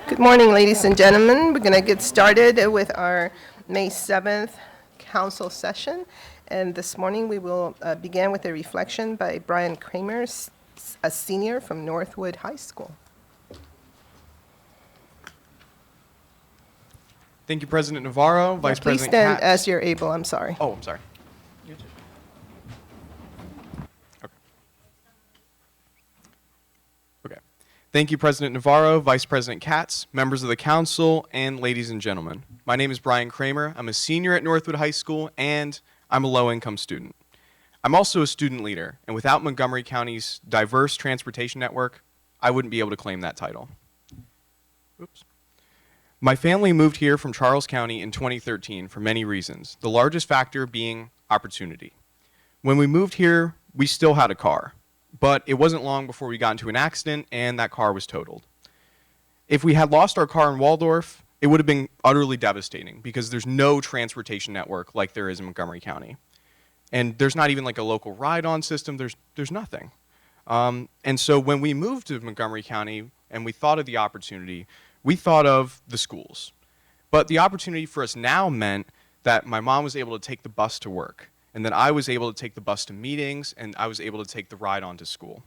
Good morning, ladies and gentlemen. We're going to get started with our May 7th council session. And this morning, we will begin with a reflection by Brian Kramer, a senior from Northwood High School. Thank you, President Navarro, Vice Please President stand Katz. as you're able. I'm sorry. Oh, I'm sorry. Okay. Thank you, President Navarro, Vice President Katz, members of the council, and ladies and gentlemen. My name is Brian Kramer. I'm a senior at Northwood High School, and I'm a low-income student. I'm also a student leader, and without Montgomery County's diverse transportation network, I wouldn't be able to claim that title. Oops. My family moved here from Charles County in 2013 for many reasons, the largest factor being opportunity. When we moved here, we still had a car, but it wasn't long before we got into an accident and that car was totaled. If we had lost our car in Waldorf, it would have been utterly devastating because there's no transportation network like there is in Montgomery County. And there's not even like a local ride-on system, there's nothing. And so when we moved to Montgomery County and we thought of the opportunity, we thought of the schools. But the opportunity for us now meant that my mom was able to take the bus to work, and that I was able to take the bus to meetings, and I was able to take the ride on to school.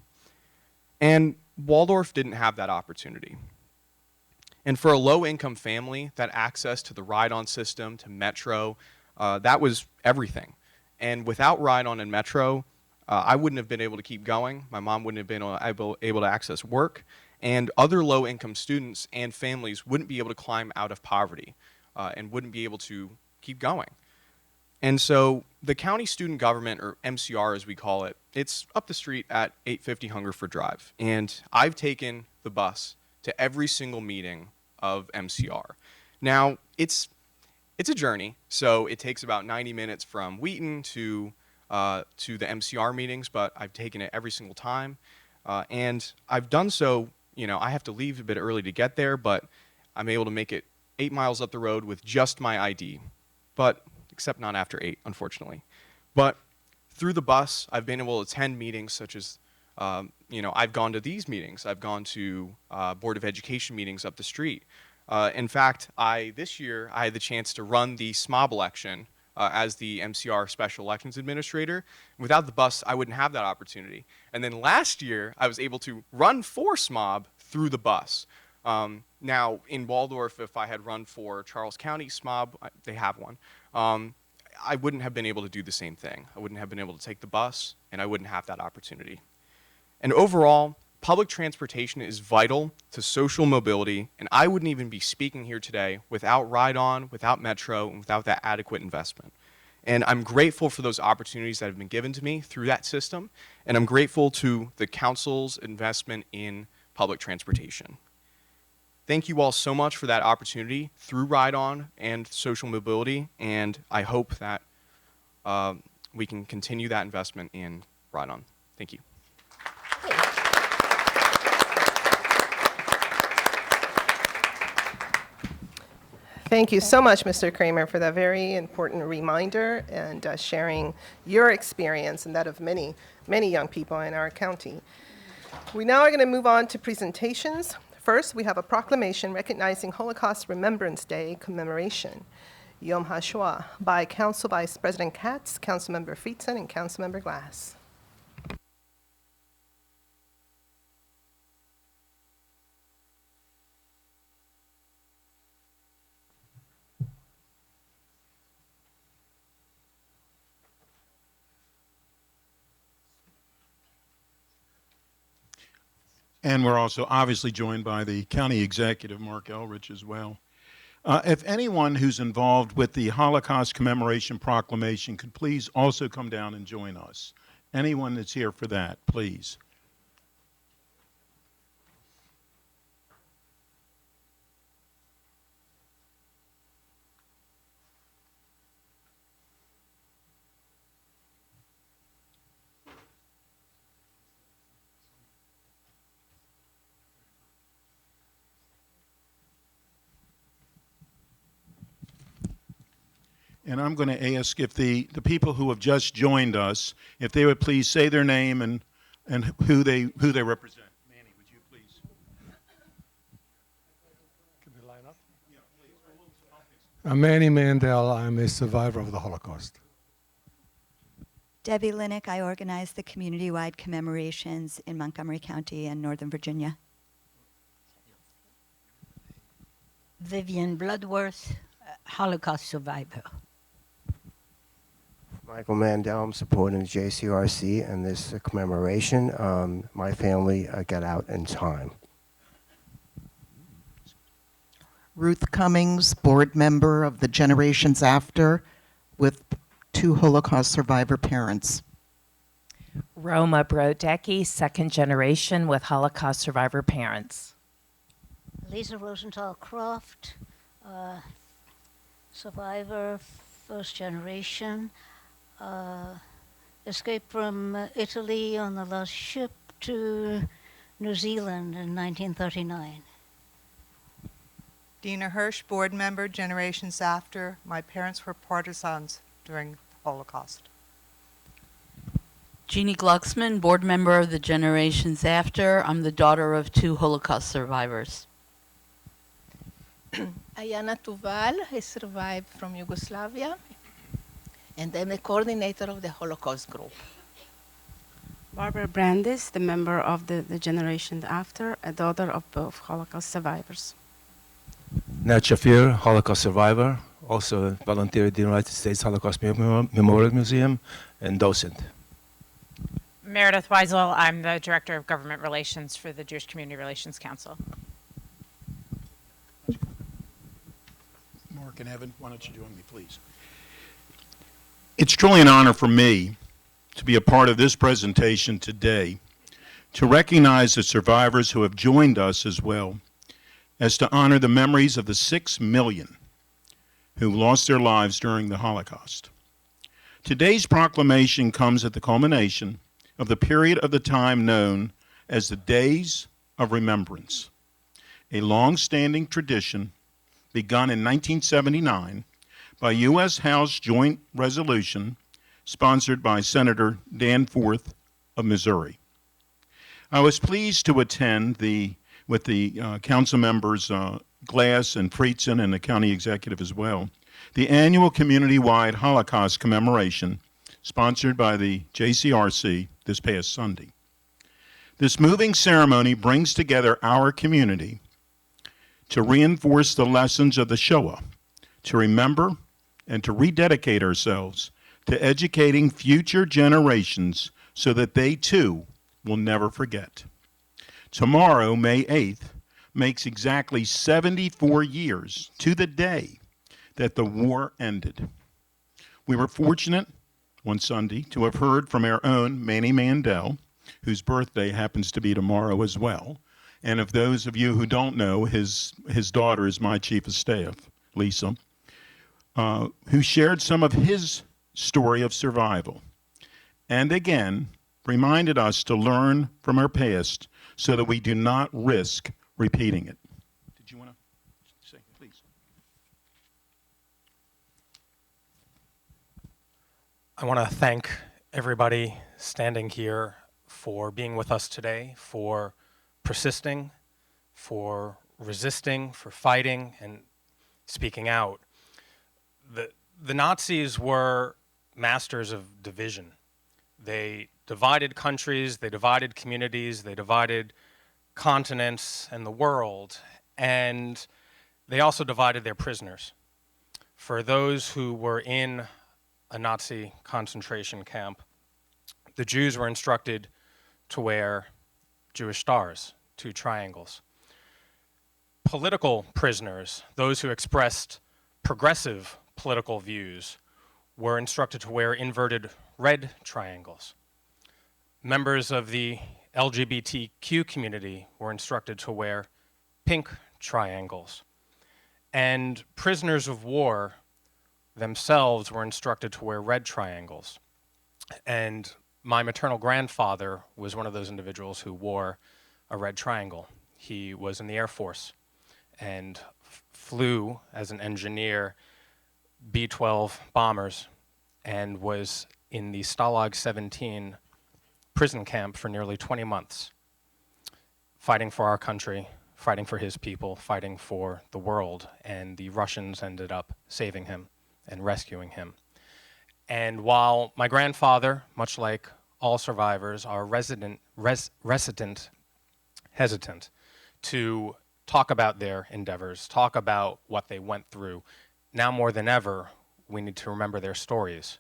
And Waldorf didn't have that opportunity. And for a low-income family, that access to the ride-on system, to Metro, that was everything. And without ride-on and Metro, I wouldn't have been able to keep going. My mom wouldn't have been able to access work. And other low-income students and families wouldn't be able to climb out of poverty and wouldn't be able to keep going. And so the county student government, or MCR as we call it, it's up the street at 850 Hungerford Drive. And I've taken the bus to every single meeting of MCR. Now, it's a journey, so it takes about 90 minutes from Wheaton to the MCR meetings, but I've taken it every single time. And I've done so. You know, I have to leave a bit early to get there, but I'm able to make it 8 miles up the road with just my ID, but except not after 8, unfortunately. But through the bus, I've been able to attend meetings such as, I've gone to these meetings. I've gone to Board of Education meetings up the street. In fact, this year, I had the chance to run the SMOB election as the MCR Special Elections Administrator. Without the bus, I wouldn't have that opportunity. And then last year, I was able to run for SMOB through the bus. Now, in Waldorf, if I had run for Charles County SMOB, they have one, I wouldn't have been able to do the same thing. I wouldn't have been able to take the bus, and I wouldn't have that opportunity. And overall, public transportation is vital to social mobility, and I wouldn't even be speaking here today without ride-on, without Metro, and without that adequate investment. And I'm grateful for those opportunities that have been given to me through that system, and I'm grateful to the council's investment in public transportation. Thank you all so much for that opportunity through ride-on and social mobility, and I hope that we can continue that investment in ride-on. Thank you. Thank you so much, Mr. Kramer, for that very important reminder and sharing your experience and that of many, many young people in our county. We now are going to move on to presentations. First, we have a proclamation recognizing Holocaust Remembrance Day commemoration, Yom HaShoah, by Council Vice President Katz, Councilmember Friedson, and Councilmember Glass. And we're also obviously joined by the county executive, Mark Elrich, as well. If anyone who's involved with the Holocaust Commemoration Proclamation could please also come down and join us. Anyone that's here for that, please. And I'm going to ask if the people who have just joined us, if they would please say their name and who they represent. Manny, would you please? I'm Manny Mandel. I'm a survivor of the Holocaust. Debbie Linick, I organize the community-wide commemorations in Montgomery County and Northern Virginia. Vivian Bloodworth, Holocaust survivor. Michael Mandel, I'm supporting the JCRC and this commemoration. My family got out in time. Ruth Cummings, board member of the Generations After, with 2 Holocaust survivor parents. Roma Brodecki, second generation with Holocaust survivor parents. Lisa Rosenthal Croft, survivor, first generation. Escaped from Italy on the last ship to New Zealand in 1939. Dina Hirsch, board member, Generations After. My parents were partisans during the Holocaust. Jeannie Glucksman, board member of the Generations After. I'm the daughter of 2 Holocaust survivors. Ayana Tuval, I survived from Yugoslavia, and I'm the coordinator of the Holocaust group. Barbara Brandis, the member of the Generation After, a daughter of both Holocaust survivors. Nat Shafir, Holocaust survivor, also a volunteer at the United States Holocaust Memorial Museum, and docent. Meredith Weisel, I'm the Director of Government Relations for the Jewish Community Relations Council. Mark and Evan, why don't you join me, please? It's truly an honor for me to be a part of this presentation today, to recognize the survivors who have joined us, as well as to honor the memories of the 6 million who lost their lives during the Holocaust. Today's proclamation comes at the culmination of the period of the time known as the Days of Remembrance, a long-standing tradition begun in 1979 by U.S. House Joint Resolution sponsored by Senator Dan Forth of Missouri. I was pleased to attend with the council members Glass and Friedson and the county executive as well, the annual community-wide Holocaust commemoration sponsored by the JCRC this past Sunday. This moving ceremony brings together our community to reinforce the lessons of the Shoah, to remember and to rededicate ourselves to educating future generations so that they too will never forget. Tomorrow, May 8th, makes exactly 74 years to the day that the war ended. We were fortunate on Sunday to have heard from our own Manny Mandel, whose birthday happens to be tomorrow as well. And of those of you who don't know, his daughter is my chief of staff, Lisa, who shared some of his story of survival. And again, reminded us to learn from our past so that we do not risk repeating it. Did you want to say, please? I want to thank everybody standing here for being with us today, for persisting, for resisting, for fighting, and speaking out. The Nazis were masters of division. They divided countries, they divided communities, they divided continents and the world, and they also divided their prisoners. For those who were in a Nazi concentration camp, the Jews were instructed to wear Jewish stars, 2 triangles. Political prisoners, those who expressed progressive political views, were instructed to wear inverted red triangles. Members of the LGBTQ community were instructed to wear pink triangles. And prisoners of war themselves were instructed to wear red triangles. And my maternal grandfather was one of those individuals who wore a red triangle. He was in the Air Force and flew as an engineer B-12 bombers and was in the Stalag 17 prison camp for nearly 20 months, fighting for our country, fighting for his people, fighting for the world, and the Russians ended up saving him and rescuing him. And while my grandfather, much like all survivors, are hesitant to talk about their endeavors, talk about what they went through, now more than ever, we need to remember their stories.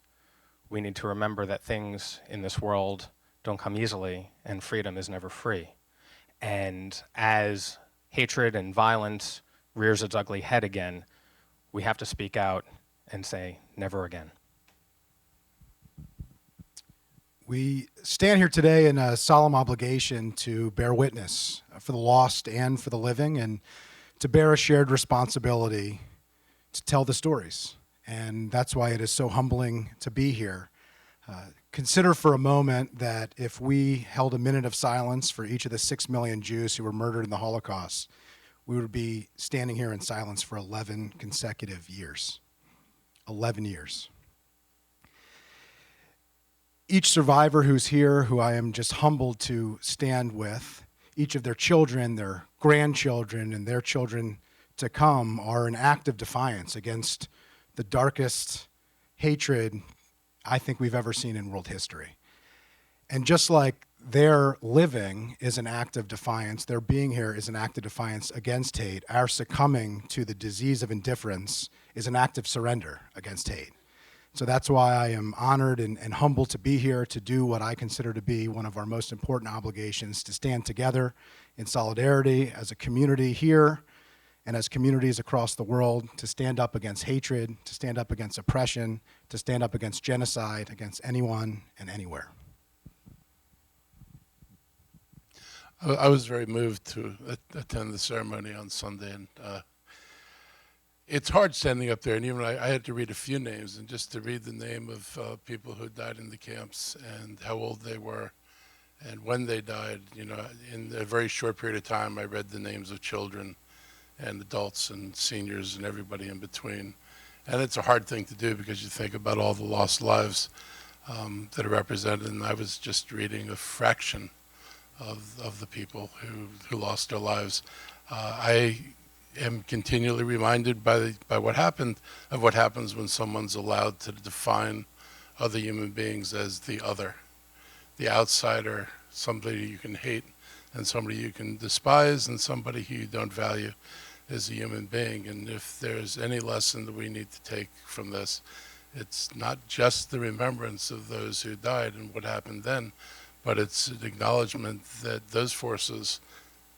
We need to remember that things in this world don't come easily, and freedom is never free. And as hatred and violence rears its ugly head again, we have to speak out and say, never again. We stand here today in a solemn obligation to bear witness for the lost and for the living, and to bear a shared responsibility to tell the stories. And that's why it is so humbling to be here. Consider for a moment that if we held a minute of silence for each of the 6 million Jews who were murdered in the Holocaust, we would be standing here in silence for 11 consecutive years. 11 years. Each survivor who's here, who I am just humbled to stand with, each of their children, their grandchildren, and their children to come are an act of defiance against the darkest hatred I think we've ever seen in world history. And just like their living is an act of defiance, their being here is an act of defiance against hate, our succumbing to the disease of indifference is an act of surrender against hate. So that's why I am honored and humbled to be here to do what I consider to be one of our most important obligations, to stand together in solidarity as a community here and as communities across the world, to stand up against hatred, to stand up against oppression, to stand up against genocide, against anyone and anywhere. I was very moved to attend the ceremony on Sunday, and it's hard standing up there, and even I had to read a few names, and just to read the name of people who died in the camps and how old they were and when they died, you know, in a very short period of time, I read the names of children and adults and seniors and everybody in between. And it's a hard thing to do because you think about all the lost lives that are represented, and I was just reading a fraction of the people who lost their lives. I am continually reminded by what happened, of what happens when someone's allowed to define other human beings as the other, the outsider, somebody you can hate and somebody you can despise and somebody who you don't value as a human being. And if there's any lesson that we need to take from this, it's not just the remembrance of those who died and what happened then, but it's an acknowledgement that those forces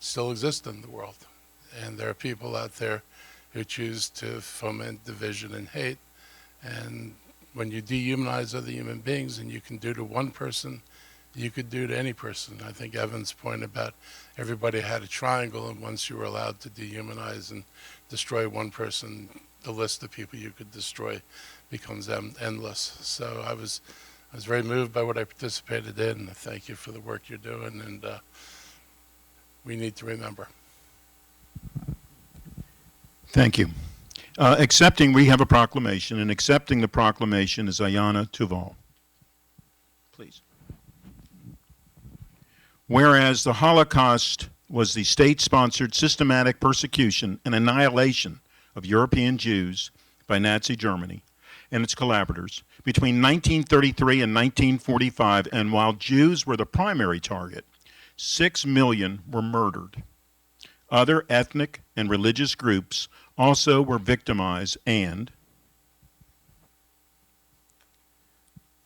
still exist in the world. And there are people out there who choose to foment division and hate. And when you dehumanize other human beings, and you can do to one person, you could do to any person. I think Evan's point about everybody had a triangle, and once you were allowed to dehumanize and destroy one person, the list of people you could destroy becomes endless. So I was very moved by what I participated in, and thank you for the work you're doing, and we need to remember. Thank you. We have a proclamation, and accepting the proclamation is Ayana Tuval. Please. Whereas the Holocaust was the state-sponsored systematic persecution and annihilation of European Jews by Nazi Germany and its collaborators between 1933 and 1945, and while Jews were the primary target, 6 million were murdered. Other ethnic and religious groups also were victimized, and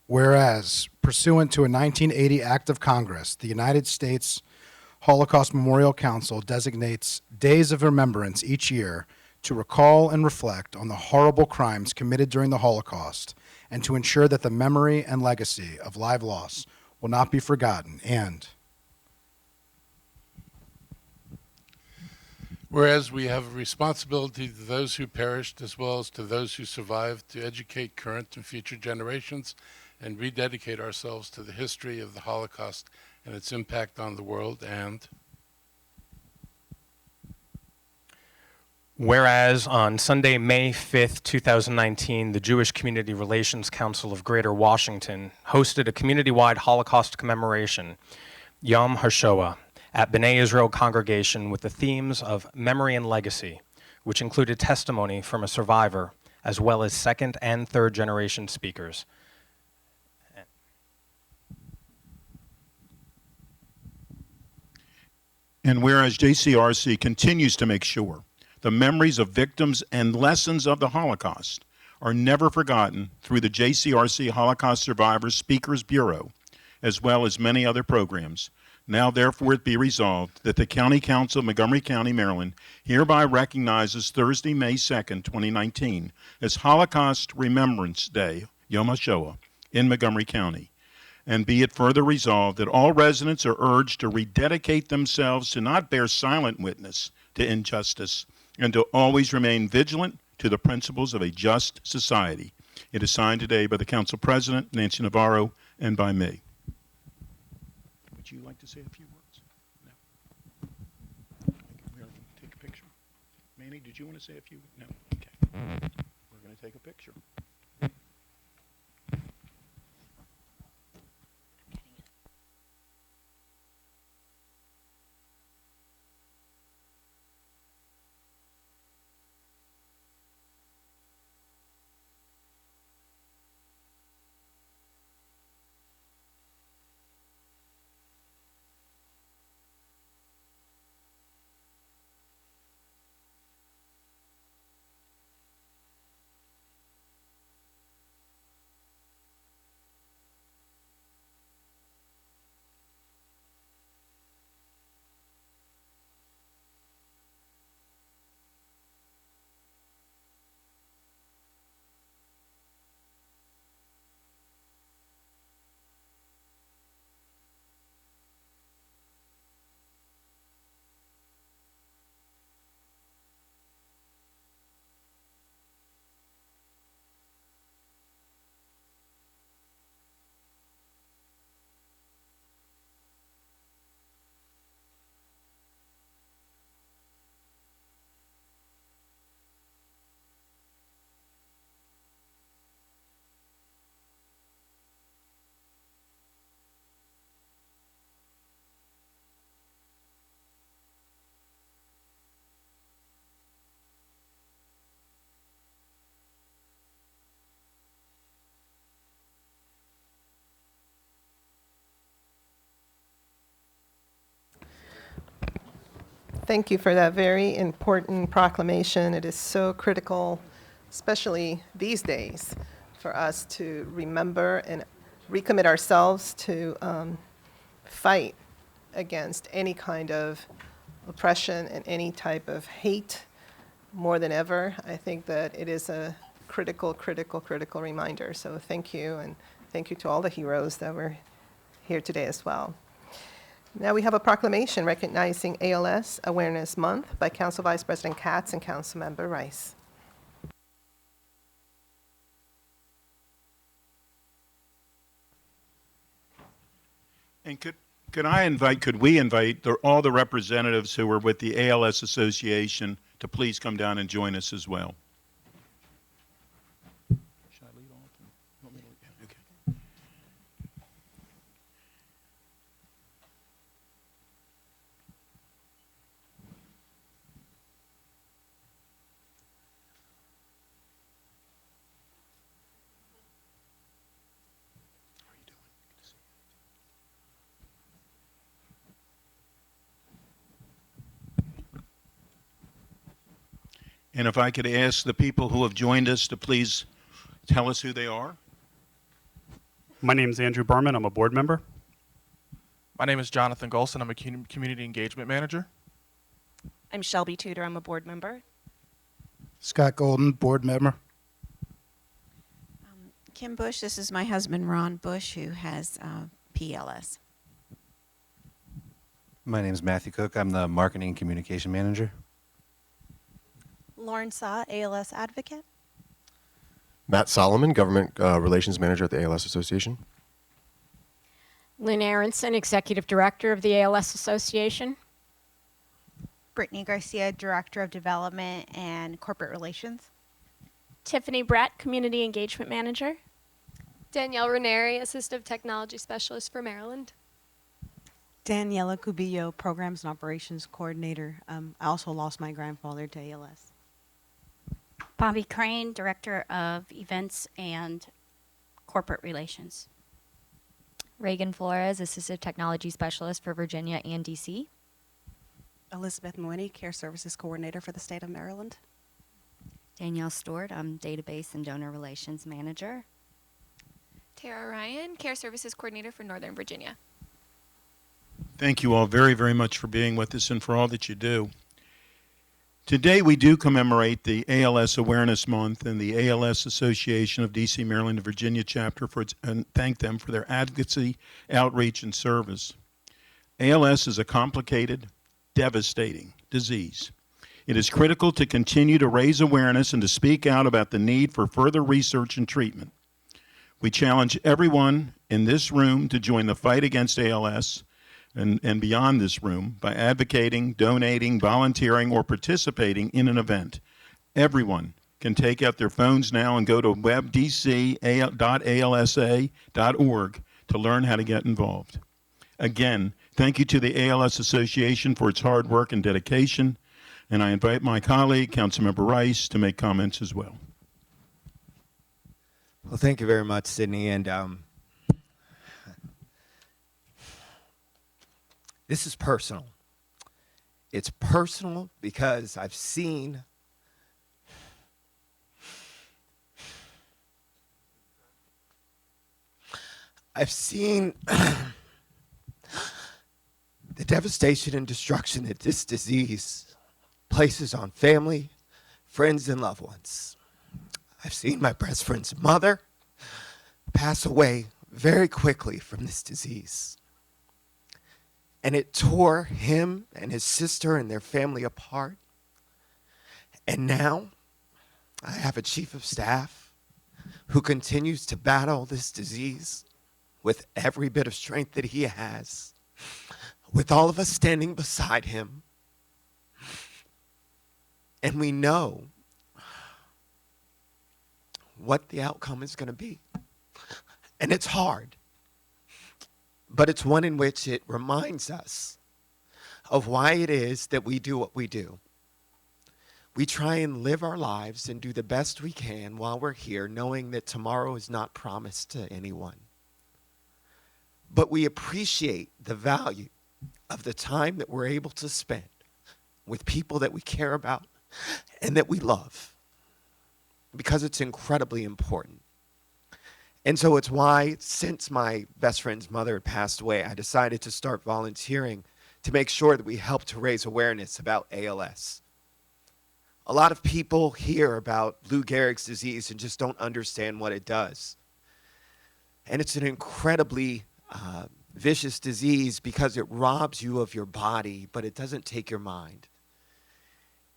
whereas, pursuant to a 1980 Act of Congress, the United States Holocaust Memorial Council designates days of remembrance each year to recall and reflect on the horrible crimes committed during the Holocaust and to ensure that the memory and legacy of live loss will not be forgotten, and whereas we have a responsibility to those who perished as well as to those who survived to educate current and future generations and rededicate ourselves to the history of the Holocaust and its impact on the world, and whereas on Sunday, May 5th, 2019, the Jewish Community Relations Council of Greater Washington hosted a community-wide Holocaust commemoration, Yom HaShoah, at B'nai Israel congregation with the themes of memory and legacy, which included testimony from a survivor, as well as second and third generation speakers. And whereas JCRC continues to make sure the memories of victims and lessons of the Holocaust are never forgotten through the JCRC Holocaust Survivors Speakers Bureau, as well as many other programs, now therefore it be resolved that the County Council of Montgomery County, Maryland, hereby recognizes Thursday, May 2nd, 2019, as Holocaust Remembrance Day, Yom HaShoah, in Montgomery County. And be it further resolved that all residents are urged to rededicate themselves to not bear silent witness to injustice and to always remain vigilant to the principles of a just society. It is signed today by the Council President, Nancy Navarro, and by me. Would you like to say a few words? No. We're going to take a picture. Manny, did you want to say a few? No. Okay. We're going to take a picture. Thank you for that very important proclamation. It is so critical, especially these days, for us to remember and recommit ourselves to fight against any kind of oppression and any type of hate more than ever. I think that it is a critical reminder. So thank you, and thank you to all the heroes that were here today as well. Now we have a proclamation recognizing ALS Awareness Month by Council Vice President Katz and Councilmember Rice. And could we invite all the representatives who are with the ALS Association to please come down and join us as well? Should I lead off? You want me to lead? Yeah, okay. And if I could ask the people who have joined us to please tell us who they are. My name is Andrew Berman. I'm a board member. My name is Jonathan Golson. I'm a community engagement manager. I'm Shelby Tudor. I'm a board member. Scott Golden, board member. Kim Bush. This is my husband, Ron Bush, who has PLS. My name is Matthew Cook. I'm the marketing and communication manager. Lauren Saw, ALS advocate. Matt Solomon, Government Relations Manager at the ALS Association. Lynn Aronson, Executive Director of the ALS Association. Brittany Garcia, Director of Development and Corporate Relations. Tiffany Brett, Community Engagement Manager. Danielle Ranieri, Assistive Technology Specialist for Maryland. Daniela Cubillo, Programs and Operations Coordinator. I also lost my grandfather to ALS. Bobby Crane, Director of Events and Corporate Relations. Reagan Flores, Assistive Technology Specialist for Virginia and DC. Elizabeth Mooney, Care Services Coordinator for the state of Maryland. Danielle Stewart, I'm Database and Donor Relations Manager. Tara Ryan, Care Services Coordinator for Northern Virginia. Thank you all very, very much for being with us and for all that you do. Today we do commemorate the ALS Awareness Month and the ALS Association of DC, Maryland, and Virginia chapter and thank them for their advocacy, outreach, and service. ALS is a complicated, devastating disease. It is critical to continue to raise awareness and to speak out about the need for further research and treatment. We challenge everyone in this room to join the fight against ALS and beyond this room by advocating, donating, volunteering, or participating in an event. Everyone can take out their phones now and go to webdc.alsa.org to learn how to get involved. Again, thank you to the ALS Association for its hard work and dedication, and I invite my colleague, Councilmember Rice, to make comments as well. Well, thank you very much, Sydney, and this is personal. It's personal because I've seen the devastation and destruction that this disease places on family, friends, and loved ones. I've seen my best friend's mother pass away very quickly from this disease. And it tore him and his sister and their family apart. And now I have a chief of staff who continues to battle this disease with every bit of strength that he has, with all of us standing beside him. And we know what the outcome is going to be. And it's hard. But it's one in which it reminds us of why it is that we do what we do. We try and live our lives and do the best we can while we're here, knowing that tomorrow is not promised to anyone. But we appreciate the value of the time that we're able to spend with people that we care about and that we love, because it's incredibly important. And so it's why, since my best friend's mother had passed away, I decided to start volunteering to make sure that we help to raise awareness about ALS. A lot of people hear about Lou Gehrig's disease and just don't understand what it does. And it's an incredibly vicious disease because it robs you of your body, but it doesn't take your mind.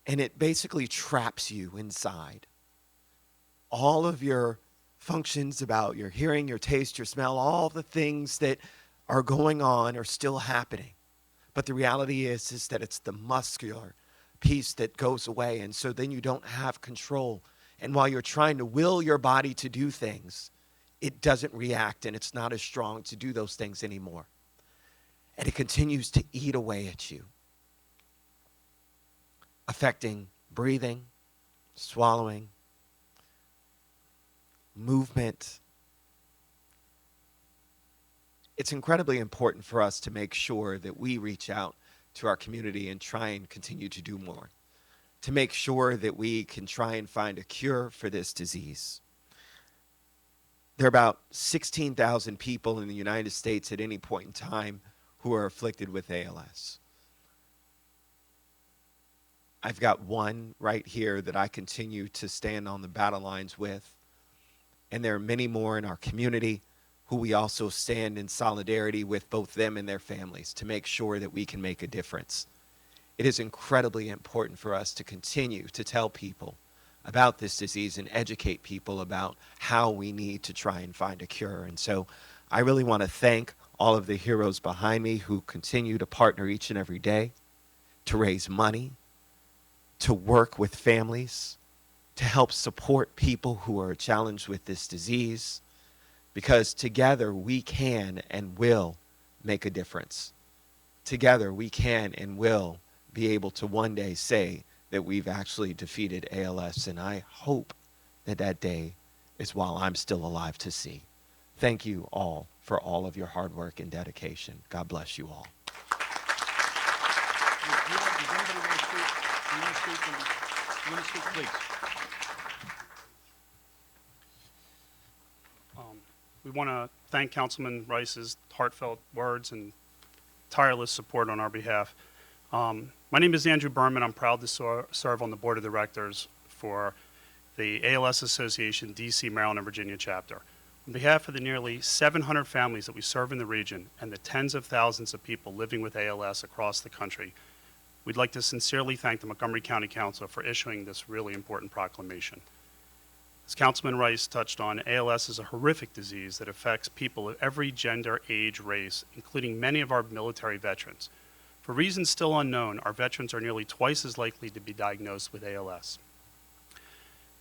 And it basically traps you inside. All of your functions about your hearing, your taste, your smell, all the things that are going on are still happening. But the reality is that it's the muscular piece that goes away, and so then you don't have control. And while you're trying to will your body to do things, it doesn't react, and it's not as strong to do those things anymore. And it continues to eat away at you, affecting breathing, swallowing, movement. It's incredibly important for us to make sure that we reach out to our community and try and continue to do more, to make sure that we can try and find a cure for this disease. There are about 16,000 people in the United States at any point in time who are afflicted with ALS. I've got one right here that I continue to stand on the battle lines with. And there are many more in our community who we also stand in solidarity with, both them and their families, to make sure that we can make a difference. It is incredibly important for us to continue to tell people about this disease and educate people about how we need to try and find a cure. And so I really want to thank all of the heroes behind me who continue to partner each and every day to raise money, to work with families, to help support people who are challenged with this disease, because together we can and will make a difference. together we can and will be able to one day say that we've actually defeated ALS, and I hope that that day is while I'm still alive to see. Thank you all for all of your hard work and dedication. God bless you all. We want to thank Councilman Rice's heartfelt words and tireless support on our behalf. My name is Andrew Berman. I'm proud to serve on the board of directors for the ALS Association, DC, Maryland, and Virginia chapter. On behalf of the nearly 700 families that we serve in the region and the tens of thousands of people living with ALS across the country, we'd like to sincerely thank the Montgomery County Council for issuing this really important proclamation. As Councilman Rice touched on, ALS is a horrific disease that affects people of every gender, age, race, including many of our military veterans. For reasons still unknown, our veterans are nearly twice as likely to be diagnosed with ALS.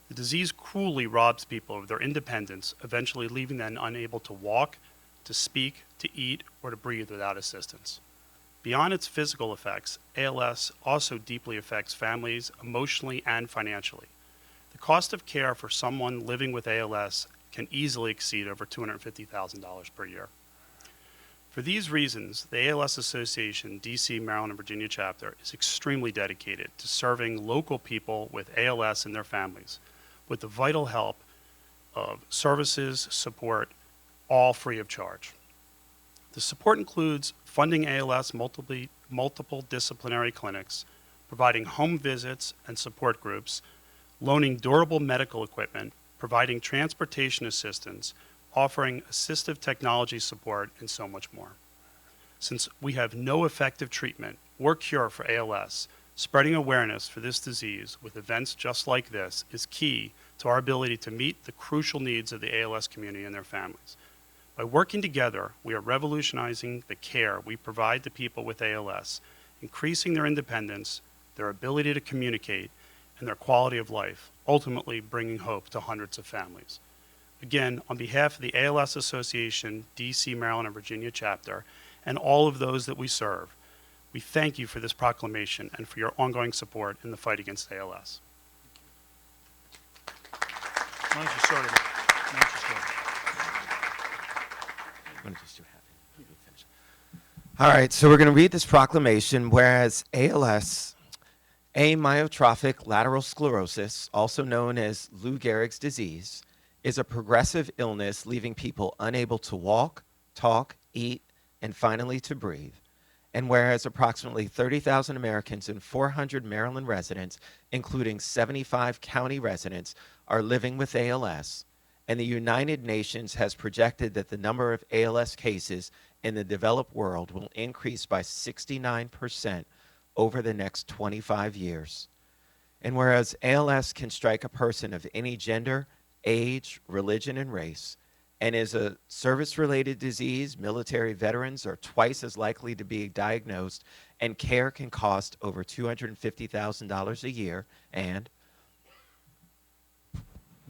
The disease cruelly robs people of their independence, eventually leaving them unable to walk, to speak, to eat, or to breathe without assistance. Beyond its physical effects, ALS also deeply affects families emotionally and financially. The cost of care for someone living with ALS can easily exceed over $250,000 per year. For these reasons, the ALS Association, DC, Maryland, and Virginia chapter is extremely dedicated to serving local people with ALS and their families with the vital help of services, support, all free of charge. The support includes funding ALS multiple disciplinary clinics, providing home visits and support groups, loaning durable medical equipment, providing transportation assistance, offering assistive technology support, and so much more. Since we have no effective treatment or cure for ALS, spreading awareness for this disease with events just like this is key to our ability to meet the crucial needs of the ALS community and their families. By working together, we are revolutionizing the care we provide to people with ALS, increasing their independence, their ability to communicate, and their quality of life, ultimately bringing hope to hundreds of families. Again, on behalf of the ALS Association, DC, Maryland, and Virginia chapter, and all of those that we serve, we thank you for this proclamation and for your ongoing support in the fight against ALS. Why don't you start it? Why don't you start it? All right, so we're going to read this proclamation. Whereas ALS, amyotrophic lateral sclerosis, also known as Lou Gehrig's disease, is a progressive illness leaving people unable to walk, talk, eat, and finally to breathe. And whereas approximately 30,000 Americans and 400 Maryland residents, including 75 county residents, are living with ALS, and the United Nations has projected that the number of ALS cases in the developed world will increase by 69% over the next 25 years. And whereas ALS can strike a person of any gender, age, religion, and race, and is a service-related disease, military veterans are twice as likely to be diagnosed, and care can cost over $250,000 a year. And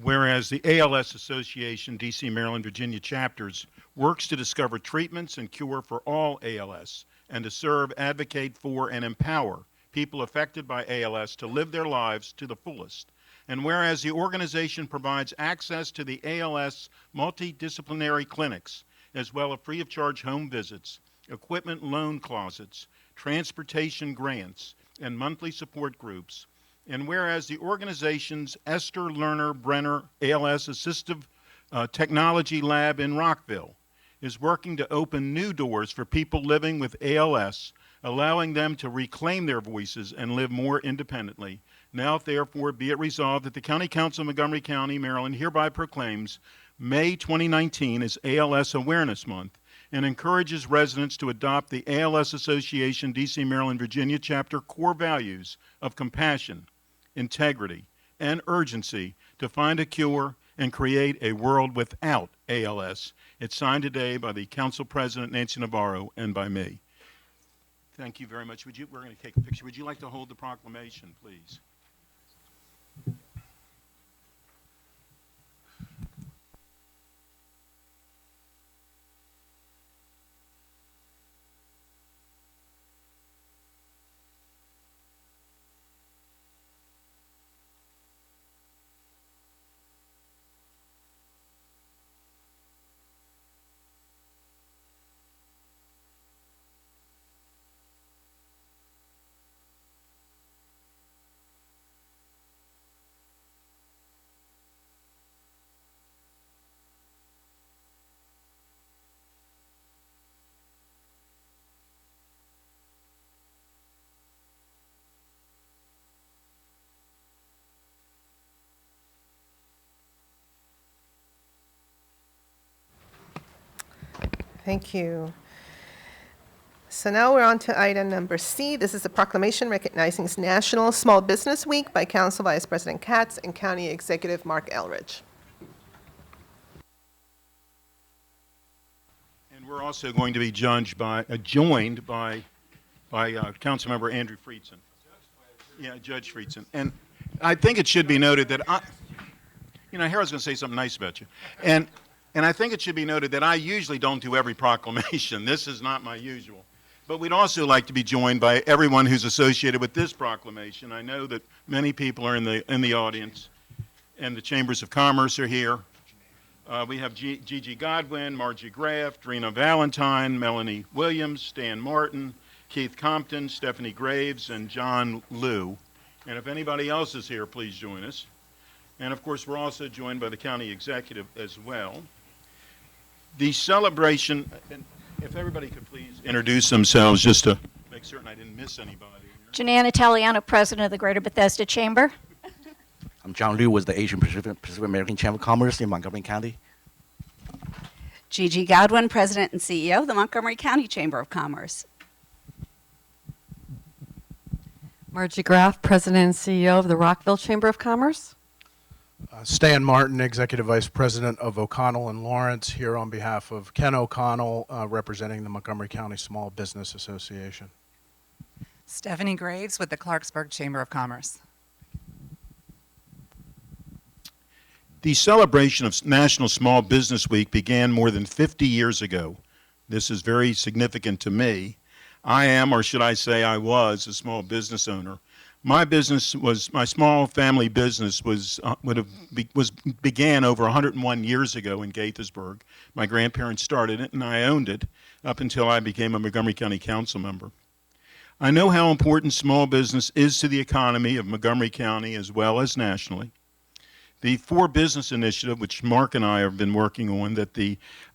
whereas the ALS Association, DC, Maryland, Virginia chapters works to discover treatments and cure for all ALS and to serve, advocate for, and empower people affected by ALS to live their lives to the fullest. And whereas the organization provides access to the ALS multidisciplinary clinics, as well as free of charge home visits, equipment loan closets, transportation grants, and monthly support groups. And whereas the organization's Esther Lerner Brenner ALS Assistive Technology Lab in Rockville is working to open new doors for people living with ALS, allowing them to reclaim their voices and live more independently. Now, therefore, be it resolved that the County Council of Montgomery County, Maryland, hereby proclaims May 2019 as ALS Awareness Month and encourages residents to adopt the ALS Association, DC, Maryland, Virginia chapter core values of compassion, integrity, and urgency to find a cure and create a world without ALS. It's signed today by the Council President, Nancy Navarro, and by me. Thank you very much. We're going to take a picture. Would you like to hold the proclamation, please? Thank you. So now we're on to item number C. This is a proclamation recognizing National Small Business Week by Council Vice President Katz and County Executive Mark Elridge. And we're also going to be joined by Councilmember Andrew Friedson. Yeah, Judge Friedson. And I think it should be noted that Harold's going to say something nice about you. And I think it should be noted that I usually don't do every proclamation. This is not my usual. But we'd also like to be joined by everyone who's associated with this proclamation. I know that many people are in the audience, and the Chambers of Commerce are here. We have Gigi Godwin, Margie Graff, Drina Valentine, Melanie Williams, Stan Martin, Keith Compton, Stephanie Graves, and John Liu. And if anybody else is here, please join us. And of course, we're also joined by the county executive as well. The celebration, and if everybody could please introduce themselves just to make certain I didn't miss anybody. Janann Italiano, President of the Greater Bethesda Chamber. I'm John Liu with the Asian Pacific American Chamber of Commerce in Montgomery County. Gigi Godwin, President and CEO of the Montgomery County Chamber of Commerce. Margie Graff, President and CEO of the Rockville Chamber of Commerce. Stan Martin, Executive Vice President of O'Connell and Lawrence, here on behalf of Ken O'Connell, representing the Montgomery County Small Business Association. Stephanie Graves with the Clarksburg Chamber of Commerce. The celebration of National Small Business Week began more than 50 years ago. This is very significant to me. I am, or should I say I was, a small business owner. My small family business began over 101 years ago in Gaithersburg. My grandparents started it, and I owned it up until I became a Montgomery County Council member. I know how important small business is to the economy of Montgomery County as well as nationally. The 4 Business Initiative, which Mark and I have been working on, that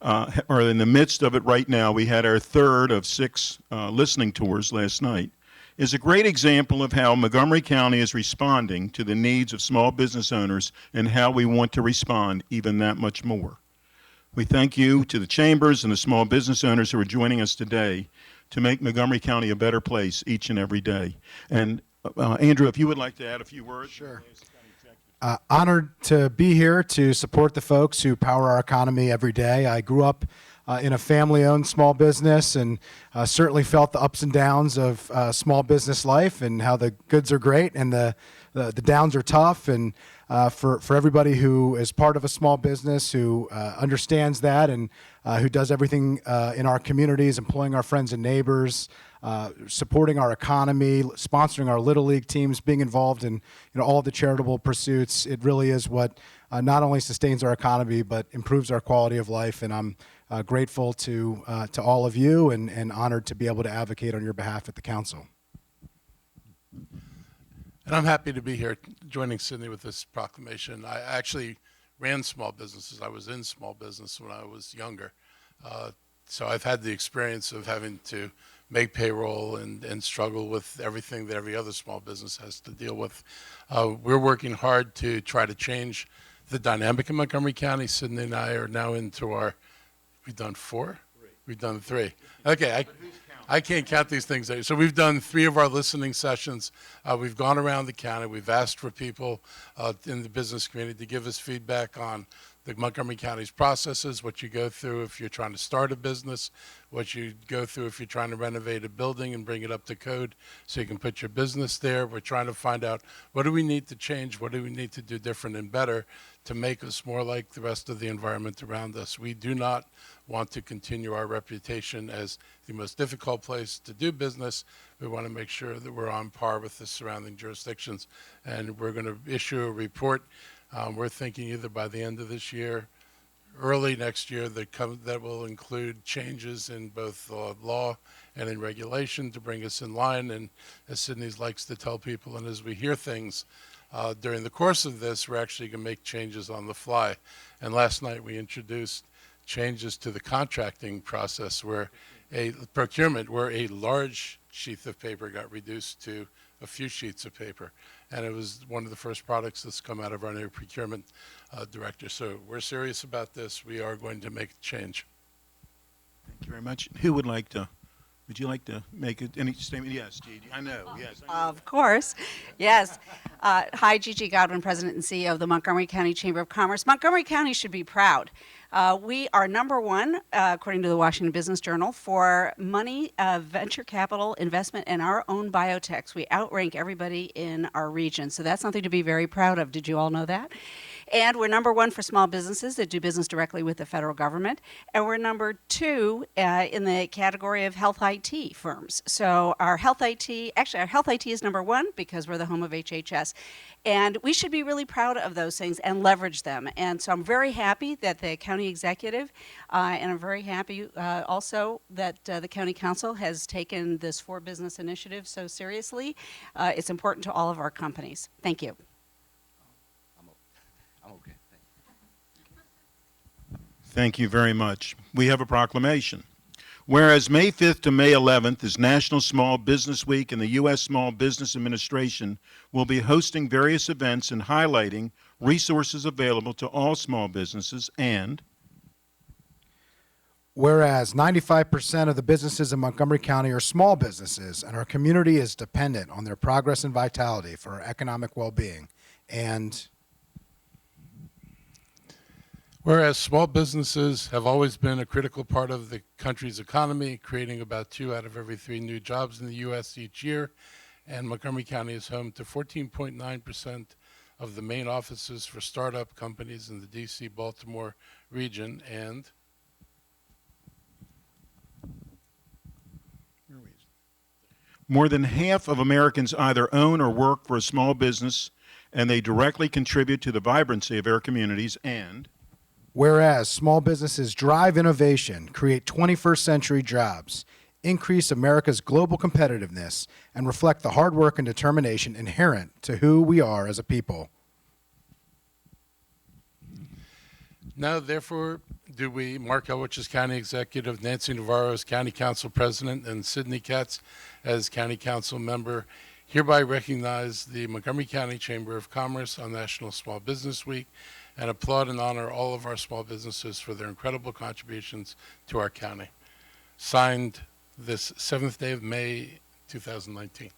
are in the midst of it right now. We had our 3rd of 6 listening tours last night. Is a great example of how Montgomery County is responding to the needs of small business owners and how we want to respond even that much more. We thank you to the chambers and the small business owners who are joining us today to make Montgomery County a better place each and every day. And Andrew, if you would like to add a few words. Sure. Honored to be here to support the folks who power our economy every day. I grew up in a family-owned small business and certainly felt the ups and downs of small business life and how the goods are great and the downs are tough. And for everybody who is part of a small business, who understands that and who does everything in our communities, employing our friends and neighbors, supporting our economy, sponsoring our Little League teams, being involved in all of the charitable pursuits, it really is what not only sustains our economy but improves our quality of life. And I'm grateful to all of you and honored to be able to advocate on your behalf at the council. And I'm happy to be here joining Sydney with this proclamation. I actually ran small businesses. I was in small business when I was younger. So I've had the experience of having to make payroll and struggle with everything that every other small business has to deal with. We're working hard to try to change the dynamic in Montgomery County. Sydney and I are now into we've done 4? We've done 3. Okay, I can't count these things. So we've done 3 of our listening sessions. We've gone around the county. We've asked for people in the business community to give us feedback on the Montgomery County's processes, what you go through if you're trying to start a business, what you go through if you're trying to renovate a building and bring it up to code so you can put your business there. We're trying to find out what do we need to change, what do we need to do different and better to make us more like the rest of the environment around us. We do not want to continue our reputation as the most difficult place to do business. We want to make sure that we're on par with the surrounding jurisdictions. And we're going to issue a report. We're thinking either by the end of this year, early next year, that will include changes in both law and in regulation to bring us in line. And as Sydney likes to tell people, and as we hear things during the course of this, we're actually going to make changes on the fly. And last night we introduced changes to the contracting process where a large sheath of paper got reduced to a few sheets of paper. And it was one of the first products that's come out of our new procurement director. So we're serious about this. We are going to make a change. Thank you very much. Who would like to? Would you like to make any statement? Yes, Gigi. I know. Yes. I know. Of course. Yes. Hi, Gigi Godwin, President and CEO of the Montgomery County Chamber of Commerce. Montgomery County should be proud. We are number one, according to the Washington Business Journal, for money, venture capital investment in our own biotechs. We outrank everybody in our region. So that's something to be very proud of. Did you all know that? And we're number one for small businesses that do business directly with the federal government. And we're number two in the category of health IT firms. So our health IT is number one because we're the home of HHS. And we should be really proud of those things and leverage them. And so I'm very happy that the county executive, and I'm very happy also that the county council has taken this For Business initiative so seriously. It's important to all of our companies. Thank you. I'm okay. Thank you very much. We have a proclamation. Whereas May 5th to May 11th is National Small Business Week, and the U.S. Small Business Administration will be hosting various events and highlighting resources available to all small businesses. And whereas 95% of the businesses in Montgomery County are small businesses, and our community is dependent on their progress and vitality for our economic well-being. And whereas small businesses have always been a critical part of the country's economy, creating about 2 out of every 3 new jobs in the U.S. each year, and Montgomery County is home to 14.9% of the main offices for startup companies in the D.C.-Baltimore region, and more than half of Americans either own or work for a small business, and they directly contribute to the vibrancy of our communities. And whereas small businesses drive innovation, create 21st century jobs, increase America's global competitiveness, and reflect the hard work and determination inherent to who we are as a people. now, therefore, do we, Mark Elrich as County Executive, Nancy Navarro as County Council President, and Sidney Katz as County Council Member, hereby recognize the Montgomery County Chamber of Commerce on National Small Business Week and applaud and honor all of our small businesses for their incredible contributions to our county. Signed this 7th day of May, 2019.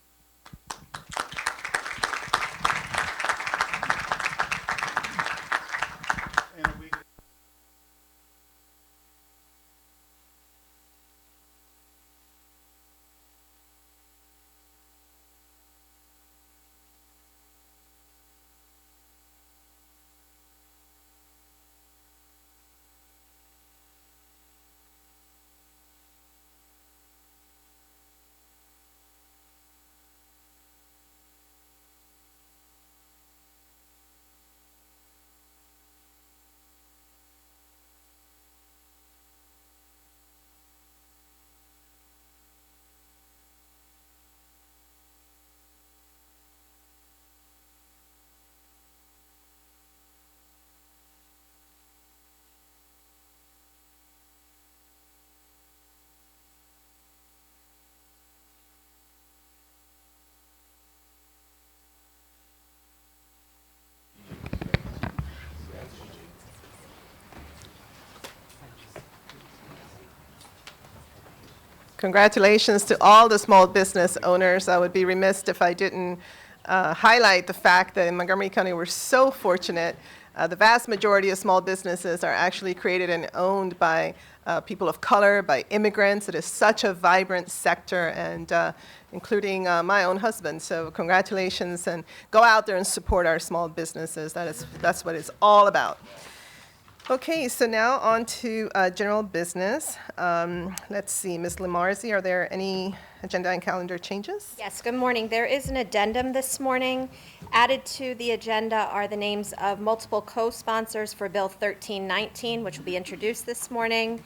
Congratulations to all the small business owners. I would be remiss if I didn't highlight the fact that in Montgomery County we're so fortunate. The vast majority of small businesses are actually created and owned by people of color, by immigrants. It is such a vibrant sector, and including my own husband. So congratulations, and go out there and support our small businesses. That's what it's all about. Okay, so now on to general business. Let's see, Ms. Lamarzi, are there any agenda and calendar changes? Yes, good morning. There is an addendum this morning. Added to the agenda are the names of multiple co-sponsors for Bill 1319, which will be introduced this morning.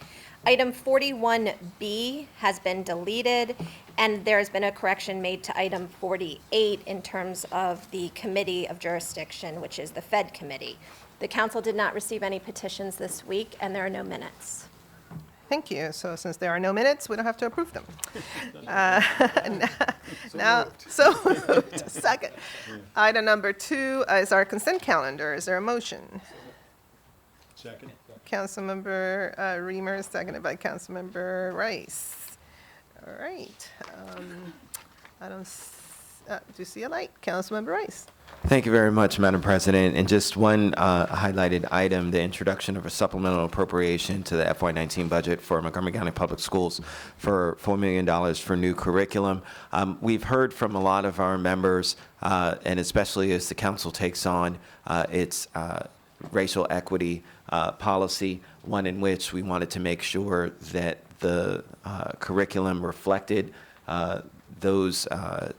Item 41B has been deleted, and there has been a correction made to item 48 in terms of the committee of jurisdiction, which is the Fed committee. The council did not receive any petitions this week, and there are no minutes. Thank you. So since there are no minutes, we don't have to approve them. So moved. Second. Item number 2 is our consent calendar. Is there a motion? Second. Councilmember Reamer, seconded by Councilmember Rice. All right. I don't do see a light. Councilmember Rice. Thank you very much, Madam President. And just one highlighted item, the introduction of a supplemental appropriation to the FY19 budget for Montgomery County Public Schools for $4 million for new curriculum. We've heard from a lot of our members, and especially as the council takes on its racial equity policy, one in which we wanted to make sure that the curriculum reflected those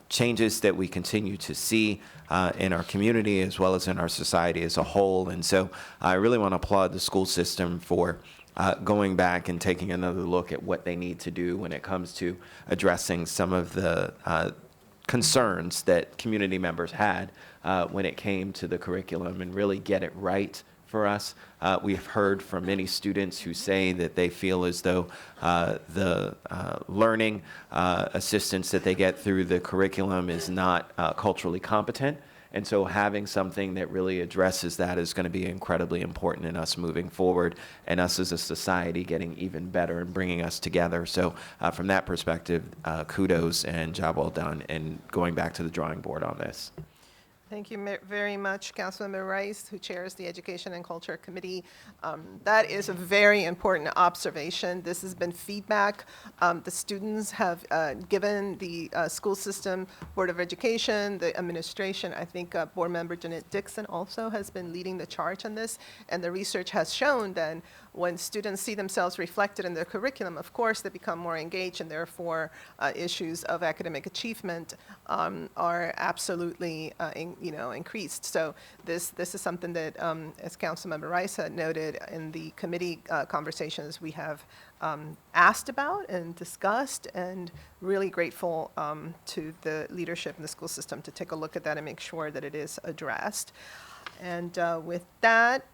changes that we continue to see in our community as well as in our society as a whole. And so I really want to applaud the school system for going back and taking another look at what they need to do when it comes to addressing some of the concerns that community members had when it came to the curriculum and really get it right for us. We've heard from many students who say that they feel as though the learning assistance that they get through the curriculum is not culturally competent. And so having something that really addresses that is going to be incredibly important in us moving forward and us as a society getting even better and bringing us together. So from that perspective, kudos and job well done and going back to the drawing board on this. Thank you very much, Councilmember Rice, who chairs the Education and Culture Committee. That is a very important observation. This has been feedback. The students have given the school system, Board of Education, the administration. I think Board Member Jeanette Dixon also has been leading the charge on this. And the research has shown that when students see themselves reflected in their curriculum, of course, they become more engaged, and therefore issues of academic achievement are absolutely increased. So this is something that, as Councilmember Rice had noted in the committee conversations, we have asked about and discussed, and really grateful to the leadership in the school system to take a look at that and make sure that it is addressed. And with that,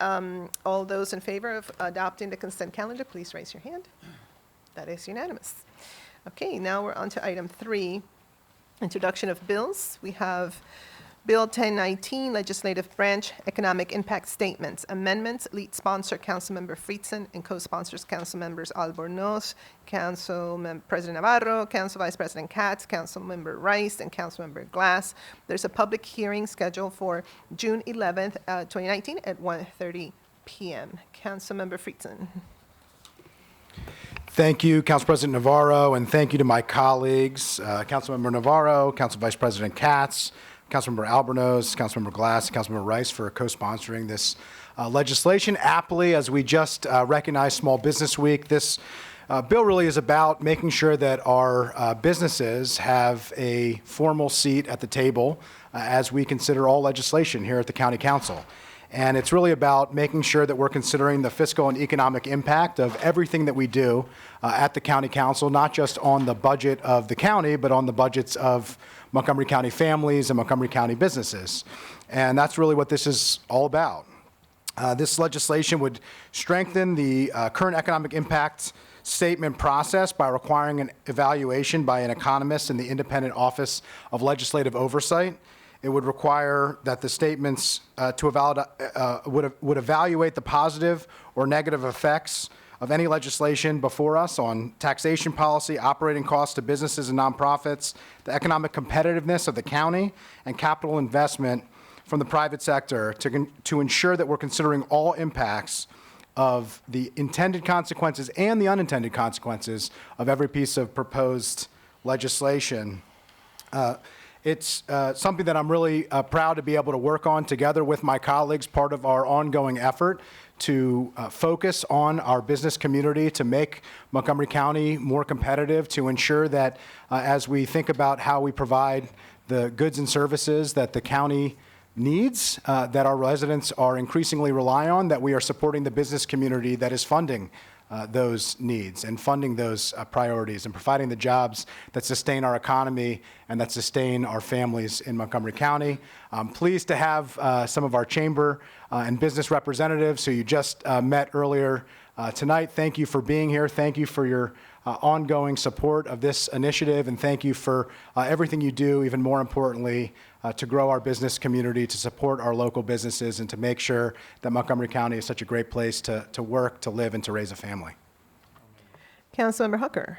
all those in favor of adopting the consent calendar, please raise your hand. That is unanimous. Okay, now we're on to item 3, introduction of bills. We have Bill 1019, Legislative Branch Economic Impact Statements. Amendments, lead sponsor Councilmember Friedson and co-sponsors Councilmembers Albornoz, President Navarro, Council Vice President Katz, Councilmember Rice, and Councilmember Glass. There's a public hearing scheduled for June 11th, 2019 at 1:30 p.m. Councilmember Friedson. Thank you, Council President Navarro, and thank you to my colleagues, Councilmember Navarro, Council Vice President Katz, Councilmember Albornoz, Councilmember Glass, Councilmember Rice for co-sponsoring this legislation. Aptly, as we just recognized Small Business Week, this bill really is about making sure that our businesses have a formal seat at the table as we consider all legislation here at the County Council. And it's really about making sure that we're considering the fiscal and economic impact of everything that we do at the County Council, not just on the budget of the county, but on the budgets of Montgomery County families and Montgomery County businesses. And that's really what this is all about. This legislation would strengthen the current economic impact statement process by requiring an evaluation by an economist in the Independent Office of Legislative Oversight. It would require that the statements would evaluate the positive or negative effects of any legislation before us on taxation policy, operating costs to businesses and nonprofits, the economic competitiveness of the county, and capital investment from the private sector to ensure that we're considering all impacts of the intended consequences and the unintended consequences of every piece of proposed legislation. It's something that I'm really proud to be able to work on together with my colleagues, part of our ongoing effort to focus on our business community, to make Montgomery County more competitive, to ensure that as we think about how we provide the goods and services that the county needs, that our residents are increasingly rely on, that we are supporting the business community that is funding those needs and funding those priorities and providing the jobs that sustain our economy and that sustain our families in Montgomery County. I'm pleased to have some of our chamber and business representatives who you just met earlier tonight. Thank you for being here. Thank you for your ongoing support of this initiative, and thank you for everything you do, even more importantly, to grow our business community, to support our local businesses, and to make sure that Montgomery County is such a great place to work, to live, and to raise a family. Councilmember Hooker.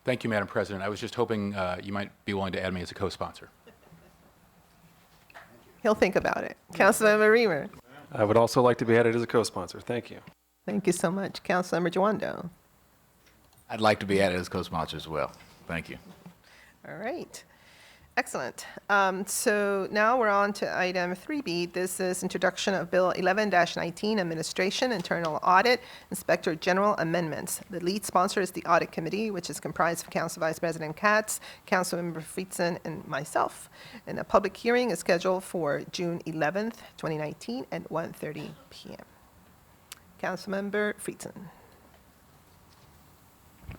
Thank you, Madam President. I was just hoping you might be willing to add me as a co-sponsor. He'll think about it. Councilmember Reamer. I would also like to be added as a co-sponsor. Thank you. Thank you so much. Councilmember Jawando. I'd like to be added as co-sponsor as well. Thank you. All right. Excellent. So now we're on to item 3B. This is introduction of Bill 11-19, Administration, Internal Audit, Inspector General Amendments. The lead sponsor is the Audit Committee, which is comprised of Council Vice President Katz, Councilmember Friedson, and myself. And a public hearing is scheduled for June 11th, 2019 at 1:30 p.m. Councilmember Friedson.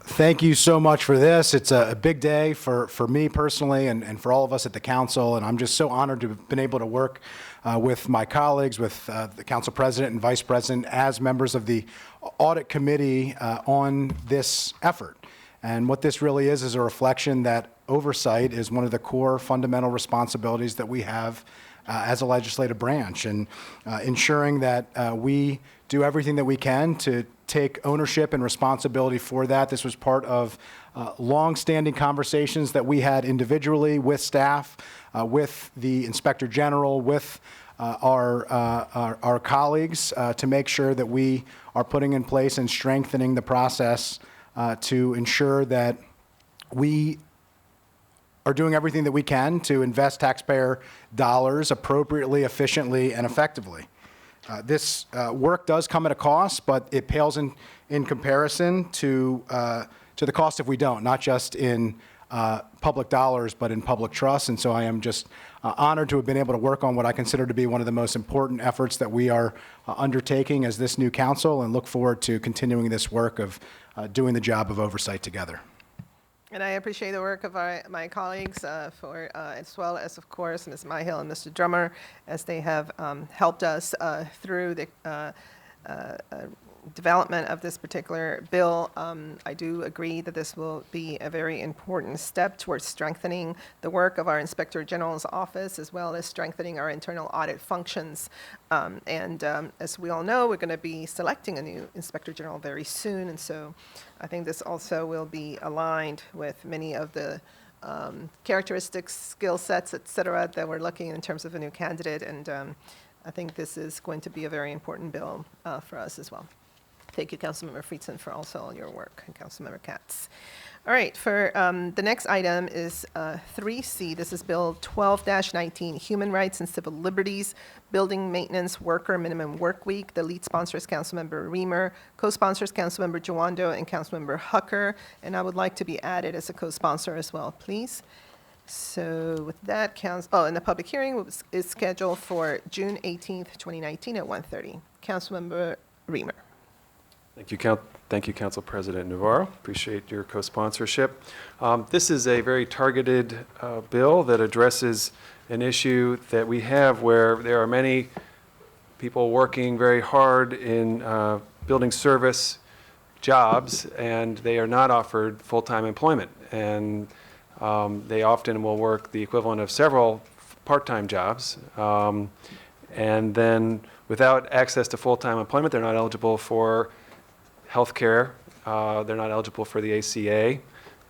Thank you so much for this. It's a big day for me personally and for all of us at the council, and I'm just so honored to have been able to work with my colleagues, with the council president and vice president as members of the audit committee on this effort. And what this really is a reflection that oversight is one of the core fundamental responsibilities that we have as a legislative branch, and ensuring that we do everything that we can to take ownership and responsibility for that. This was part of long-standing conversations that we had individually with staff, with the Inspector General, with our colleagues to make sure that we are putting in place and strengthening the process to ensure that we are doing everything that we can to invest taxpayer dollars appropriately, efficiently, and effectively. This work does come at a cost, but it pales in comparison to the cost if we don't, not just in public dollars, but in public trust. And so I am just honored to have been able to work on what I consider to be one of the most important efforts that we are undertaking as this new council, and look forward to continuing this work of doing the job of oversight together. And I appreciate the work of my colleagues, as well as, of course, Ms. Myhill and Mr. Drummer, as they have helped us through the development of this particular bill. I do agree that this will be a very important step towards strengthening the work of our Inspector General's office, as well as strengthening our internal audit functions. As we all know, we're going to be selecting a new Inspector General very soon, and so I think this also will be aligned with many of the characteristics, skill sets, et cetera, that we're looking in terms of a new candidate, and I think this is going to be a very important bill for us as well. Thank you, Councilmember Friedson, for also all your work, and Councilmember Katz. All right, for the next item is 3C. This is Bill 12-19, Human Rights and Civil Liberties, Building Maintenance Worker Minimum Work Week. The lead sponsor is Councilmember Reamer, co-sponsors Councilmember Jawando and Councilmember Hooker, and I would like to be added as a co-sponsor as well, please. So with that, and the public hearing is scheduled for June 18th, 2019 at 1:30. Councilmember Reamer. Thank you, Council President Navarro. Appreciate your co-sponsorship. This is a very targeted bill that addresses an issue that we have where there are many people working very hard in building service jobs, and they are not offered full-time employment. And they often will work the equivalent of several part-time jobs. And then without access to full-time employment, they're not eligible for health care, they're not eligible for the ACA,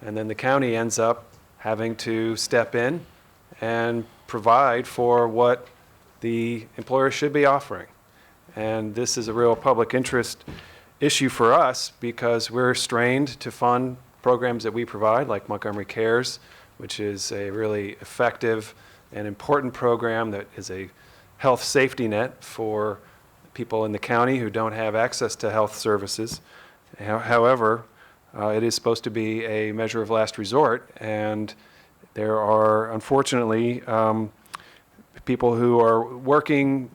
and then the county ends up having to step in and provide for what the employer should be offering. And this is a real public interest issue for us because we're strained to fund programs that we provide, like Montgomery Cares, which is a really effective and important program that is a health safety net for people in the county who don't have access to health services. However, it is supposed to be a measure of last resort, and there are unfortunately people who are working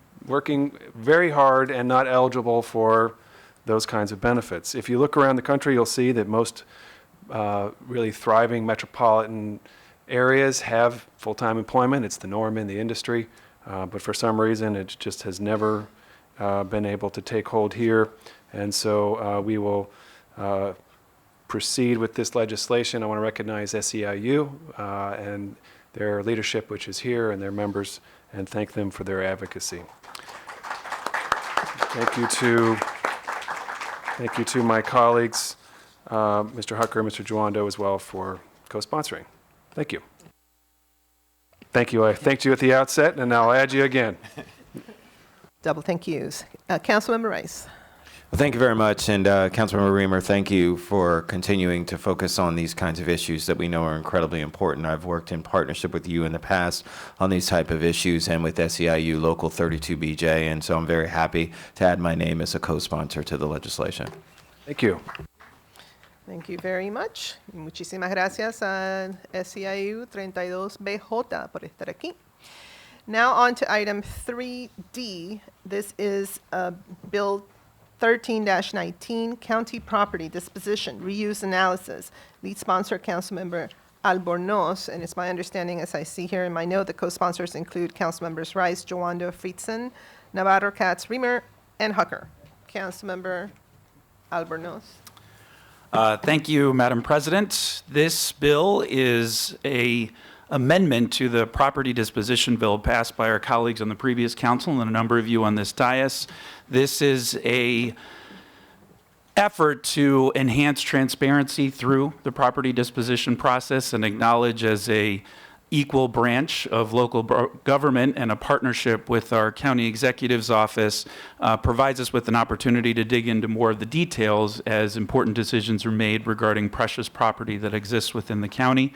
very hard and not eligible for those kinds of benefits. If you look around the country, you'll see that most really thriving metropolitan areas have full-time employment. It's the norm in the industry, but for some reason it just has never been able to take hold here. And so we will proceed with this legislation. I want to recognize SEIU and their leadership, which is here, and their members, and thank them for their advocacy. Thank you to my colleagues, Mr. Hucker, Mr. Juando as well, for co-sponsoring. Thank you. Thank you. I thanked you at the outset, and I'll add you again. Double thank yous. Councilmember Rice. Well, thank you very much, and Councilmember Reamer, thank you for continuing to focus on these kinds of issues that we know are incredibly important. I've worked in partnership with you in the past on these type of issues and with SEIU Local 32BJ, and so I'm very happy to add my name as a co-sponsor to the legislation. Thank you. Thank you very much. Muchísimas gracias a SEIU 32BJ por estar aquí. Now on to item 3D. This is Bill 13-19, County Property Disposition, Reuse Analysis. Lead sponsor, Councilmember Albornoz, and it's my understanding, as I see here in my note, the co-sponsors include Councilmembers Rice, Joando, Fritzen, Navarro, Katz, Reamer, and Hucker. Councilmember Albornoz. Thank you, Madam President. This bill is a amendment to the property disposition bill passed by our colleagues on the previous council and a number of you on this dais. This is a effort to enhance transparency through the property disposition process and acknowledge as a equal branch of local government and a partnership with our county executive's office provides us with an opportunity to dig into more of the details as important decisions are made regarding precious property that exists within the county.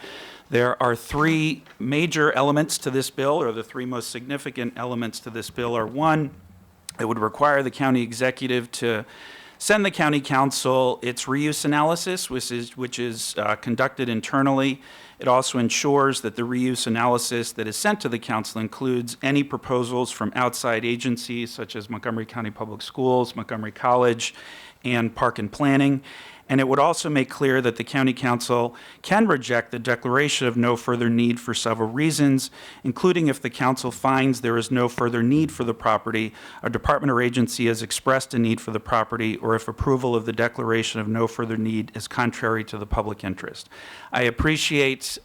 There are three major elements to this bill, or the three most significant elements to this bill are: one, it would require the county executive to send the county council its reuse analysis, which is conducted internally. It also ensures that the reuse analysis that is sent to the council includes any proposals from outside agencies such as Montgomery County Public Schools, Montgomery College, and Park and Planning. And it would also make clear that the county council can reject the declaration of no further need for several reasons, including if the council finds there is no further need for the property, a department or agency has expressed a need for the property, or if approval of the declaration of no further need is contrary to the public interest. I appreciate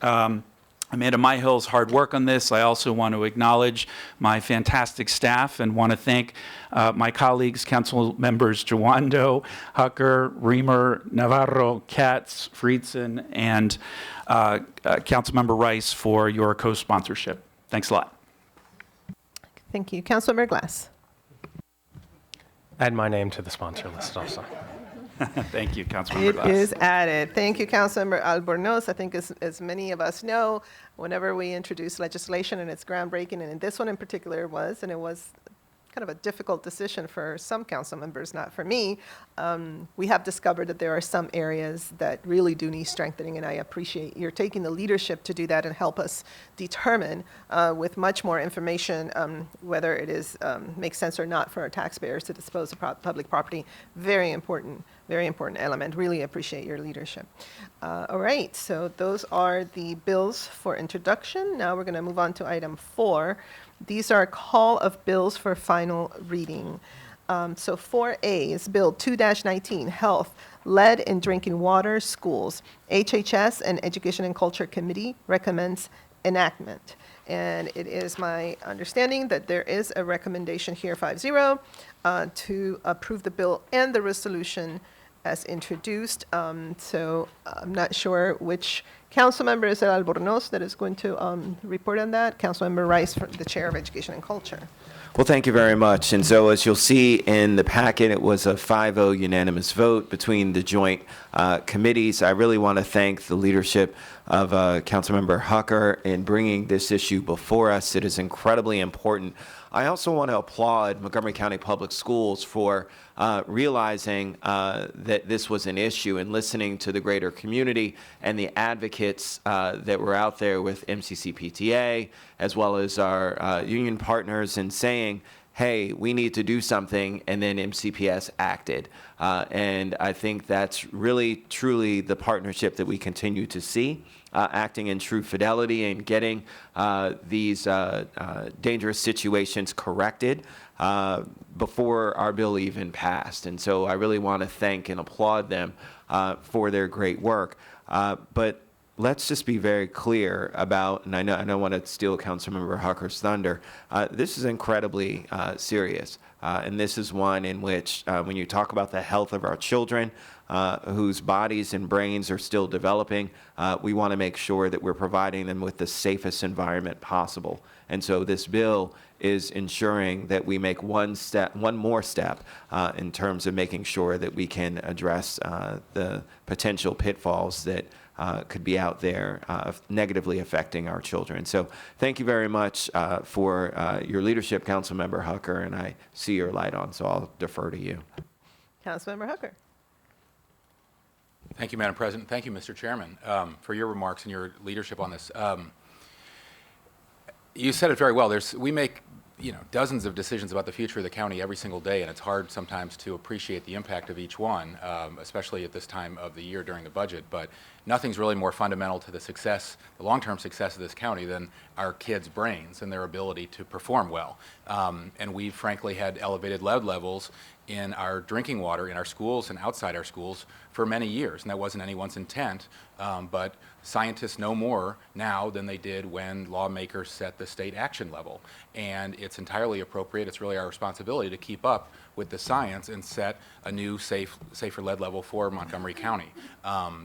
Amanda Myhill's hard work on this. I also want to acknowledge my fantastic staff and want to thank my colleagues, council members Juando, Hucker, Reamer, Navarro, Katz, Fritzen, and Councilmember Rice for your co-sponsorship. Thanks a lot. Thank you. Councilmember Glass. Add my name to the sponsor list also. Thank you, Councilmember Glass. It is added. Thank you, Councilmember Albornoz. I think as many of us know, whenever we introduce legislation and it's groundbreaking, and this one in particular was, and it was kind of a difficult decision for some council members, not for me, we have discovered that there are some areas that really do need strengthening, and I appreciate your taking the leadership to do that and help us determine with much more information whether it is makes sense or not for our taxpayers to dispose of public property. Very important element. Really appreciate your leadership. All right, so those are the bills for introduction. Now we're going to move on to item 4. These are call of bills for final reading. So 4A is Bill 2-19, Health, Lead in Drinking Water, Schools. HHS and Education and Culture Committee recommends enactment. And it is my understanding that there is a recommendation here, 5-0, to approve the bill and the resolution as introduced. So I'm not sure which council member is it, Albornoz, that is going to report on that. Councilmember Rice, the Chair of Education and Culture. Well, thank you very much. And so as you'll see in the packet, it was a 5-0 unanimous vote between the joint committees. I really want to thank the leadership of Councilmember Hucker in bringing this issue before us. It is incredibly important. I also want to applaud Montgomery County Public Schools for realizing that this was an issue and listening to the greater community and the advocates that were out there with MCC PTA, as well as our union partners, and saying, hey, we need to do something, and then MCPS acted. And I think that's really, truly the partnership that we continue to see, acting in true fidelity and getting these dangerous situations corrected before our bill even passed. And so I really want to thank and applaud them for their great work. But let's just be very clear about, and I don't want to steal Councilmember Hucker's thunder, this is incredibly serious. And this is one in which, when you talk about the health of our children, whose bodies and brains are still developing, we want to make sure that we're providing them with the safest environment possible. And so this bill is ensuring that we make one more step in terms of making sure that we can address the potential pitfalls that could be out there negatively affecting our children. So thank you very much for your leadership, Councilmember Hucker, and I see your light on, so I'll defer to you. Councilmember Hucker. Thank you, Madam President. Thank you, Mr. Chairman, for your remarks and your leadership on this. You said it very well. We make dozens of decisions about the future of the county every single day, and it's hard sometimes to appreciate the impact of each one, especially at this time of the year during the budget. But nothing's really more fundamental to the success, the long-term success of this county than our kids' brains and their ability to perform well. And we've frankly had elevated lead levels in our drinking water in our schools and outside our schools for many years, and that wasn't anyone's intent, but scientists know more now than they did when lawmakers set the state action level, and it's entirely appropriate. It's really our responsibility to keep up with the science and set a new safer lead level for Montgomery County.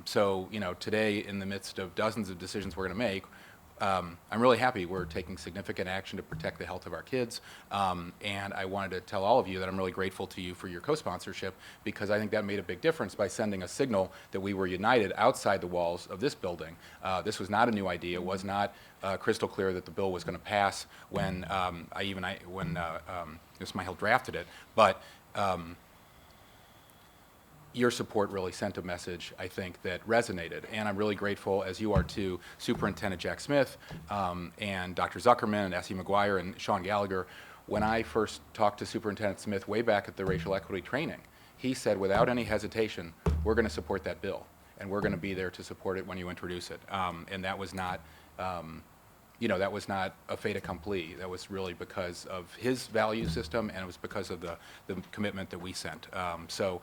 So today, in the midst of dozens of decisions we're going to make, I'm really happy we're taking significant action to protect the health of our kids, and I wanted to tell all of you that I'm really grateful to you for your co-sponsorship, because I think that made a big difference by sending a signal that we were united outside the walls of this building. This was not a new idea. It was not crystal clear that the bill was going to pass when Ms. Myhill drafted it, but your support really sent a message, I think, that resonated. And I'm really grateful, as you are, to Superintendent Jack Smith and Dr. Zuckerman and Essie McGuire and Sean Gallagher. When I first talked to Superintendent Smith way back at the racial equity training, he said, without any hesitation, we're going to support that bill, and we're going to be there to support it when you introduce it. And that was not that was not a fait accompli. That was really because of his value system, and it was because of the commitment that we sent. So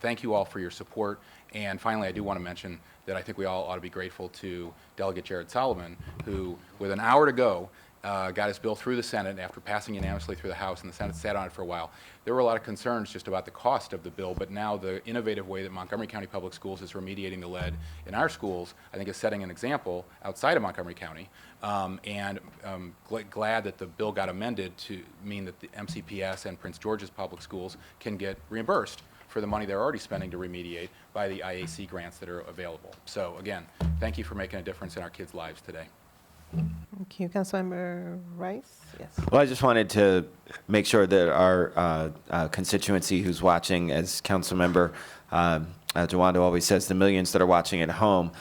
thank you all for your support. And finally, I do want to mention that I think we all ought to be grateful to Delegate Jared Solomon, who, with an hour to go, got his bill through the Senate after passing unanimously through the House, and the Senate sat on it for a while. There were a lot of concerns just about the cost of the bill, but now the innovative way that Montgomery County Public Schools is remediating the lead in our schools, I think, is setting an example outside of Montgomery County. And glad that the bill got amended to mean that the MCPS and Prince George's public schools can get reimbursed for the money they're already spending to remediate by the IAC grants that are available. So again, thank you for making a difference in our kids' lives today. Thank you. Councilmember Rice? Yes. Well, I just wanted to make sure that our constituency who's watching, as Councilmember Jawando always says, the millions that are watching at home,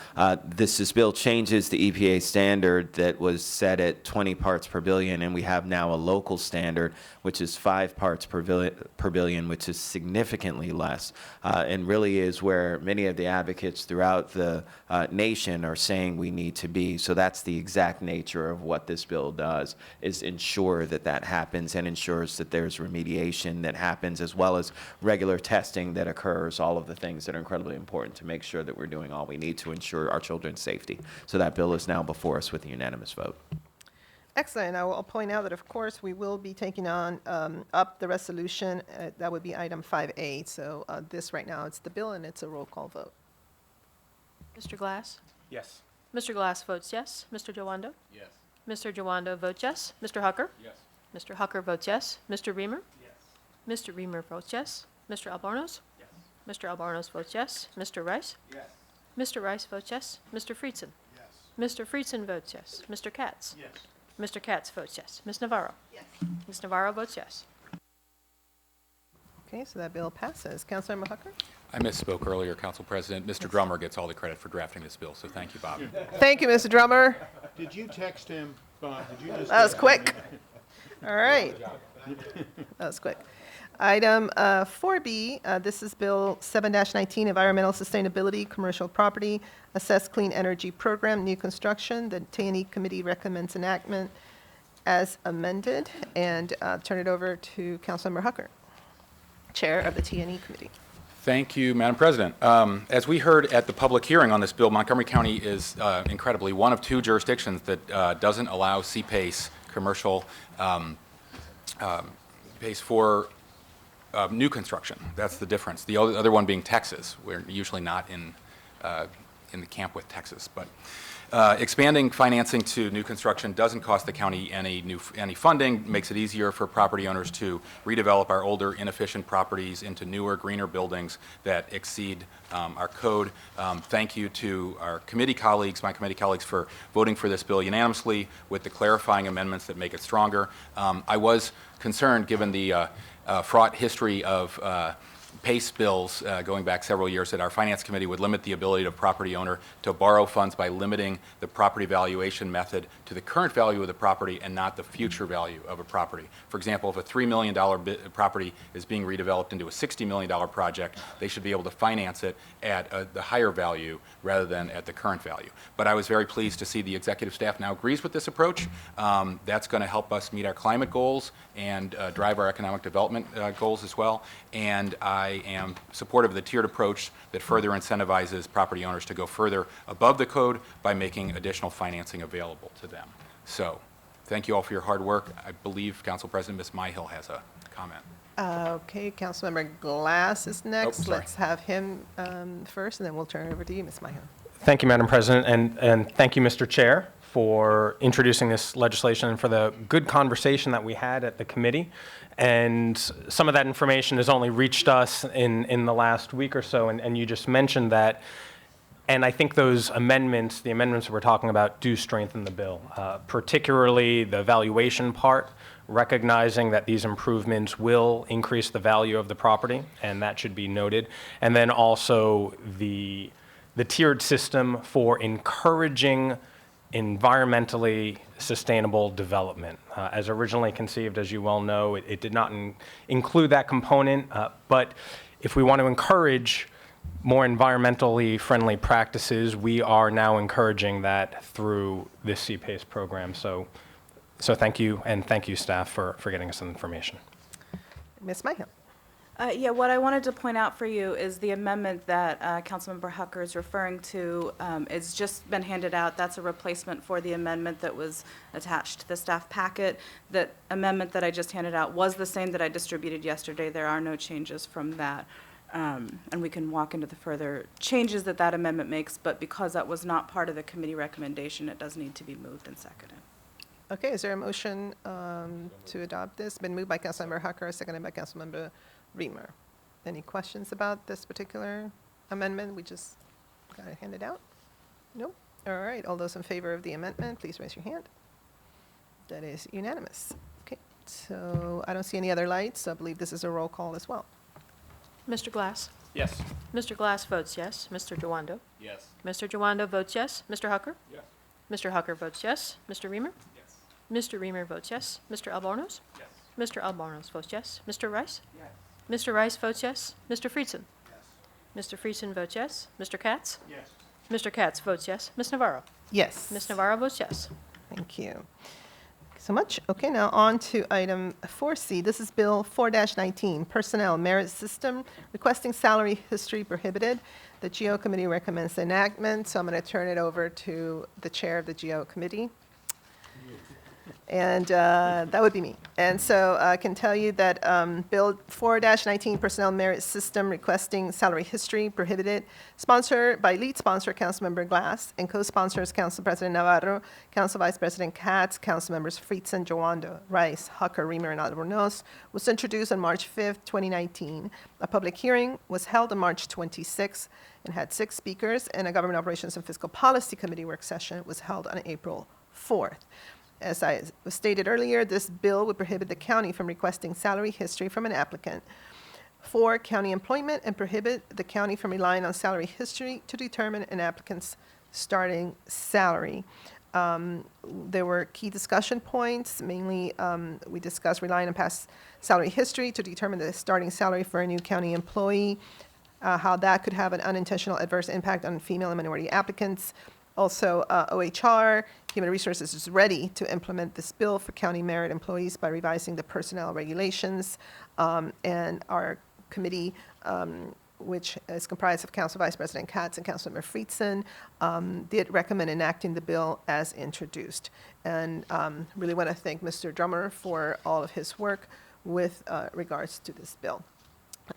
this bill changes the EPA standard that was set at 20 parts per billion, and we have now a local standard, which is 5 parts per billion, which is significantly less, and really is where many of the advocates throughout the nation are saying we need to be. So that's the exact nature of what this bill does, is ensure that that happens and ensures that there's remediation that happens, as well as regular testing that occurs, all of the things that are incredibly important to make sure that we're doing all we need to ensure our children's safety. So that bill is now before us with a unanimous vote. Excellent. I will point out that, of course, we will be taking on up the resolution. That would be item 5A. So this right now, it's the bill, and it's a roll call vote. Mr. Glass? Yes. Mr. Glass votes yes. Mr. Jawando? Yes. Mr. Jawando votes yes. Mr. Hucker? Yes. Mr. Hucker votes yes. Mr. Reamer? Yes. Mr. Reamer votes yes. Mr. Albarnos? Yes. Mr. Albarnos votes yes. Mr. Rice? Yes. Mr. Rice votes yes. Mr. Friedson? Yes. Mr. Friedson votes yes. Mr. Katz? Yes. Mr. Katz votes yes. Ms. Navarro? Yes. Ms. Navarro votes yes. Okay, so that bill passes. Councilmember Hucker? I misspoke earlier, Council President. Mr. Drummer gets all the credit for drafting this bill, so thank you, Bob. Thank you, Mr. Drummer. Did you text him, Bob? Did you just That was quick. All right. That was quick. Item 4B, this is Bill 7-19, Environmental Sustainability Commercial Property Assess Clean Energy Program, New Construction. The T&E Committee recommends enactment as amended, and turn it over to Councilmember Hucker, Chair of the T&E Committee. Thank you, Madam President. As we heard at the public hearing on this bill, Montgomery County is incredibly one of two jurisdictions that doesn't allow CPACE commercial pace for new construction. That's the difference. The other one being Texas. We're usually not in the camp with Texas, but expanding financing to new construction doesn't cost the county any funding, makes it easier for property owners to redevelop our older, inefficient properties into newer, greener buildings that exceed our code. Thank you to our committee colleagues, my committee colleagues, for voting for this bill unanimously with the clarifying amendments that make it stronger. I was concerned, given the fraught history of PACE bills going back several years, that our finance committee would limit the ability of property owner to borrow funds by limiting the property valuation method to the current value of the property and not the future value of a property. For example, if a $3 million property is being redeveloped into a $60 million project, they should be able to finance it at the higher value rather than at the current value. But I was very pleased to see the executive staff now agrees with this approach. That's going to help us meet our climate goals and drive our economic development goals as well. And I am supportive of the tiered approach that further incentivizes property owners to go further above the code by making additional financing available to them. So thank you all for your hard work. I believe Council President Ms. Myhill has a comment. Okay, Councilmember Glass is next. sorry. Let's have him first, and then we'll turn it over to you, Ms. Myhill. Thank you, Madam President, and thank you, Mr. Chair, for introducing this legislation and for the good conversation that we had at the committee. And some of that information has only reached us in the last week or so, and you just mentioned that. And I think those amendments, the amendments we're talking about, do strengthen the bill, particularly the valuation part, recognizing that these improvements will increase the value of the property, and that should be noted. And then also the tiered system for encouraging environmentally sustainable development. As originally conceived, as you well know, it did not include that component, but if we want to encourage more environmentally friendly practices, we are now encouraging that through this CPACE program. So thank you, and thank you, staff, for getting us some information. Ms. Myhill. Yeah, what I wanted to point out for you is the amendment that Councilmember Hucker is referring to. It's just been handed out. That's a replacement for the amendment that was attached to the staff packet. That amendment that I just handed out was the same that I distributed yesterday. There are no changes from that. And we can walk into the further changes that that amendment makes, but because that was not part of the committee recommendation, it does need to be moved and seconded. Okay, is there a motion to adopt this? Been moved by Councilmember Hucker, seconded by Councilmember Reamer. Any questions about this particular amendment? We just got it handed out? Nope. All right, all those in favor of the amendment, please raise your hand. That is unanimous. Okay, so I don't see any other lights, so I believe this is a roll call as well. Mr. Glass? Yes. Mr. Glass votes yes. Mr. Jawando? Yes. Mr. Jawando votes yes. Mr. Hucker? Yes. Mr. Hucker votes yes. Mr. Reamer? Yes. Mr. Reamer votes yes. Mr. Albornoz? Yes. Mr. Albornoz votes yes. Mr. Rice? Yes. Mr. Rice votes yes. Mr. Friedson? Yes. Mr. Friedson votes yes. Mr. Katz? Yes. Mr. Katz votes yes. Ms. Navarro? Yes. Ms. Navarro votes yes. Thank you so much. Okay, now on to item 4C. This is Bill 4-19, Personnel Merit System, requesting salary history prohibited. The GO Committee recommends enactment, so I'm going to turn it over to the chair of the GO Committee. And that would be me. And so I can tell you that Bill 4-19, Personnel Merit System, requesting salary history prohibited, sponsored by lead sponsor Councilmember Glass and co-sponsors Council President Navarro, Council Vice President Katz, Council Members Friedson, Jawando, Rice, Hucker, Reamer, and Albornoz, was introduced on March 5th, 2019. A public hearing was held on March 26th and had 6 speakers, and a Government Operations and Fiscal Policy Committee work session was held on April 4th. As I stated earlier, this bill would prohibit the county from requesting salary history from an applicant for county employment and prohibit the county from relying on salary history to determine an applicant's starting salary. There were key discussion points. Mainly, we discussed relying on past salary history to determine the starting salary for a new county employee, how that could have an unintentional adverse impact on female and minority applicants. Also, OHR, Human Resources, is ready to implement this bill for county merit employees by revising the personnel regulations. And our committee, which is comprised of Council Vice President Katz and Councilmember Friedson, did recommend enacting the bill as introduced. And really want to thank Mr. Drummer for all of his work with regards to this bill.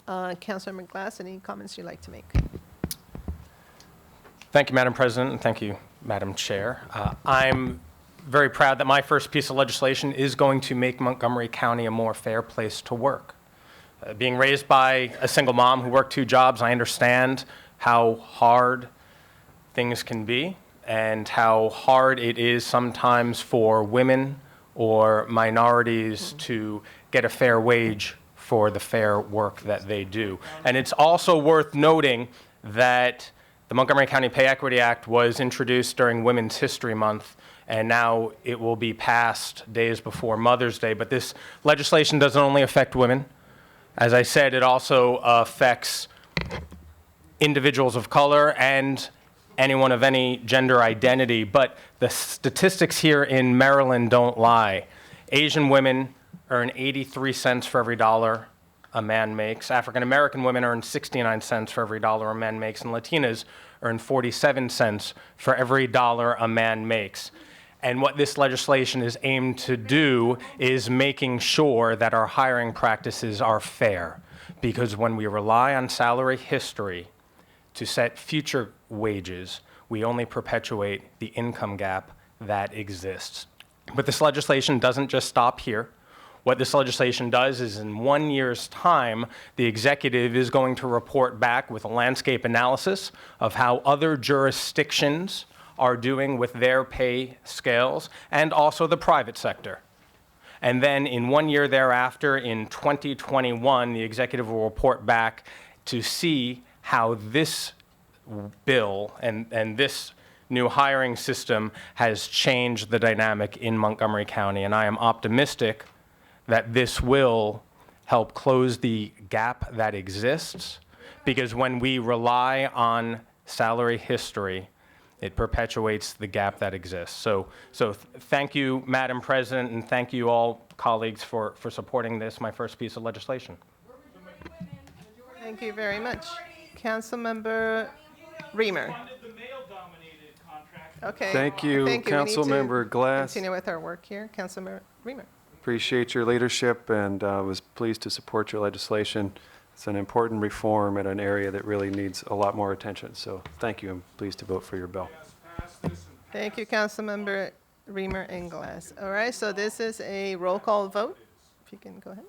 Councilmember Glass, any comments you'd like to make? Thank you, Madam President, and thank you, Madam Chair. I'm very proud that my first piece of legislation is going to make Montgomery County a more fair place to work. Being raised by a single mom who worked 2 jobs, I understand how hard things can be and how hard it is sometimes for women or minorities to get a fair wage for the fair work that they do. And it's also worth noting that the Montgomery County Pay Equity Act was introduced during Women's History Month, and now it will be passed days before Mother's Day. But this legislation doesn't only affect women. As I said, it also affects individuals of color and anyone of any gender identity. But the statistics here in Maryland don't lie. Asian women earn 83 cents for every dollar a man makes. African American women earn 69 cents for every dollar a man makes, and Latinas earn 47 cents for every dollar a man makes. And what this legislation is aimed to do is making sure that our hiring practices are fair. Because when we rely on salary history to set future wages, we only perpetuate the income gap that exists. But this legislation doesn't just stop here. What this legislation does is in 1 year's time, the executive is going to report back with a landscape analysis of how other jurisdictions are doing with their pay scales, and also the private sector. And then in 1 year thereafter, in 2021, the executive will report back to see how this bill and this new hiring system has changed the dynamic in Montgomery County. And I am optimistic that this will help close the gap that exists, because when we rely on salary history, it perpetuates the gap that exists. So thank you, Madam President, and thank you all colleagues for supporting this, my first piece of legislation. Thank you very much. Councilmember Reamer. Okay. Thank you, We need to Councilmember Glass. Continue with our work here. Councilmember Reamer. Appreciate your leadership and was pleased to support your legislation. It's an important reform in an area that really needs a lot more attention. So thank you. I'm pleased to vote for your bill. Thank you, Councilmember Reamer and Glass. All right, so this is a roll call vote. If you can go ahead.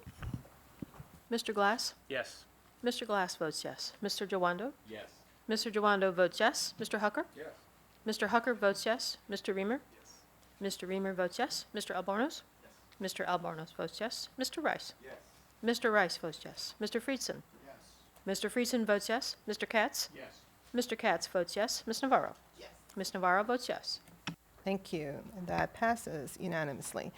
Mr. Glass? Yes. Mr. Glass votes yes. Mr. Jawando? Yes. Mr. Jawando votes yes. Mr. Hucker? Yes. Mr. Hucker votes yes. Mr. Reamer? Yes. Mr. Reamer votes yes. Mr. Albornoz? Yes. Mr. Albornoz votes yes. Mr. Rice? Yes. Mr. Rice votes yes. Mr. Friedson? Yes. Mr. Friedson votes yes. Mr. Katz? Yes. Mr. Katz votes yes. Ms. Navarro? Yes. Ms. Navarro votes yes. Thank you, and that passes unanimously.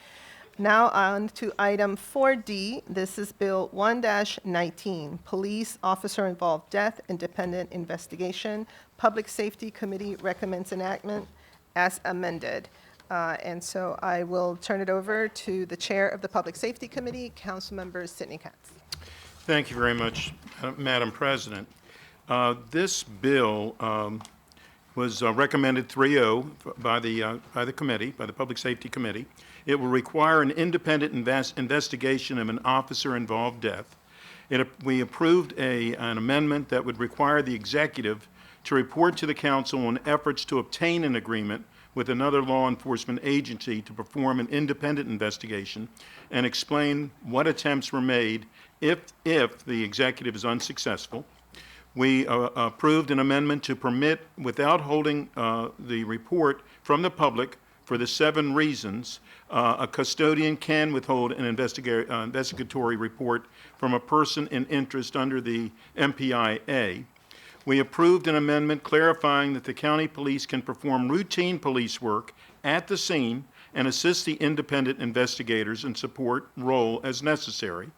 Now on to item 4D. This is Bill 1-19, Police Officer Involved Death Independent Investigation. Public Safety Committee recommends enactment as amended. And so I will turn it over to the Chair of the Public Safety Committee, Councilmember Sidney Katz. Thank you very much, Madam President. This bill was recommended 3-0 by the committee, by the Public Safety Committee. It will require an independent investigation of an officer-involved death. We approved an amendment that would require the executive to report to the council on efforts to obtain an agreement with another law enforcement agency to perform an independent investigation and explain what attempts were made if the executive is unsuccessful. We approved an amendment to permit, without holding the report from the public for the 7 reasons, a custodian can withhold an investigatory report from a person in interest under the MPIA. We approved an amendment clarifying that the county police can perform routine police work at the scene and assist the independent investigators and support role as necessary.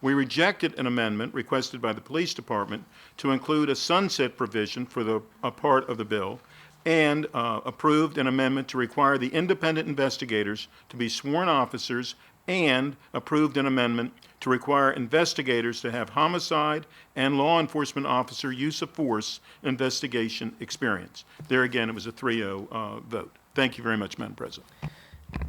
We rejected an amendment requested by the police department to include a sunset provision for a part of the bill, and approved an amendment to require the independent investigators to be sworn officers, and approved an amendment to require investigators to have homicide and law enforcement officer use of force investigation experience. There again, it was a 3-0 vote. Thank you very much, Madam President.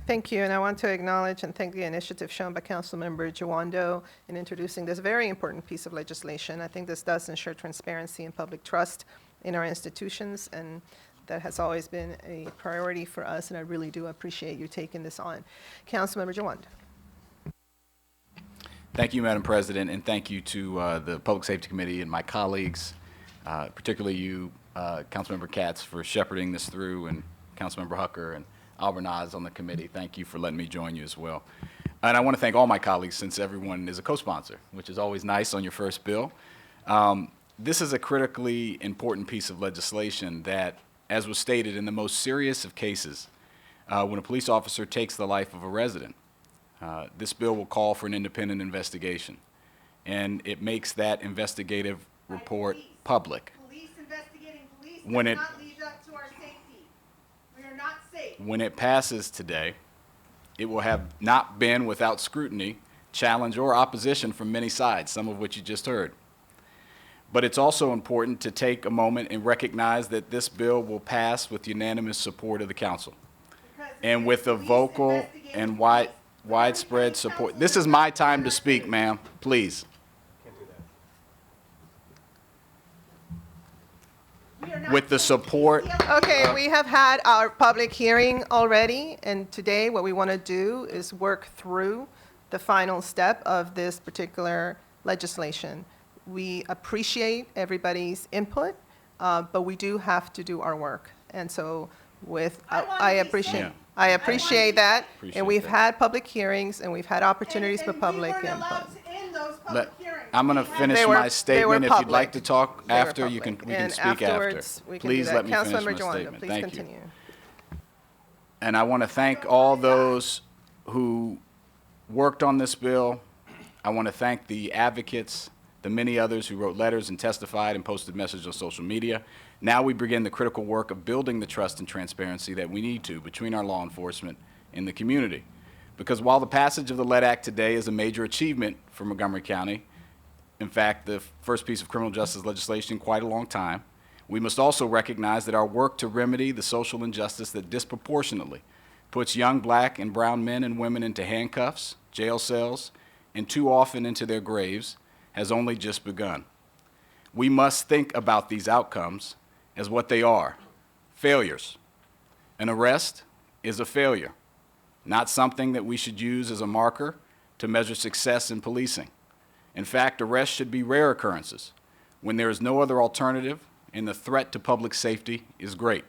Thank you, and I want to acknowledge and thank the initiative shown by Councilmember Jawando in introducing this very important piece of legislation. I think this does ensure transparency and public trust in our institutions, and that has always been a priority for us, and I really do appreciate you taking this on. Councilmember Jawando. Thank you, Madam President, and thank you to the Public Safety Committee and my colleagues, particularly you, Councilmember Katz, for shepherding this through, and Councilmember Hucker and Albernaz on the committee. Thank you for letting me join you as well. And I want to thank all my colleagues, since everyone is a co-sponsor, which is always nice on your first bill. This is a critically important piece of legislation that, as was stated, in the most serious of cases, when a police officer takes the life of a resident, this bill will call for an independent investigation, and it makes that investigative report public. Police investigating police When does it- not lead up to our safety. We are not safe. When it passes today, it will have not been without scrutiny, challenge, or opposition from many sides, some of which you just heard. But it's also important to take a moment and recognize that this bill will pass with unanimous support of the council, and with a vocal and widespread support. This is my time to speak, ma'am, please. With the support. Okay, we have had our public hearing already, and today what we want to do is work through the final step of this particular legislation. We appreciate everybody's input, but we do have to do our work. And so I appreciate that, and we've had public hearings, and we've had opportunities for public input. I'm going to finish my statement. If you'd like to talk after, we can speak after. Please let me finish my statement. Please Thank continue. you. And I want to thank all those who worked on this bill. I want to thank the advocates, the many others who wrote letters and testified and posted messages on social media. Now we begin the critical work of building the trust and transparency that we need to between our law enforcement and the community. Because while the passage of the LEAD Act today is a major achievement for Montgomery County, in fact, the first piece of criminal justice legislation in quite a long time, we must also recognize that our work to remedy the social injustice that disproportionately puts young black and brown men and women into handcuffs, jail cells, and too often into their graves has only just begun. We must think about these outcomes as what they are: failures. An arrest is a failure, not something that we should use as a marker to measure success in policing. In fact, arrests should be rare occurrences when there is no other alternative and the threat to public safety is great.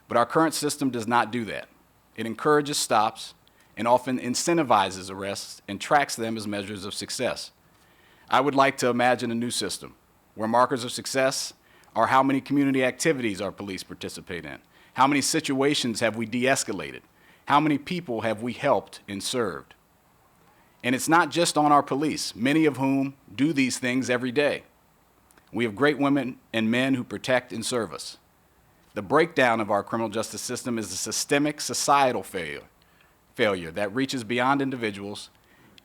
But our current system does not do that. It encourages stops and often incentivizes arrests and tracks them as measures of success. I would like to imagine a new system where markers of success are how many community activities our police participate in, how many situations have we de-escalated, how many people have we helped and served. And it's not just on our police, many of whom do these things every day. We have great women and men who protect and serve us. The breakdown of our criminal justice system is a systemic societal failure that reaches beyond individuals,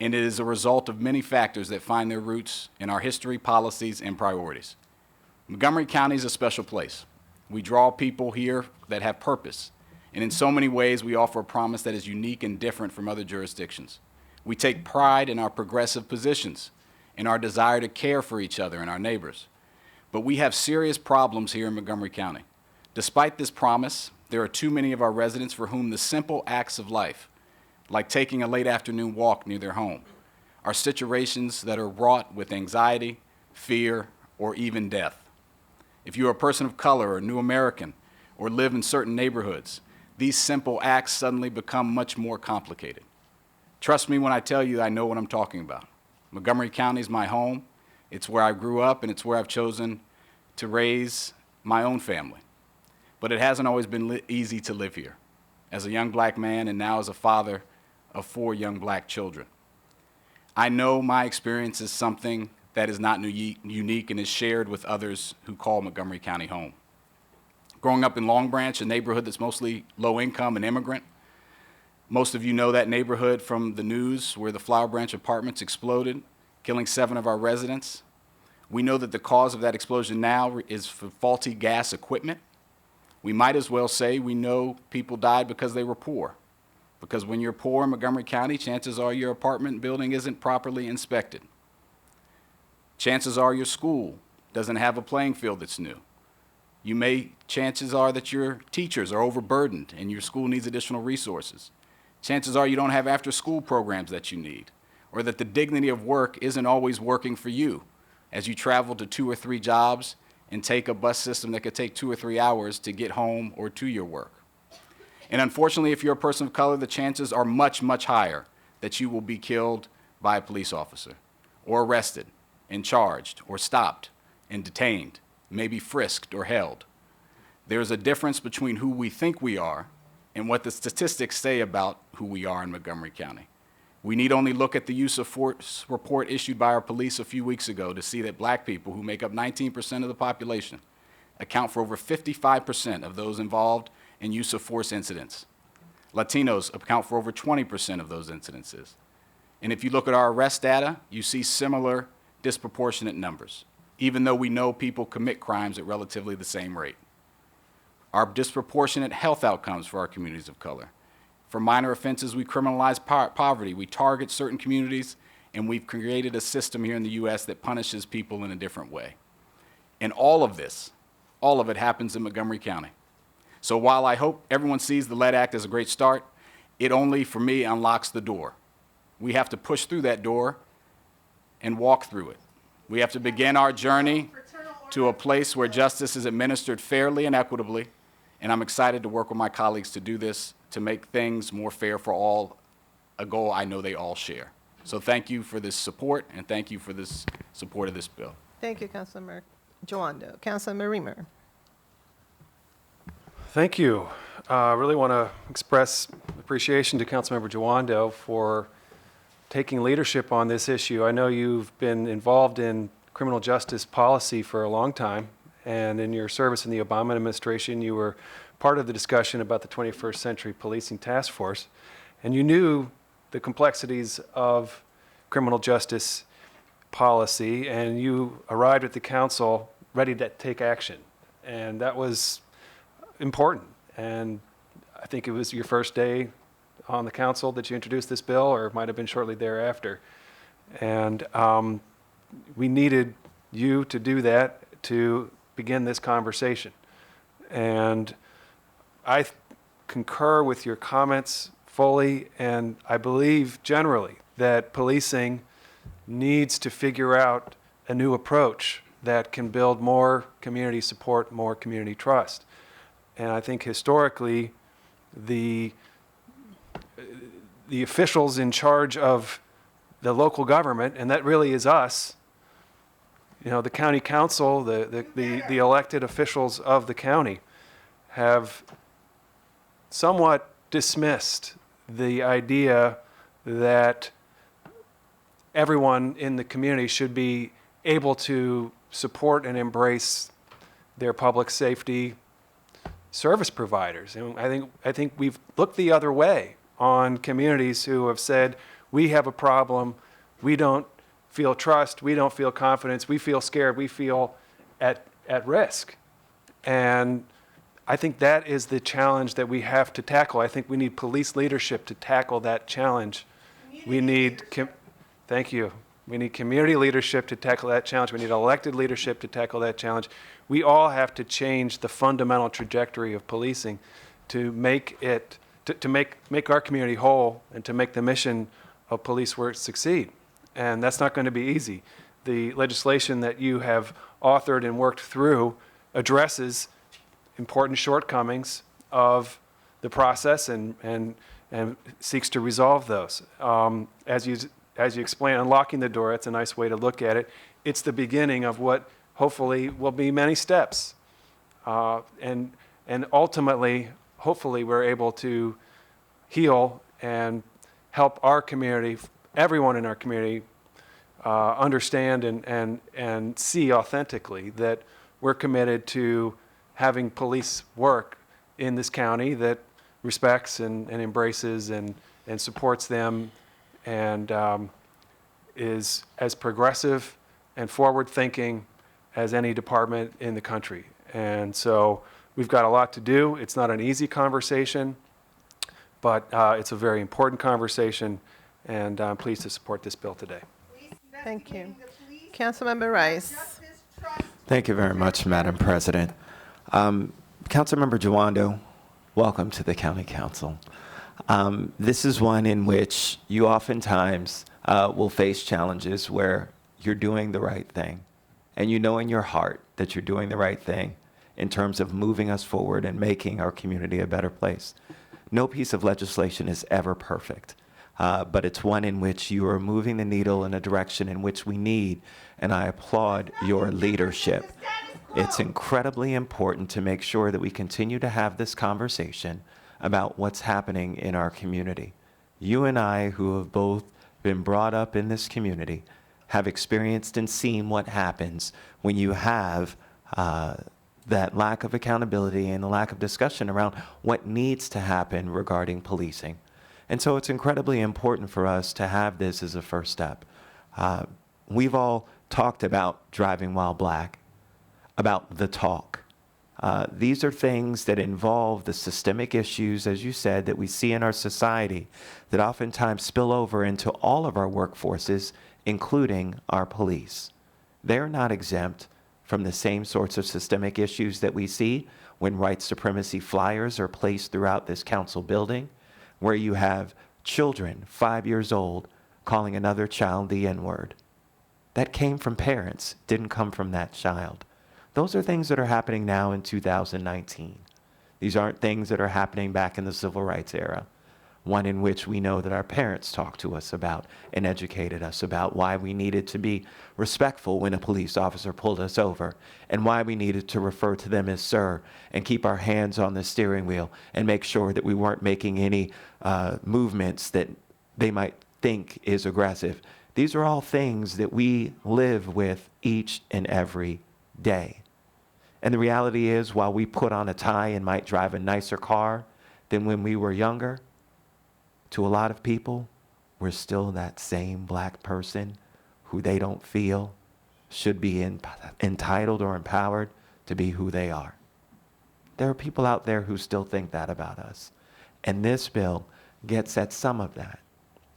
and it is a result of many factors that find their roots in our history, policies, and priorities. Montgomery County is a special place. We draw people here that have purpose, and in so many ways we offer a promise that is unique and different from other jurisdictions. We take pride in our progressive positions, in our desire to care for each other and our neighbors. But we have serious problems here in Montgomery County. Despite this promise, there are too many of our residents for whom the simple acts of life, like taking a late afternoon walk near their home, are situations that are wrought with anxiety, fear, or even death. If you are a person of color or new American or live in certain neighborhoods, these simple acts suddenly become much more complicated. Trust me when I tell you I know what I'm talking about. Montgomery County is my home. It's where I grew up, and it's where I've chosen to raise my own family. But it hasn't always been easy to live here. as a young black man, and now as a father of 4 young black children. I know my experience is something that is not unique and is shared with others who call Montgomery County home. Growing up in Long Branch, a neighborhood that's mostly low income and immigrant, most of you know that neighborhood from the news where the Flower Branch apartments exploded, killing 7 of our residents. We know that the cause of that explosion now is for faulty gas equipment. We might as well say we know people died because they were poor. Because when you're poor in Montgomery County, chances are your apartment building isn't properly inspected. Chances are your school doesn't have a playing field that's new. Chances are that your teachers are overburdened and your school needs additional resources. Chances are you don't have after-school programs that you need, or that the dignity of work isn't always working for you as you travel to 2 or 3 jobs and take a bus system that could take 2 or 3 hours to get home or to your work. And unfortunately, if you're a person of color, the chances are much, much higher that you will be killed by a police officer, or arrested and charged, or stopped and detained, maybe frisked or held. There's a difference between who we think we are and what the statistics say about who we are in Montgomery County. We need only look at the use of force report issued by our police a few weeks ago to see that black people, who make up 19% of the population, account for over 55% of those involved in use of force incidents. Latinos account for over 20% of those incidences. And if you look at our arrest data, you see similar disproportionate numbers, even though we know people commit crimes at relatively the same rate. Our disproportionate health outcomes for our communities of color. For minor offenses, we criminalize poverty. We target certain communities, and we've created a system here in the U.S. that punishes people in a different way. And all of it happens in Montgomery County. So while I hope everyone sees the LEAD Act as a great start, it only, for me, unlocks the door. We have to push through that door and walk through it. We have to begin our journey to a place where justice is administered fairly and equitably, and I'm excited to work with my colleagues to do this, to make things more fair for all, a goal I know they all share. So thank you for this support, and thank you for this support of this bill. Thank you, Councilmember Joando. Councilmember Reamer. Thank you. I really want to express appreciation to Councilmember Joando for taking leadership on this issue. I know you've been involved in criminal justice policy for a long time, and in your service in the Obama administration, you were part of the discussion about the 21st Century Policing Task Force, and you knew the complexities of criminal justice policy, and you arrived at the council ready to take action, and that was important. And I think it was your first day on the council that you introduced this bill, or it might have been shortly thereafter. And we needed you to do that to begin this conversation. And I concur with your comments fully, and I believe generally that policing needs to figure out a new approach that can build more community support, more community trust. And I think historically, the officials in charge of the local government, and that really is us, you know, the county council, the elected officials of the county, have somewhat dismissed the idea that everyone in the community should be able to support and embrace their public safety service providers. And I think we've looked the other way on communities who have said, we have a problem, we don't feel trust, we don't feel confidence, we feel scared, we feel at risk. And I think that is the challenge that we have to tackle. I think we need police leadership to tackle that challenge. Thank you. We need community leadership to tackle that challenge. We need elected leadership to tackle that challenge. We all have to change the fundamental trajectory of policing to make it, to make our community whole and to make the mission of police work succeed. And that's not going to be easy. The legislation that you have authored and worked through addresses important shortcomings of the process and seeks to resolve those. As you explain, unlocking the door, it's a nice way to look at it. It's the beginning of what hopefully will be many steps. And ultimately, hopefully we're able to heal and help our community, everyone in our community, understand and see authentically that we're committed to having police work in this county that respects and embraces and supports them and is as progressive and forward-thinking as any department in the country. And so we've got a lot to do. It's not an easy conversation, but it's a very important conversation, and I'm pleased to support this bill today. Thank you. Councilmember Rice. Thank you very much, Madam President. Councilmember Jawando, welcome to the County Council. This is one in which you oftentimes will face challenges where you're doing the right thing, and you know in your heart that you're doing the right thing in terms of moving us forward and making our community a better place. No piece of legislation is ever perfect, but it's one in which you are moving the needle in a direction in which we need, and I applaud your leadership. It's incredibly important to make sure that we continue to have this conversation about what's happening in our community. You and I, who have both been brought up in this community, have experienced and seen what happens when you have that lack of accountability and a lack of discussion around what needs to happen regarding policing. And so it's incredibly important for us to have this as a first step. We've all talked about driving while black, about the talk. These are things that involve the systemic issues, as you said, that we see in our society that oftentimes spill over into all of our workforces, including our police. They're not exempt from the same sorts of systemic issues that we see when white supremacy flyers are placed throughout this council building, where you have children 5 years old calling another child the N-word. That came from parents, didn't come from that child. Those are things that are happening now in 2019. These aren't things that are happening back in the civil rights era, one in which we know that our parents talked to us about and educated us about why we needed to be respectful when a police officer pulled us over, and why we needed to refer to them as sir and keep our hands on the steering wheel and make sure that we weren't making any movements that they might think is aggressive. These are all things that we live with each and every day. And the reality is, while we put on a tie and might drive a nicer car than when we were younger, to a lot of people, we're still that same black person who they don't feel should be entitled or empowered to be who they are. There are people out there who still think that about us. And this bill gets at some of that.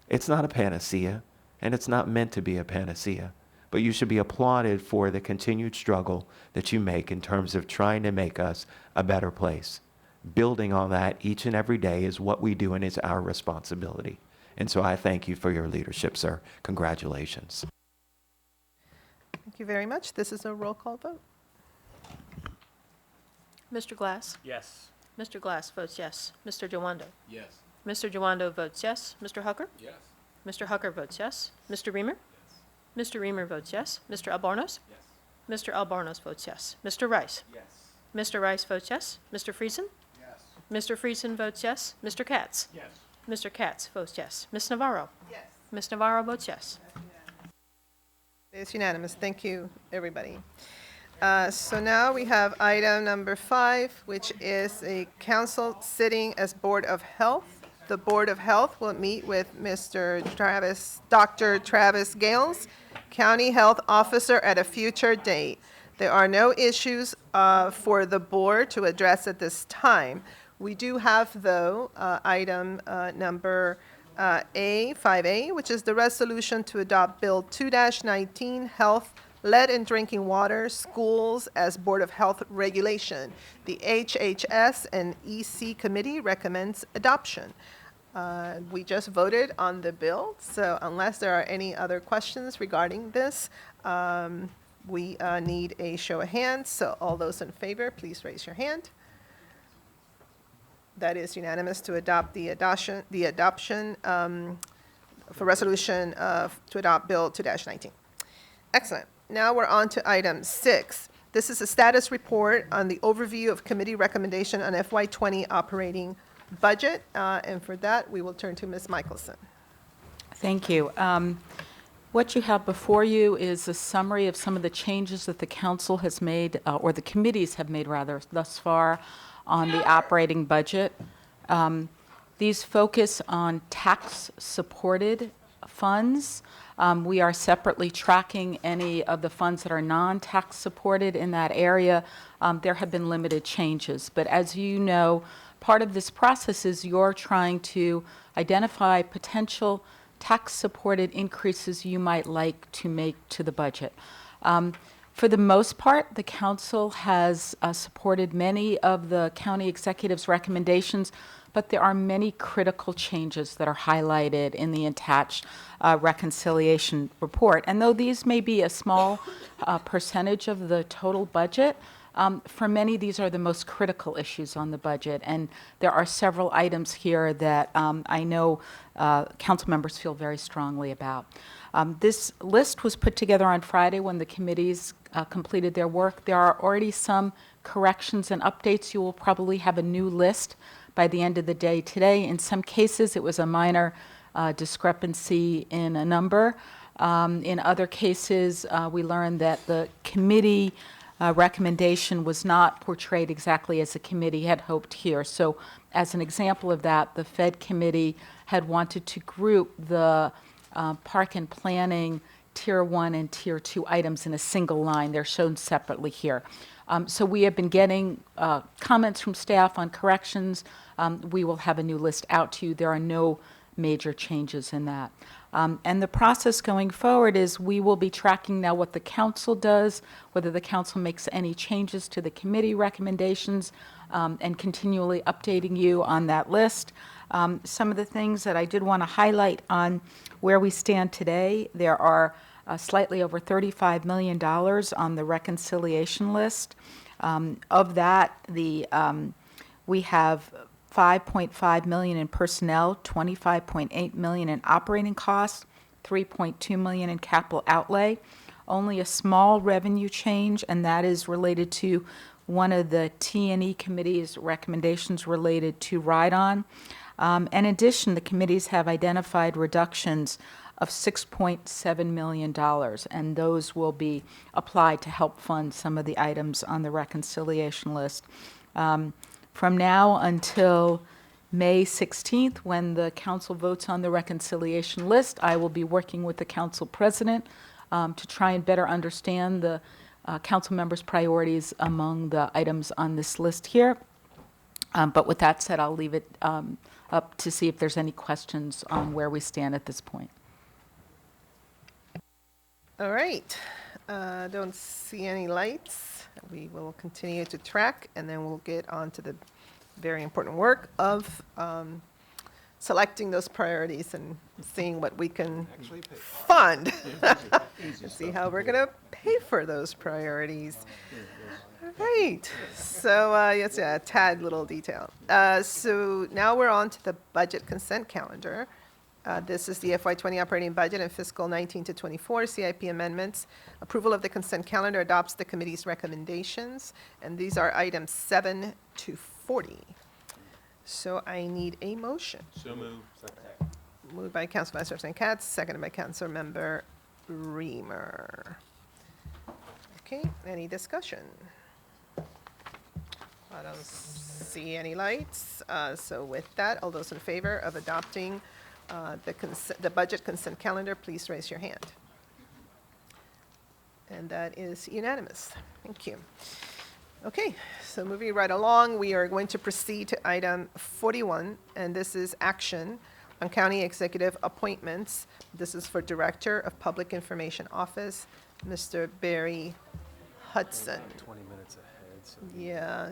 It's not a panacea, and it's not meant to be a panacea, but you should be applauded for the continued struggle that you make in terms of trying to make us a better place. Building on that each and every day is what we do and is our responsibility. And so I thank you for your leadership, sir. Congratulations. Thank you very much. This is a roll call vote. Mr. Glass? Yes. Mr. Glass votes yes. Mr. Jawando? Yes. Mr. Jawando votes yes. Mr. Hucker? Yes. Mr. Hucker votes yes. Mr. Reamer? Yes. Mr. Reamer votes yes. Mr. Albornoz? Yes. Mr. Albornoz votes yes. Mr. Rice? Yes. Mr. Rice votes yes. Mr. Friesen? Yes. Mr. Friesen votes yes. Mr. Katz? Yes. Mr. Katz votes yes. Ms. Navarro? Yes. Ms. Navarro votes yes. It's unanimous. Thank you, everybody. So now we have item number 5, which is a council sitting as Board of Health. The Board of Health will meet with Dr. Travis Gales, County Health Officer, at a future date. There are no issues for the board to address at this time. We do have, though, item number 5A, which is the resolution to adopt Bill 2-19, Health, Lead in Drinking Water, Schools as Board of Health Regulation. The HHS and EC Committee recommends adoption. We just voted on the bill, so unless there are any other questions regarding this, we need a show of hands. So all those in favor, please raise your hand. That is unanimous to adopt the adoption for resolution to adopt Bill 2-19. Excellent. Now we're on to item 6. This is a status report on the overview of committee recommendation on FY20 operating budget. And for that, we will turn to Ms. Michelson. Thank you. What you have before you is a summary of some of the changes that the council has made, or the committees have made rather, thus far on the operating budget. These focus on tax-supported funds. We are separately tracking any of the funds that are non-tax supported in that area. There have been limited changes, but as you know, part of this process is you're trying to identify potential tax-supported increases you might like to make to the budget. For the most part, the council has supported many of the county executive's recommendations, but there are many critical changes that are highlighted in the attached reconciliation report. And though these may be a small percentage of the total budget, for many, these are the most critical issues on the budget, and there are several items here that I know council members feel very strongly about. This list was put together on Friday when the committees completed their work. There are already some corrections and updates. You will probably have a new list by the end of the day today. In some cases, it was a minor discrepancy in a number. In other cases, we learned that the committee recommendation was not portrayed exactly as the committee had hoped here. So as an example of that, the Fed committee had wanted to group the park and planning Tier 1 and Tier 2 items in a single line. They're shown separately here. So we have been getting comments from staff on corrections. We will have a new list out to you. There are no major changes in that. And the process going forward is we will be tracking now what the council does, whether the council makes any changes to the committee recommendations, and continually updating you on that list. Some of the things that I did want to highlight on where we stand today, there are slightly over $35 million on the reconciliation list. Of that, we have $5.5 million in personnel, $25.8 million in operating costs, $3.2 million in capital outlay. Only a small revenue change, and that is related to one of the T&E committee's recommendations related to ride-on. In addition, the committees have identified reductions of $6.7 million, and those will be applied to help fund some of the items on the reconciliation list. From now until May 16th, when the council votes on the reconciliation list, I will be working with the council president to try and better understand the council members' priorities among the items on this list here. But with that said, I'll leave it up to see if there's any questions on where we stand at this point. All right. Don't see any lights. We will continue to track, and then we'll get on to the very important work of selecting those priorities and seeing what we can fund and see how we're going to pay for those priorities. All right. So yes, yeah, a tad little detail. So now we're on to the budget consent calendar. This is the FY20 operating budget and fiscal 19 to 24 CIP amendments. Approval of the consent calendar adopts the committee's recommendations, and these are items 7 to 40. So I need a motion. So moved. Moved by Council Vice President Katz, seconded by Council Member Reamer. Okay, any discussion? I don't see any lights. So with that, all those in favor of adopting the budget consent calendar, please raise your hand. And that is unanimous. Thank you. Okay, so moving right along, we are going to proceed to item 41, and this is action on county executive appointments. This is for Director of Public Information Office, Mr. Barry Hudson. 20 minutes ahead. So. Yeah,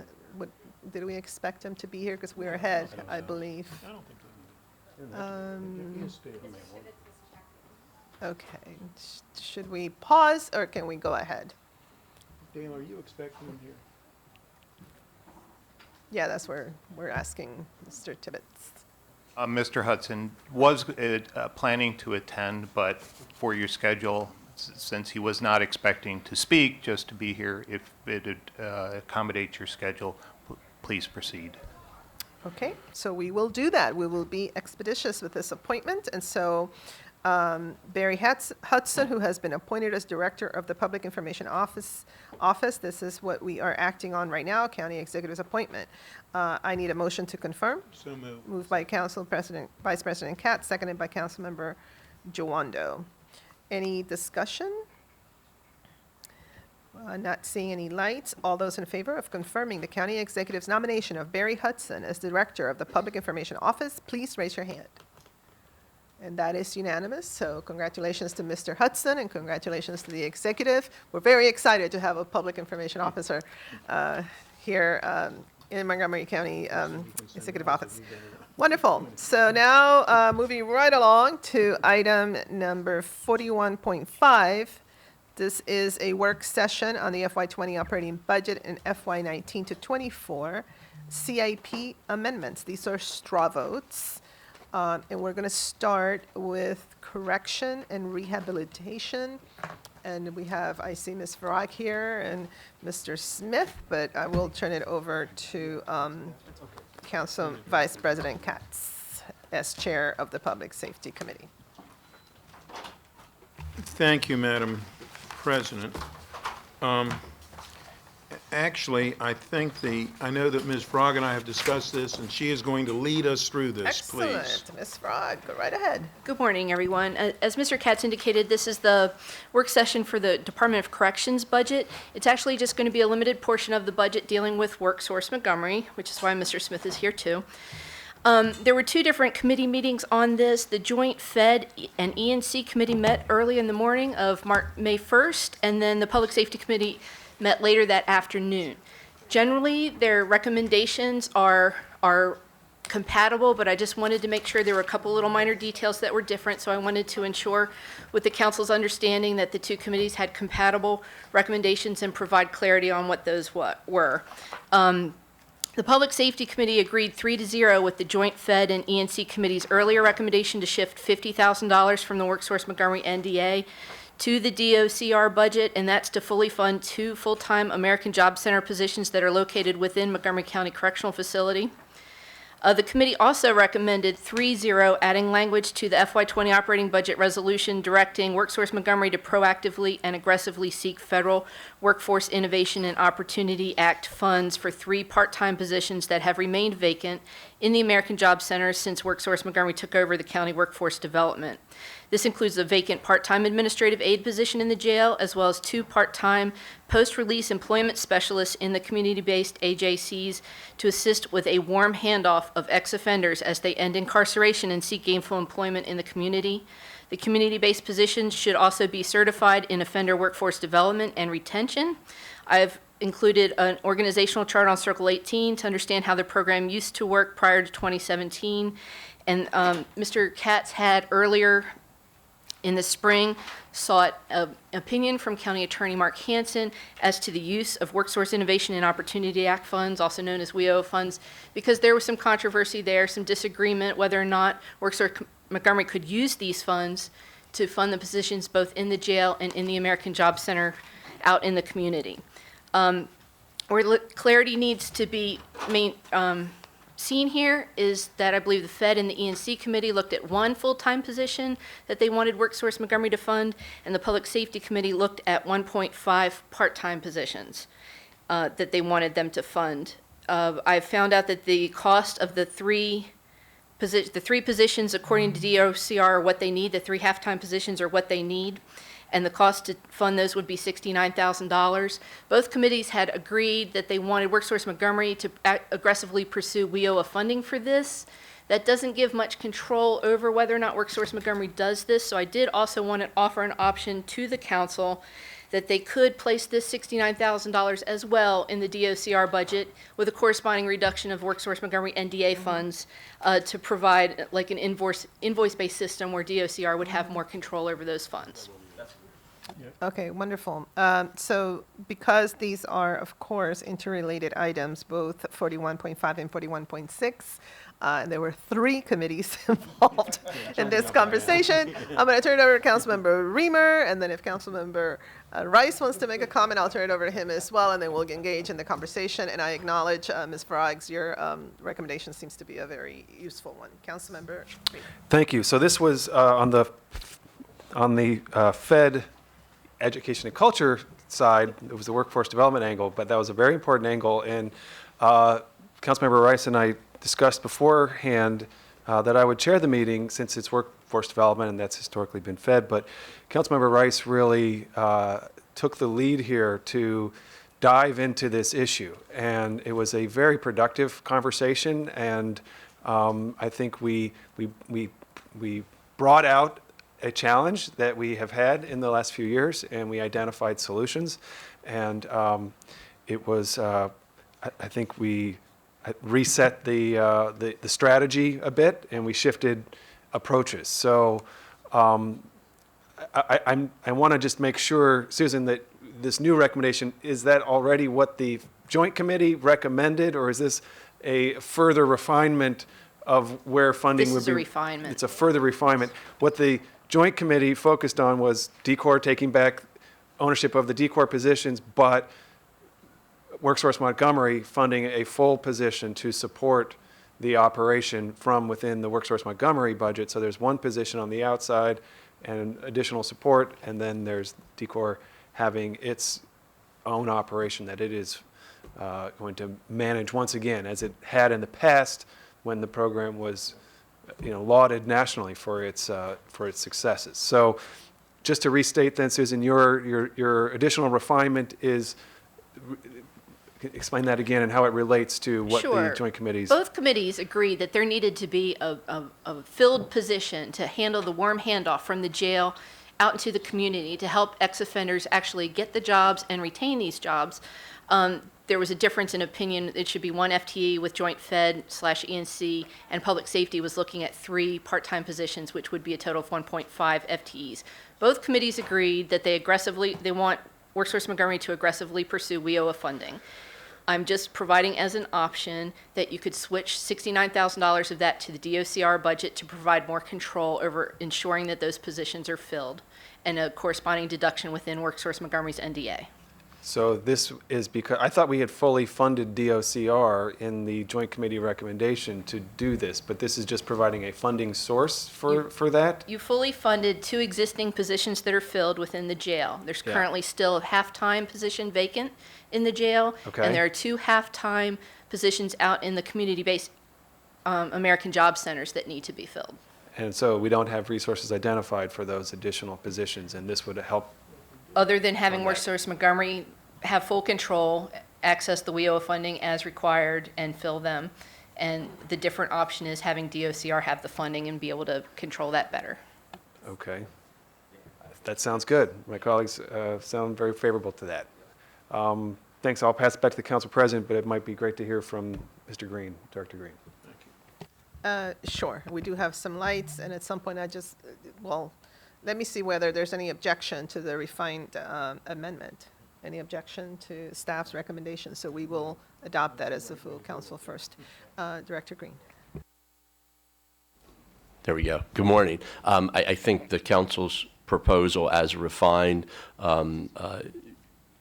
did we expect him to be here? Because we're ahead, I believe. I don't think Okay, should we pause or can we go ahead? Dale, are you expecting him here? Yeah, that's where we're asking Mr. Tibbetts. Mr. Hudson was planning to attend, but for your schedule, since he was not expecting to speak, just to be here, if it would accommodate your schedule, please proceed. Okay, so we will do that. We will be expeditious with this appointment. And so Barry Hudson, who has been appointed as Director of the Public Information Office, this is what we are acting on right now, County Executive's appointment. I need a motion to confirm. So moved. Moved by Vice President Katz, seconded by Councilmember Jawando. Any discussion? Not seeing any lights. All those in favor of confirming the County Executive's nomination of Barry Hudson as Director of the Public Information Office, please raise your hand. And that is unanimous, so congratulations to Mr. Hudson and congratulations to the Executive. We're very excited to have a Public Information Officer here in Montgomery County Executive Office. Wonderful. So now moving right along to item number 41.5. This is a work session on the FY20 operating budget and FY19 to 24 CIP amendments. These are straw votes. And we're going to start with correction and rehabilitation. And we have, I see Ms. Farag here and Mr. Smith, but I will turn it over to Council Vice President Katz as Chair of the Public Safety Committee. Thank you, Madam President. Actually, I know that Ms. Frog and I have discussed this, and she is going to lead us through this, please. Excellent. Ms. Frog, go right ahead. Good morning, everyone. As Mr. Katz indicated, this is the work session for the Department of Corrections budget. It's actually just going to be a limited portion of the budget dealing with WorkSource Montgomery, which is why Mr. Smith is here too. There were two different committee meetings on this. The Joint Fed and ENC Committee met early in the morning of May 1st, and then the Public Safety Committee met later that afternoon. Generally, their recommendations are compatible, but I just wanted to make sure there were a couple little minor details that were different, so I wanted to ensure with the council's understanding that the two committees had compatible recommendations and provide clarity on what those were. The Public Safety Committee agreed 3-0 with the Joint Fed and ENC Committee's earlier recommendation to shift $50,000 from the WorkSource Montgomery NDA to the DOCR budget, and that's to fully fund 2 full-time American Job Center positions that are located within Montgomery County Correctional Facility. The committee also recommended 3-0 adding language to the FY20 operating budget resolution directing WorkSource Montgomery to proactively and aggressively seek federal Workforce Innovation and Opportunity Act funds for 3 part-time positions that have remained vacant in the American Job Center since WorkSource Montgomery took over the county workforce development. This includes a vacant part-time administrative aide position in the jail, as well as 2 part-time post-release employment specialists in the community-based AJCs to assist with a warm handoff of ex-offenders as they end incarceration and seek gainful employment in the community. The community-based positions should also be certified in offender workforce development and retention. I've included an organizational chart on Circle 18 to understand how the program used to work prior to 2017. And Mr. Katz had earlier in the spring sought an opinion from County Attorney Mark Hansen as to the use of WorkSource Innovation and Opportunity Act funds, also known as WIO funds, because there was some controversy there, some disagreement whether or not WorkSource Montgomery could use these funds to fund the positions both in the jail and in the American Job Center out in the community. Where clarity needs to be seen here is that I believe the Fed and the ENC Committee looked at 1 full-time position that they wanted WorkSource Montgomery to fund, and the Public Safety Committee looked at 1.5 part-time positions that they wanted them to fund. I found out that the cost of the 3 positions, according to DOCR, are what they need. The 3 half-time positions are what they need, and the cost to fund those would be $69,000. Both committees had agreed that they wanted WorkSource Montgomery to aggressively pursue WIOA funding for this. That doesn't give much control over whether or not WorkSource Montgomery does this, so I did also want to offer an option to the council that they could place this $69,000 as well in the DOCR budget with a corresponding reduction of WorkSource Montgomery NDA funds to provide like an invoice-based system where DOCR would have more control over those funds. Okay, wonderful. So because these are, of course, interrelated items, both 41.5 and 41.6, And there were 3 committees involved in this conversation. I'm going to turn it over to Councilmember Reamer, and then if Councilmember Rice wants to make a comment, I'll turn it over to him as well, and then we'll engage in the conversation. And I acknowledge, Ms. Farag's, your recommendation seems to be a very useful one. Councilmember Reamer. Thank you. So this was on the Fed education and culture side. It was the workforce development angle, but that was a very important angle. And Councilmember Rice and I discussed beforehand that I would chair the meeting since it's workforce development and that's historically been Fed. But Councilmember Rice really took the lead here to dive into this issue. And it was a very productive conversation. And I think we brought out a challenge that we have had in the last few years, and we identified solutions. And it was, I think we reset the strategy a bit, and we shifted approaches. So I want to just make sure, Susan, that this new recommendation, is that already what the Joint Committee recommended, or is this a further refinement of where funding would be? This is a refinement. It's a further refinement. What the Joint Committee focused on was DCOR taking back ownership of the DCOR positions, but WorkSource Montgomery funding a full position to support the operation from within the WorkSource Montgomery budget. So there's one position on the outside and additional support, and then there's DCOR having its own operation that it is going to manage once again, as it had in the past when the program was lauded nationally for its successes. So just to restate then, Susan, your additional refinement is, explain that again and how it relates to what the Joint Committees. Both committees agreed that there needed to be a filled position to handle the warm handoff from the jail out into the community to help ex-offenders actually get the jobs and retain these jobs. There was a difference in opinion. It should be 1 FTE with Joint Fed/ENC, and Public Safety was looking at 3 part-time positions, which would be a total of 1.5 FTEs. Both committees agreed that they want WorkSource Montgomery to aggressively pursue WIOA funding. I'm just providing as an option that you could switch $69,000 of that to the DOCR budget to provide more control over ensuring that those positions are filled, and a corresponding deduction within WorkSource Montgomery's NDA. So this is because, I thought we had fully funded DOCR in the Joint Committee recommendation to do this, but this is just providing a funding source for that? You fully funded 2 existing positions that are filled within the jail. There's currently still a half-time position vacant in the jail, and there are 2 half-time positions out in the community-based American Job Centers that need to be filled. And so we don't have resources identified for those additional positions, and this would help. Other than having WorkSource Montgomery have full control, access the WIOA funding as required, and fill them. And the different option is having DOCR have the funding and be able to control that better. Okay. That sounds good. My colleagues sound very favorable to that. Thanks. I'll pass it back to the Council President, but it might be great to hear from Mr. Green, Director Green. Sure. We do have some lights, and at some point let me see whether there's any objection to the refined amendment. Any objection to staff's recommendation? So we will adopt that as the full council first. Director Green. There we go. Good morning. I think the council's proposal as refined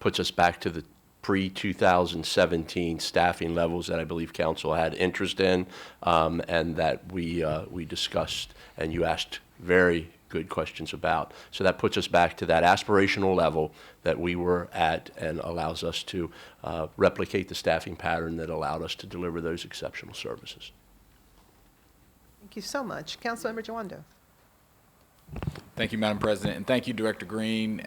puts us back to the pre-2017 staffing levels that I believe council had interest in, and that we discussed and you asked very good questions about. So that puts us back to that aspirational level that we were at and allows us to replicate the staffing pattern that allowed us to deliver those exceptional services. Thank you so much. Councilmember Jawando. Thank you, Madam President, and thank you, Director Green,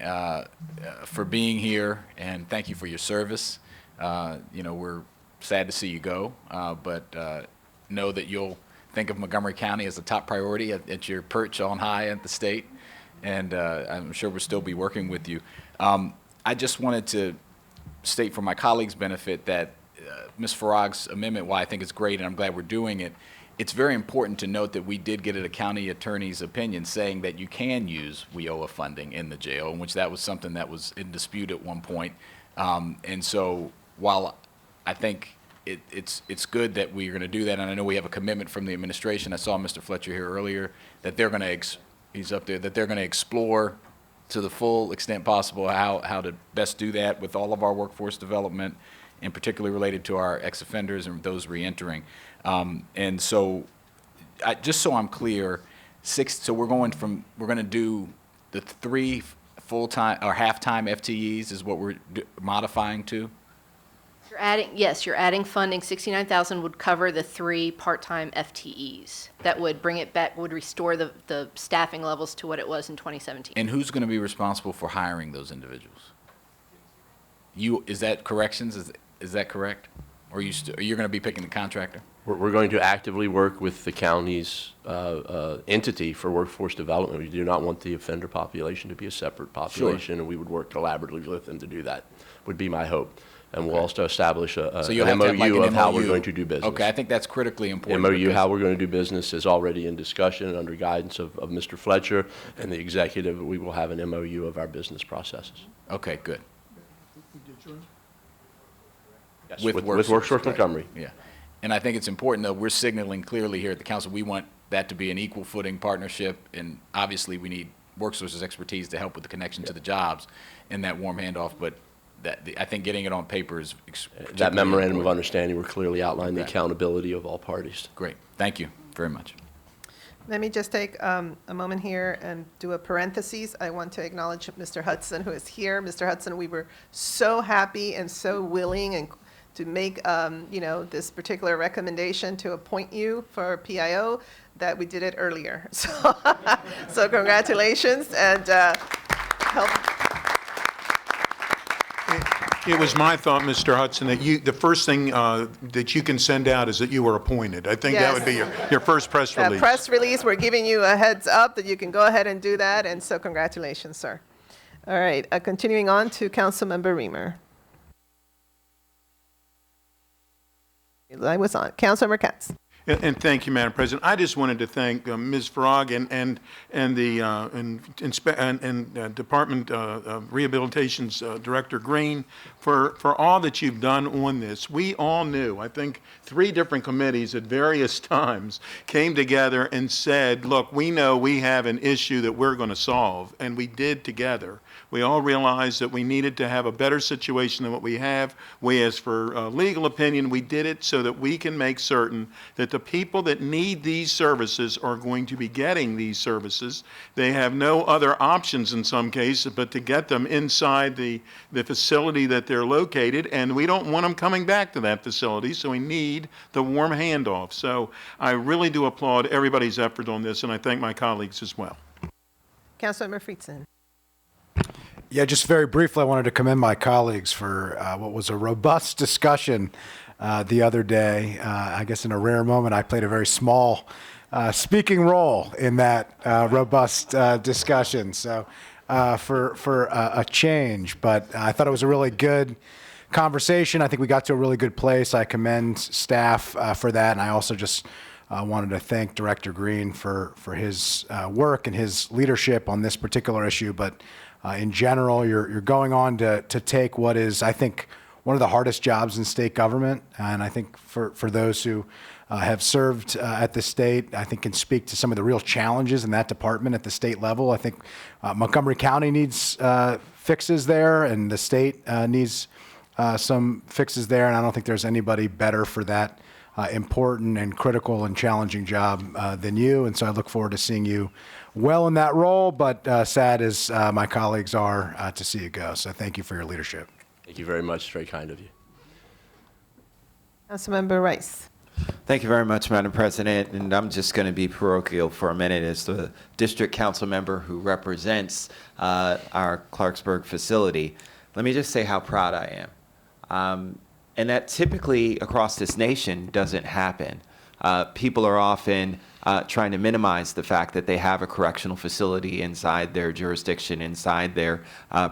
for being here, and thank you for your service. We're sad to see you go, but know that you'll think of Montgomery County as a top priority at your perch on high at the state, and I'm sure we'll still be working with you. I just wanted to state for my colleagues' benefit that Ms. Farag's amendment, while I think it's great and I'm glad we're doing it, it's very important to note that we did get a county attorney's opinion saying that you can use WIOA funding in the jail, in which that was something that was in dispute at one point. And so while I think it's good that we're going to do that, and I know we have a commitment from the administration. I saw Mr. Fletcher here earlier, that they're going to, he's up there, that they're going to explore to the full extent possible how to best do that with all of our workforce development, and particularly related to our ex-offenders and those reentering. And so, just so I'm clear, so we're going to do the 3 full-time or half-time FTEs is what we're modifying to? You're adding funding. 69,000 would cover the 3 part-time FTEs. That would bring it back, would restore the staffing levels to what it was in 2017. And who's going to be responsible for hiring those individuals? Is that corrections? Is that correct? Or you're going to be picking the contractor? We're going to actively work with the county's entity for workforce development. We do not want the offender population to be a separate population, and we would work collaboratively with them to do that, would be my hope. And we'll also establish So you'll an have to have like MOU an of how we're MOU. going to do business. Okay, I think that's critically important. MOU, because- how we're going to do business, is already in discussion and under guidance of Mr. Fletcher and the executive. We will have an MOU of our business processes. Okay, good. Yes, With with Workforce, Workforce Montgomery. Yeah. And I think it's important, though, we're signaling clearly here at the council, we want that to be an equal footing partnership, and obviously we need WorkSource's expertise to help with the connection to the jobs and that warm handoff, but I think getting it on paper is That memorandum of understanding will clearly outline the accountability of all parties. Great. Thank you very much. Let me just take a moment here and do a parenthesis. I want to acknowledge Mr. Hudson, who is here. Mr. Hudson, we were so happy and so willing and to make this particular recommendation to appoint you for PIO that we did it earlier. So, so congratulations and help. It was my thought, Mr. Hudson, that the first thing that you can send out is that you were appointed. I think that would be your first press That release. press release, we're giving you a heads up that you can go ahead and do that, and so congratulations, sir. All right, continuing on to Councilmember Reamer. I was on. Councilmember Katz. And thank you, Madam President. I just wanted to thank Ms. Frog and the Department of Rehabilitation's Director Green for all that you've done on this. We all knew, I think 3 different committees at various times came together and said, look, we know we have an issue that we're going to solve, and we did together. We all realized that we needed to have a better situation than what we have. We asked for legal opinion. We did it so that we can make certain that the people that need these services are going to be getting these services. They have no other options in some cases but to get them inside the facility that they're located, and we don't want them coming back to that facility, so we need the warm handoff. So I really do applaud everybody's effort on this, and I thank my colleagues as well. Councilmember Friedson. Yeah, just very briefly, I wanted to commend my colleagues for what was a robust discussion the other day. I guess in a rare moment, I played a very small speaking role in that robust discussion. So for a change, but I thought it was a really good conversation. I think we got to a really good place. I commend staff for that, and I also just wanted to thank Director Green for his work and his leadership on this particular issue. But in general, you're going on to take what is, I think, one of the hardest jobs in state government. And I think for those who have served at the state, I think can speak to some of the real challenges in that department at the state level. I think Montgomery County needs fixes there, and the state needs some fixes there. And I don't think there's anybody better for that important and critical and challenging job than you. And so I look forward to seeing you well in that role, but sad as my colleagues are to see you go. So thank you for your leadership. Thank you very much. It's very kind of you. Councilmember Rice. Thank you very much, Madam President. And I'm just going to be parochial for a minute as the district council member who represents our Clarksburg facility. Let me just say how proud I am. And that typically across this nation doesn't happen. People are often trying to minimize the fact that they have a correctional facility inside their jurisdiction, inside their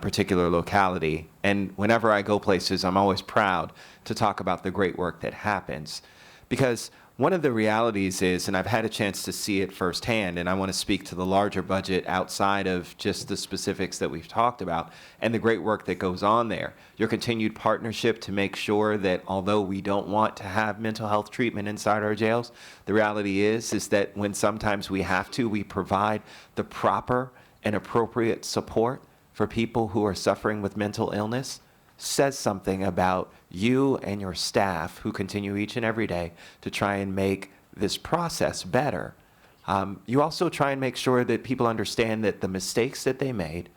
particular locality. And whenever I go places, I'm always proud to talk about the great work that happens. Because one of the realities is, and I've had a chance to see it firsthand, and I want to speak to the larger budget outside of just the specifics that we've talked about and the great work that goes on there. Your continued partnership to make sure that although we don't want to have mental health treatment inside our jails, the reality is that when sometimes we have to, we provide the proper and appropriate support for people who are suffering with mental illness, says something about you and your staff who continue each and every day to try and make this process better. You also try and make sure that people understand that the mistakes that they made,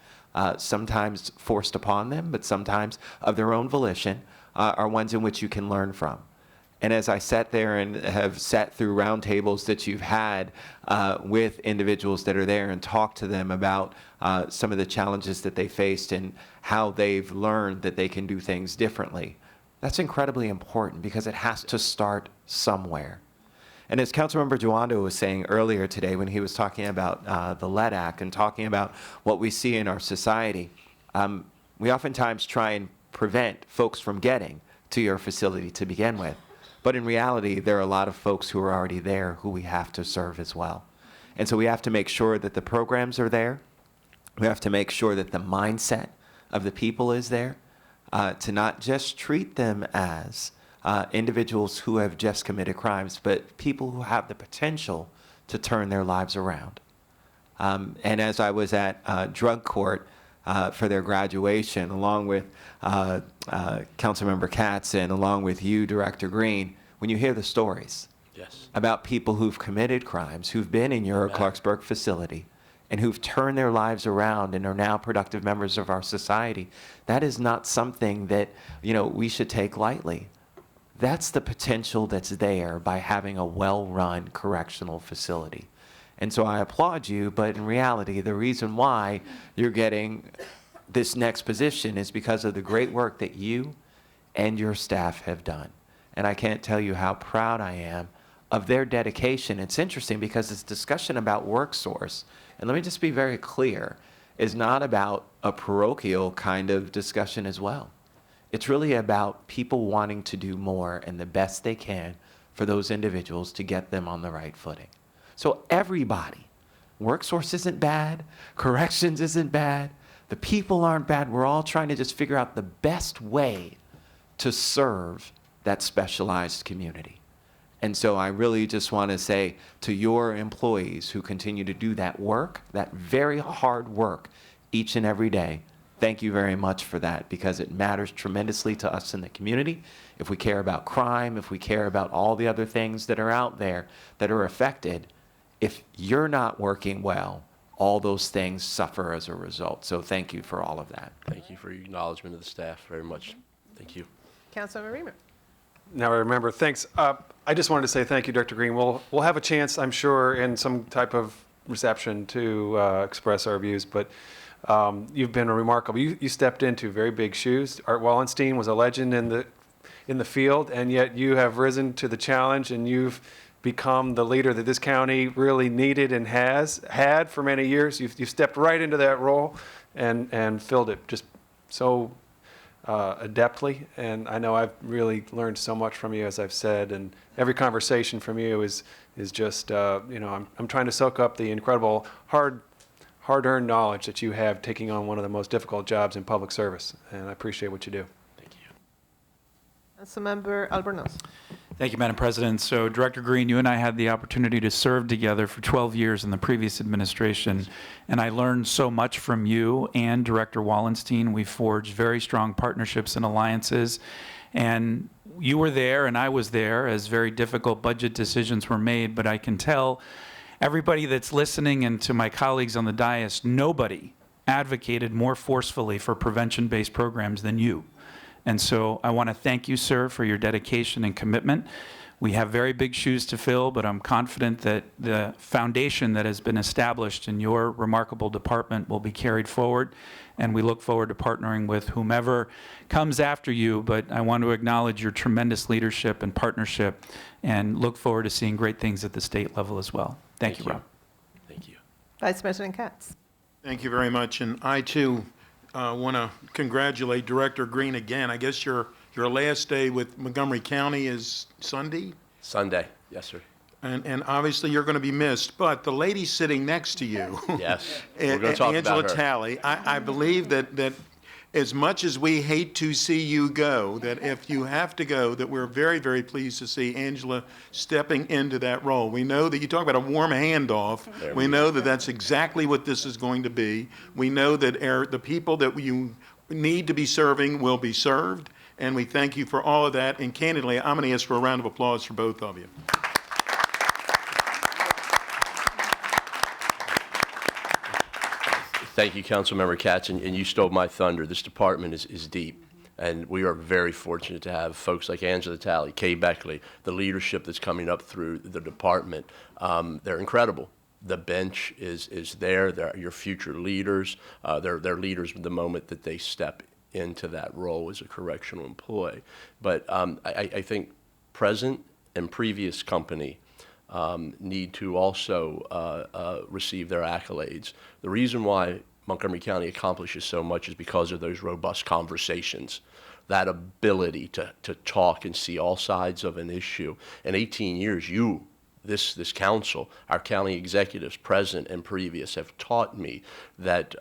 sometimes forced upon them, but sometimes of their own volition, are ones in which you can learn from. And as I sat there and have sat through roundtables that you've had with individuals that are there and talked to them about some of the challenges that they faced and how they've learned that they can do things differently, that's incredibly important because it has to start somewhere. And as Councilmember Joando was saying earlier today when he was talking about the LEDAC and talking about what we see in our society, we oftentimes try and prevent folks from getting to your facility to begin with. But in reality, there are a lot of folks who are already there who we have to serve as well. And so we have to make sure that the programs are there. We have to make sure that the mindset of the people is there, to not just treat them as individuals who have just committed crimes, but people who have the potential to turn their lives around. And as I was at drug court for their graduation, along with Councilmember Katz and along with you, Director Green, when you hear the stories about people who've committed crimes, who've been in your Clarksburg facility, and who've turned their lives around and are now productive members of our society, that is not something that, we should take lightly. That's the potential that's there by having a well-run correctional facility. And so I applaud you, but in reality, the reason why you're getting this next position is because of the great work that you and your staff have done. And I can't tell you how proud I am of their dedication. It's interesting because this discussion about WorkSource, and let me just be very clear, is not about a parochial kind of discussion as well. It's really about people wanting to do more and the best they can for those individuals to get them on the right footing. So everybody, WorkSource isn't bad, corrections isn't bad, the people aren't bad. We're all trying to just figure out the best way to serve that specialized community. And so I really just want to say to your employees who continue to do that work, that very hard work each and every day, thank you very much for that because it matters tremendously to us in the community. If we care about crime, if we care about all the other things that are out there that are affected, if you're not working well, all those things suffer as a result. So thank you for all of that. Thank you for your acknowledgement of the staff very much. Thank you. Councilmember Reamer. Now I remember, thanks. I just wanted to say thank you, Dr. Green. We'll have a chance, I'm sure, in some type of reception to express our views, but you've been remarkable. You stepped into very big shoes. Art Wallenstein was a legend in the field, and yet you have risen to the challenge, and you've become the leader that this county really needed and has had for many years. You've stepped right into that role and filled it just so adeptly, and I know I've really learned so much from you, as I've said, and every conversation from you is just, I'm trying to soak up the incredible hard-earned knowledge that you have taking on one of the most difficult jobs in public service, and I appreciate what you do. Councilmember Albornoz. Thank you, Madam President. So, Director Green, you and I had the opportunity to serve together for 12 years in the previous administration, and I learned so much from you and Director Wallenstein. We forged very strong partnerships and alliances, and you were there and I was there as very difficult budget decisions were made, but I can tell everybody that's listening and to my colleagues on the dais, nobody advocated more forcefully for prevention-based programs than you. And so I want to thank you, sir, for your dedication and commitment. We have very big shoes to fill, but I'm confident that the foundation that has been established in your remarkable department will be carried forward, and we look forward to partnering with whomever comes after you. But I want to acknowledge your tremendous leadership and partnership and look forward to seeing great things at the state level as well. Thank you, Rob. Thank you. Vice President Katz. Thank you very much. And I, too, want to congratulate Director Green again. I guess your last day with Montgomery County is Sunday? Sunday. Yes, sir. And obviously you're going to be missed, but the lady sitting next to you, Yes. We're going to talk Angela about her. Talley, I believe that as much as we hate to see you go, that if you have to go, that we're very, very pleased to see Angela stepping into that role. We know that you talk about a warm handoff. We know that that's exactly what this is going to be. We know that the people that you need to be serving will be served, and we thank you for all of that. And candidly, I'm going to ask for a round of applause for both of you. Thank you, Councilmember Katz, and you stole my thunder. This department is deep, and we are very fortunate to have folks like Angela Talley, Kay Beckley, the leadership that's coming up through the department. They're incredible. The bench is there. They're your future leaders. They're leaders the moment that they step into that role as a correctional employee. But I think present and previous company need to also receive their accolades. The reason why Montgomery County accomplishes so much is because of those robust conversations, that ability to talk and see all sides of an issue. In 18 years, this council, our county executives, present and previous, have taught me that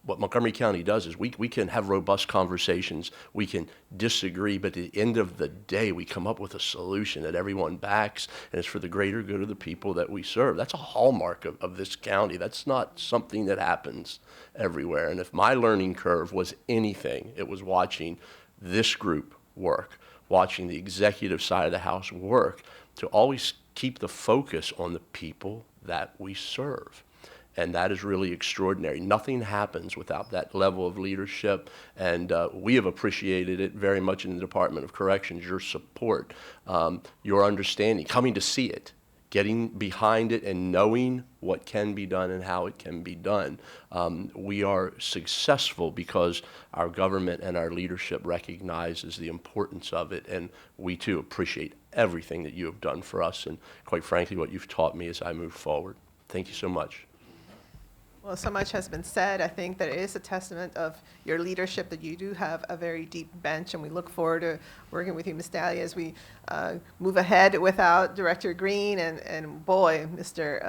what Montgomery County does is we can have robust conversations, we can disagree, but at the end of the day, we come up with a solution that everyone backs, and it's for the greater good of the people that we serve. That's a hallmark of this county. That's not something that happens everywhere. And if my learning curve was anything, it was watching this group work, watching the executive side of the house work, to always keep the focus on the people that we serve. And that is really extraordinary. Nothing happens without that level of leadership, and we have appreciated it very much in the Department of Corrections, your support, your understanding, coming to see it, getting behind it and knowing what can be done and how it can be done. We are successful because our government and our leadership recognizes the importance of it, and we too appreciate everything that you have done for us and, quite frankly, what you've taught me as I move forward. Thank you so much. Well, so much has been said. I think that it is a testament of your leadership that you do have a very deep bench, and we look forward to working with you, Ms. Daly, as we move ahead without Director Green and boy, Mr.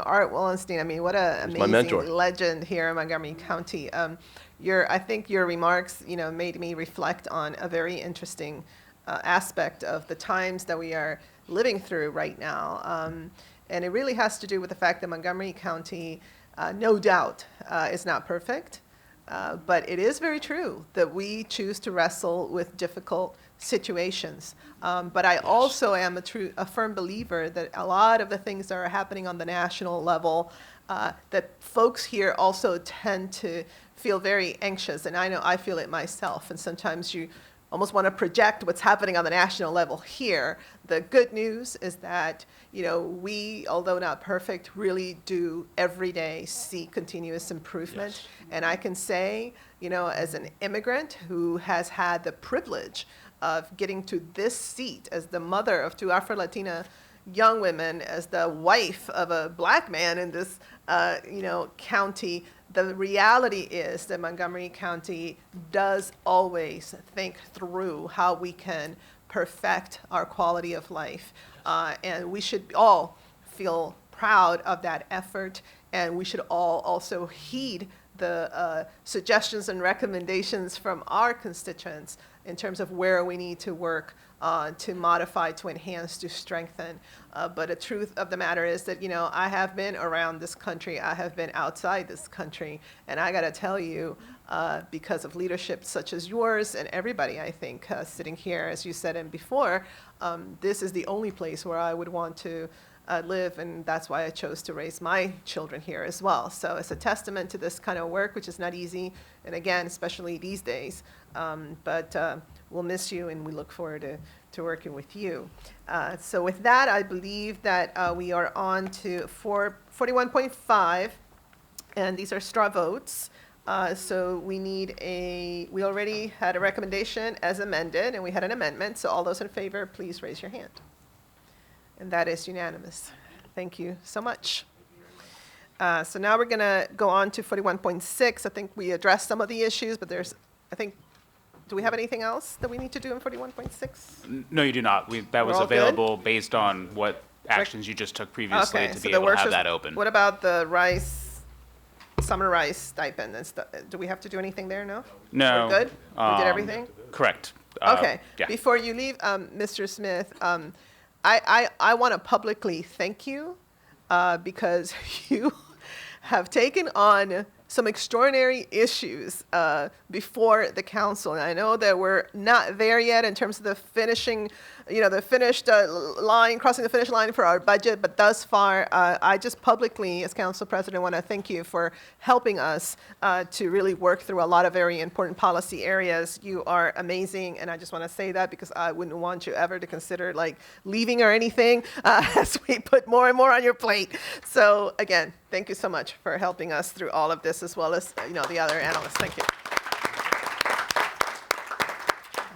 Art Wallenstein. I mean, what an amazing legend here in Montgomery County. I think your remarks, made me reflect on a very interesting aspect of the times that we are living through right now, and it really has to do with the fact that Montgomery County, no doubt, is not perfect, but it is very true that we choose to wrestle with difficult situations. But I also am a firm believer that a lot of the things that are happening on the national level, that folks here also tend to feel very anxious, and I know I feel it myself, and sometimes you almost want to project what's happening on the national level here. The good news is that, we, although not perfect, really do every day see continuous improvement. Yes. And I can say, as an immigrant who has had the privilege of getting to this seat as the mother of 2 Afro-Latina young women, as the wife of a black man in this, county, the reality is that Montgomery County does always think through how we can perfect our quality of life. And we should all feel proud of that effort, and we should all also heed the suggestions and recommendations from our constituents in terms of where we need to work to modify, to enhance, to strengthen. But the truth of the matter is that, I have been around this country, I have been outside this country, and I gotta tell you, because of leadership such as yours and everybody, I think, sitting here, as you said and before, this is the only place where I would want to live, and that's why I chose to raise my children here as well. So it's a testament to this kind of work, which is not easy, and again, especially these days. But we'll miss you, and we look forward to working with you. So with that, I believe that we are on to 41.5, and these are straw votes. So we already had a recommendation as amended, and we had an amendment. So all those in favor, please raise your hand. And that is unanimous. Thank you so much. So now we're going to go on to 41.6. I think we addressed some of the issues, but there's, I think, Do we have anything else that we need to do in 41.6? No, you do not. That was We're all good? available based on what actions you just took previously Okay, to so be the able to have workers- that open. What about the rice, summer rice stipend and stuff? Do we have to do anything there, no? No. We're good? We did everything? Correct. Okay. Yeah. Before you leave, Mr. Smith, I want to publicly thank you because you have taken on some extraordinary issues before the council. And I know that we're not there yet in terms of the finishing, the finished line, crossing the finish line for our budget, but thus far, I just publicly, as council president, want to thank you for helping us to really work through a lot of very important policy areas. You are amazing, and I just want to say that because I wouldn't want you ever to consider like leaving or anything as we put more and more on your plate. So again, thank you so much for helping us through all of this, as well as the other analysts. Thank you.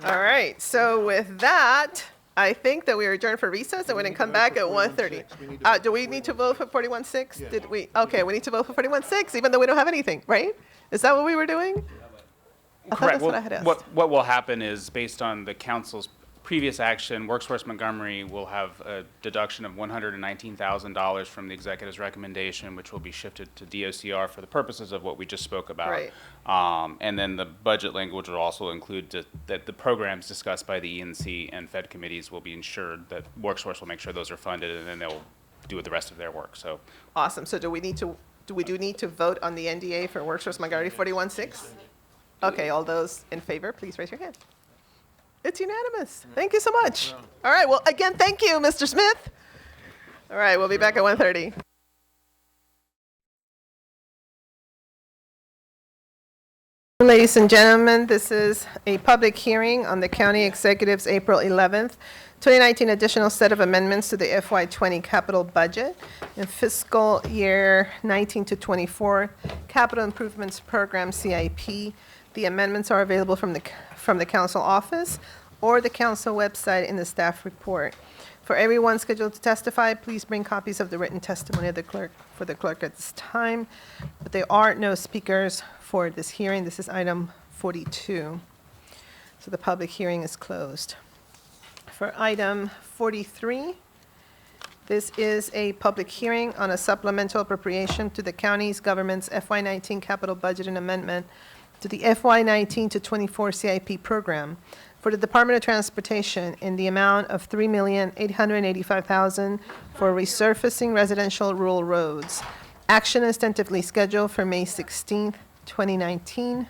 All right. So with that, I think that we are adjourned for recess and we're going to come back at 1:30. Do we need to vote for 41.6? Did we? Okay, we need to vote for 41.6, even though we don't have anything, right? Is that what we were doing? I thought Correct. that's what I had asked. What will happen is, based on the council's previous action, Workforce Montgomery will have a deduction of $119,000 from the executive's recommendation, which will be shifted to DOCR for the purposes of what we just spoke about. Right. And then the budget language will also include that the programs discussed by the ENC and Fed committees will be ensured that Workforce will make sure those are funded, and then they'll do the rest of their work. So. Awesome. So do we need to vote on the NDA for Workforce Montgomery 41.6? Okay, all those in favor, please raise your hand. It's unanimous. Thank you so much. All right, well, again, thank you, Mr. Smith. All right, we'll be back at 1:30. Ladies and gentlemen, this is a public hearing on the county executive's April 11th, 2019 additional set of amendments to the FY20 capital budget and fiscal year 19 to 24 capital improvements program CIP. The amendments are available from the council office or the council website in the staff report. For everyone scheduled to testify, please bring copies of the written testimony of the clerk for the clerk at this time. But there are no speakers for this hearing. This is item 42. So the public hearing is closed. For item 43, this is a public hearing on a supplemental appropriation to the county's government's FY19 capital budget and amendment to the FY19 to 24 CIP program for the Department of Transportation in the amount of $3,885,000 for resurfacing residential rural roads. Action is tentatively scheduled for May 16th, 2019.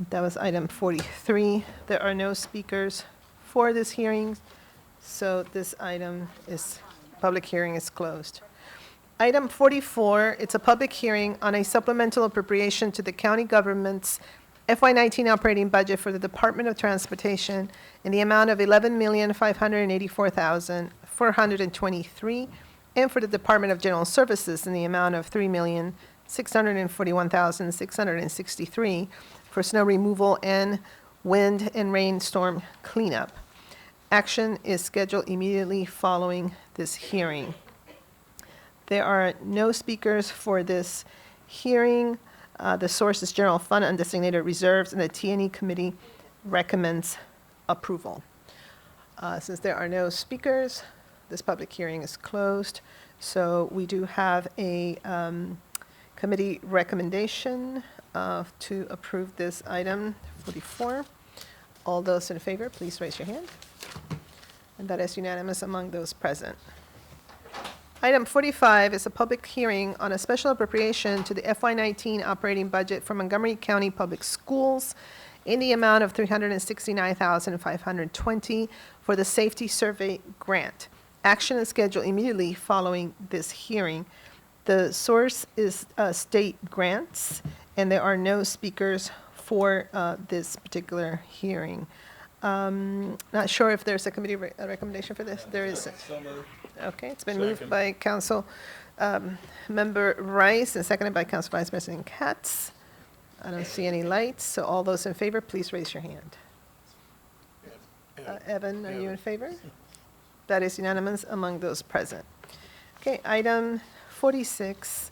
That was item 43. There are no speakers for this hearing, so this public hearing is closed. Item 44, it's a public hearing on a supplemental appropriation to the county government's FY19 operating budget for the Department of Transportation in the amount of $11,584,423, and for the Department of General Services in the amount of $3,641,663 for snow removal and wind and rainstorm cleanup. Action is scheduled immediately following this hearing. There are no speakers for this hearing. The source is general fund undesignated reserves, and the T&E committee recommends approval. Since there are no speakers, this public hearing is closed. So we do have a committee recommendation to approve this item 44. All those in favor, please raise your hand. And that is unanimous among those present. Item 45 is a public hearing on a special appropriation to the FY19 operating budget for Montgomery County Public Schools in the amount of $369,520 for the Safety Survey Grant. Action is scheduled immediately following this hearing. The source is state grants, and there are no speakers for this particular hearing. Not sure if there's a committee recommendation for this. There is. Okay, it's been moved by Council Member Rice and seconded by Council Vice President Katz. I don't see any lights, so all those in favor, please raise your hand. Evan, are you in favor? That is unanimous among those present. Okay, item 46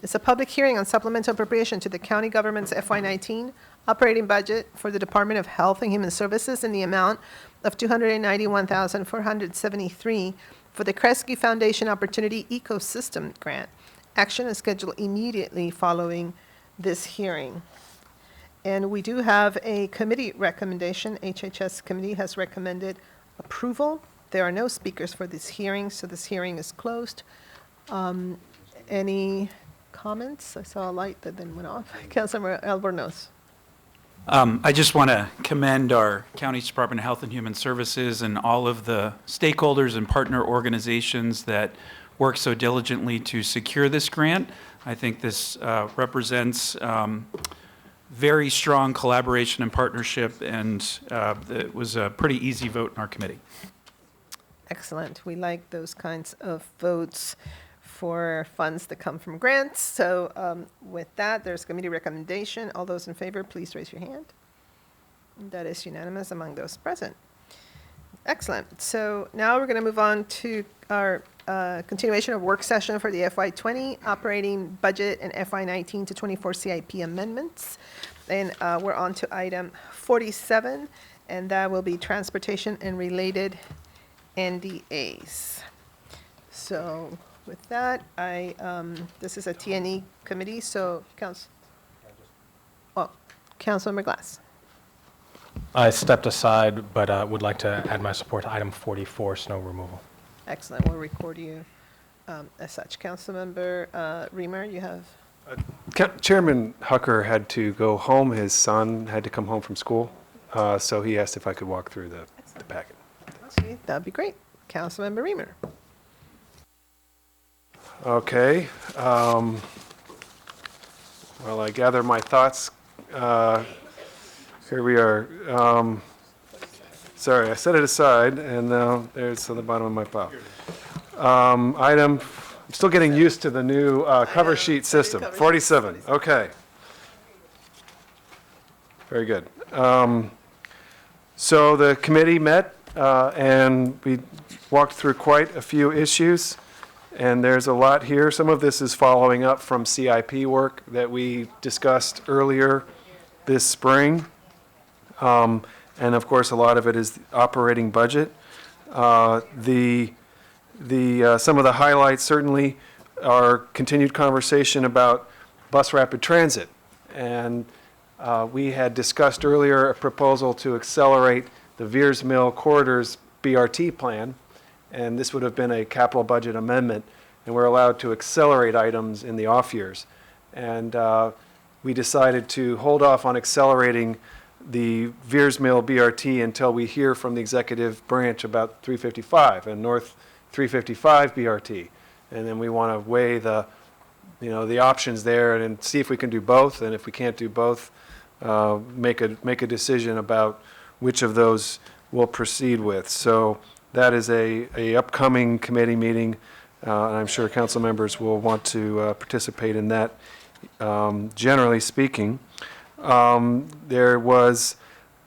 It's a public hearing on supplemental appropriation to the county government's FY19 operating budget for the Department of Health and Human Services in the amount of $291,473 for the Kresge Foundation Opportunity Ecosystem Grant. Action is scheduled immediately following this hearing. And we do have a committee recommendation. HHS committee has recommended approval. There are no speakers for this hearing, so this hearing is closed. Any comments? I saw a light that then went off. Councilmember Albornoz. I just want to commend our county's Department of Health and Human Services and all of the stakeholders and partner organizations that work so diligently to secure this grant. I think this represents very strong collaboration and partnership, and it was a pretty easy vote in our committee. Excellent. We like those kinds of votes for funds that come from grants. So with that, there's committee recommendation. All those in favor, please raise your hand. That is unanimous among those present. Excellent. So now we're going to move on to our continuation of work session for the FY20 operating budget and FY19 to 24 CIP amendments. And we're on to item 47, and that will be transportation and related NDAs. So with that, this is a T&E committee, so Councilmember Glass. I stepped aside, but would like to add my support to item 44, snow removal. Excellent. We'll record you as such. Councilmember Reamer, you have? Chairman Hucker had to go home. His son had to come home from school, so he asked if I could walk through the packet. Okay, that'd be great. Councilmember Reamer. Okay. Well, I gather my thoughts. Here we are. Sorry, I set it aside, and now it's on the bottom of my file. I'm still getting used to the new cover sheet system. 47. Okay. Very good. So the committee met, and we walked through quite a few issues. And there's a lot here. Some of this is following up from CIP work that we discussed earlier this spring. And of course, a lot of it is the operating budget. Some of the highlights certainly are continued conversation about bus rapid transit. And we had discussed earlier a proposal to accelerate the Veers Mill Corridors BRT plan. And this would have been a capital budget amendment, and we're allowed to accelerate items in the off years. And we decided to hold off on accelerating the Veers Mill BRT until we hear from the executive branch about 355 and North 355 BRT. And then we want to weigh the options there and see if we can do both. And if we can't do both, make a decision about which of those we'll proceed with. So that is a upcoming committee meeting, and I'm sure council members will want to participate in that, generally speaking. There was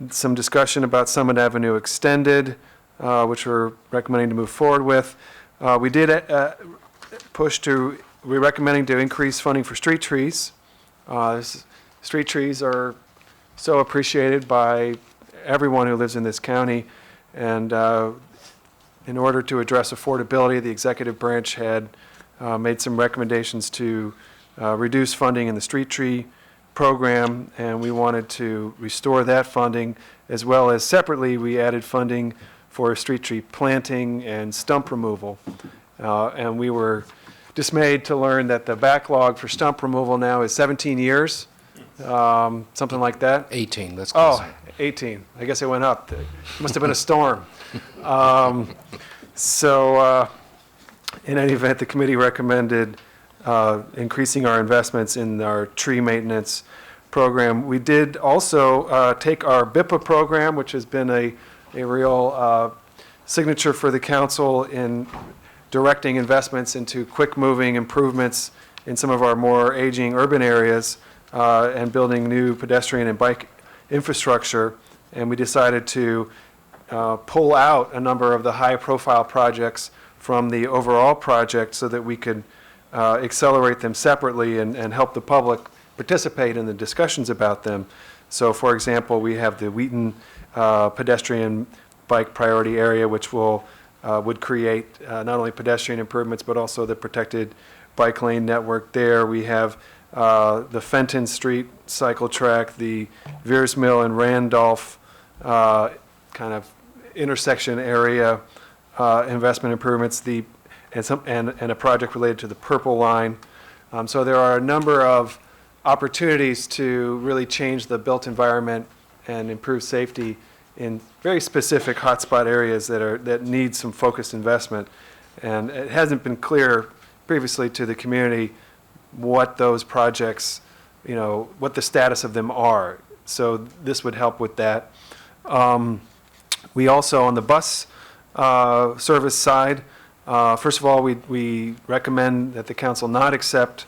some discussion about Summit Avenue Extended, which we're recommending to move forward with. We did we're recommending to increase funding for street trees. Street trees are so appreciated by everyone who lives in this county, and in order to address affordability, the executive branch had made some recommendations to reduce funding in the street tree program, and we wanted to restore that funding, as well as separately we added funding for street tree planting and stump removal. And we were dismayed to learn that the backlog for stump removal now is 17 years, something like that. 18, let's close it. 18. I guess it went up. It must have been a storm. In any event, the committee recommended increasing our investments in our tree maintenance program. We did also take our BIPA program, which has been a real signature for the council in directing investments into quick-moving improvements in some of our more aging urban areas and building new pedestrian and bike infrastructure. And we decided to pull out a number of the high-profile projects from the overall project so that we could accelerate them separately and help the public participate in the discussions about them. So, for example, we have the Wheaton pedestrian bike priority area, which would create not only pedestrian improvements, but also the protected bike lane network there. We have the Fenton Street cycle track, the Veers Mill and Randolph kind of intersection area investment improvements, and a project related to the Purple Line. So there are a number of opportunities to really change the built environment and improve safety in very specific hotspot areas that need some focused investment. And it hasn't been clear previously to the community what those projects, what the status of them are. So this would help with that. We also, on the bus service side, first of all, we recommend that the council not accept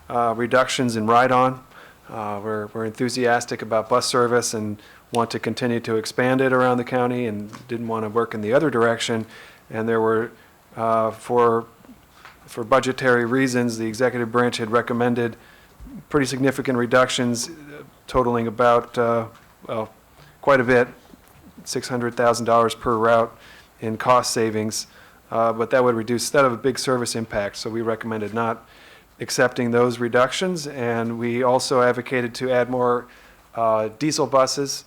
reductions in ride-on. We're enthusiastic about bus service and want to continue to expand it around the county and didn't want to work in the other direction. And there were, for budgetary reasons, the executive branch had recommended pretty significant reductions totaling about, quite a bit, $600,000 per route in cost savings. But that would have a big service impact, so we recommended not accepting those reductions. And we also advocated to add more diesel buses,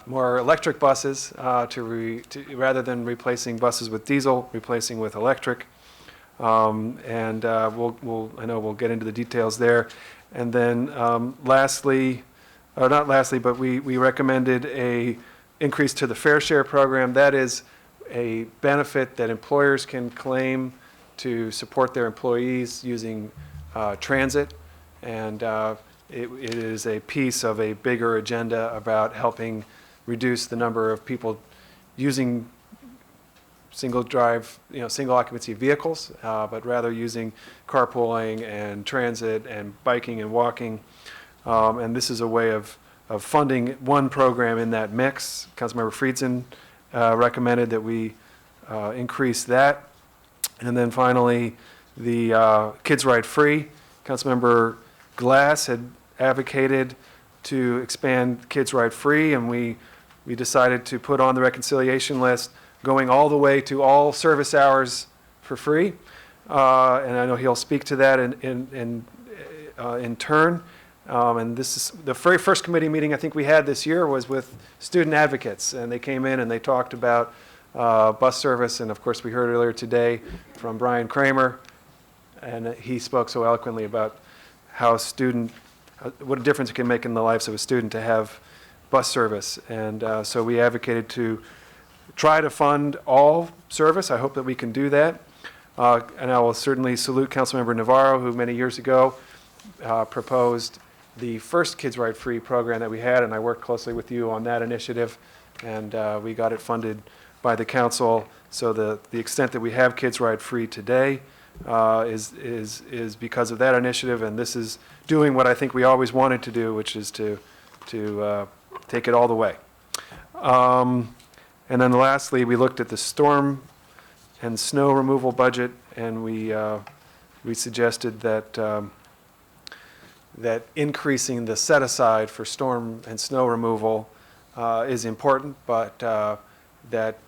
more electric buses, rather than replacing buses with diesel, replacing with electric. I know we'll get into the details there. And then lastly, or not lastly, but we recommended a increase to the fair share program. That is a benefit that employers can claim to support their employees using transit. And it is a piece of a bigger agenda about helping reduce the number of people using single occupancy vehicles, but rather using carpooling and transit and biking and walking. And this is a way of funding one program in that mix. Councilmember Friedson recommended that we increase that. And then finally, the Kids Ride Free. Councilmember Glass had advocated to expand Kids Ride Free, and we decided to put on the reconciliation list going all the way to all service hours for free. And I know he'll speak to that in turn. And this is the very first committee meeting I think we had this year was with student advocates, and they came in and they talked about bus service. And of course, we heard earlier today from Brian Kramer, and he spoke so eloquently about how what a difference it can make in the lives of a student to have bus service. And so we advocated to try to fund all service. I hope that we can do that. And I will certainly salute Councilmember Navarro, who many years ago proposed the first Kids Ride Free program that we had, and I worked closely with you on that initiative, and we got it funded by the council. So the extent that we have Kids Ride Free today is because of that initiative, and this is doing what I think we always wanted to do, which is to take it all the way. And then lastly, we looked at the storm and snow removal budget, and we suggested that that increasing the set-aside for storm and snow removal is important, but that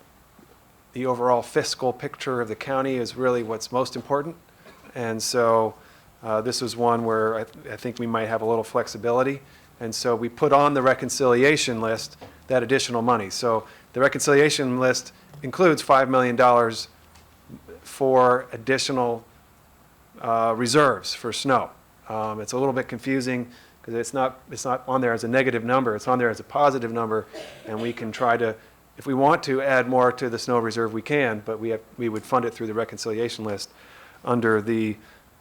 the overall fiscal picture of the county is really what's most important. And so this was one where I think we might have a little flexibility. And so we put on the reconciliation list that additional money. So the reconciliation list includes $5 million for additional reserves for snow. It's a little bit confusing because it's not on there as a negative number. It's on there as a positive number, and we can try to, if we want to add more to the snow reserve, we can, but we would fund it through the reconciliation list under the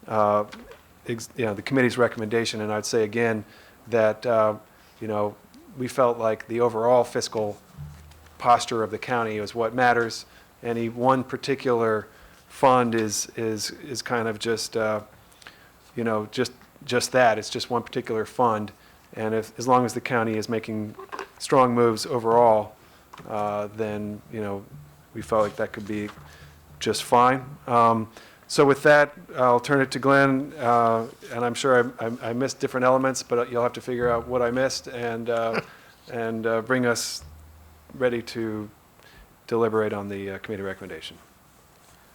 the committee's recommendation. And I'd say again that we felt like the overall fiscal posture of the county is what matters. Any one particular fund is kind of just just that. It's just one particular fund, and as long as the county is making strong moves overall, then we felt like that could be just fine. So with that, I'll turn it to Glenn, and I'm sure I missed different elements, but you'll have to figure out what I missed and bring us ready to deliberate on the committee recommendation.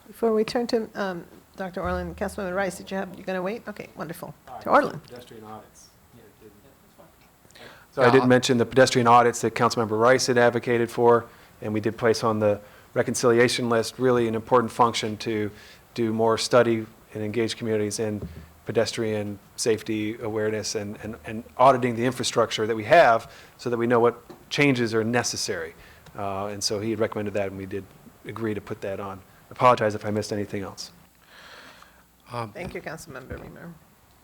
Before we turn to Dr. Orland, Councilwoman Rice, you're going to wait? Okay, wonderful. To Orland. Pedestrian audits. So I did mention the pedestrian audits that Councilmember Rice had advocated for, and we did place on the reconciliation list really an important function to do more study and engage communities in pedestrian safety awareness and auditing the infrastructure that we have so that we know what changes are necessary. And so he had recommended that, and we did agree to put that on. Apologize if I missed anything else. Thank you, Councilmember Reamer.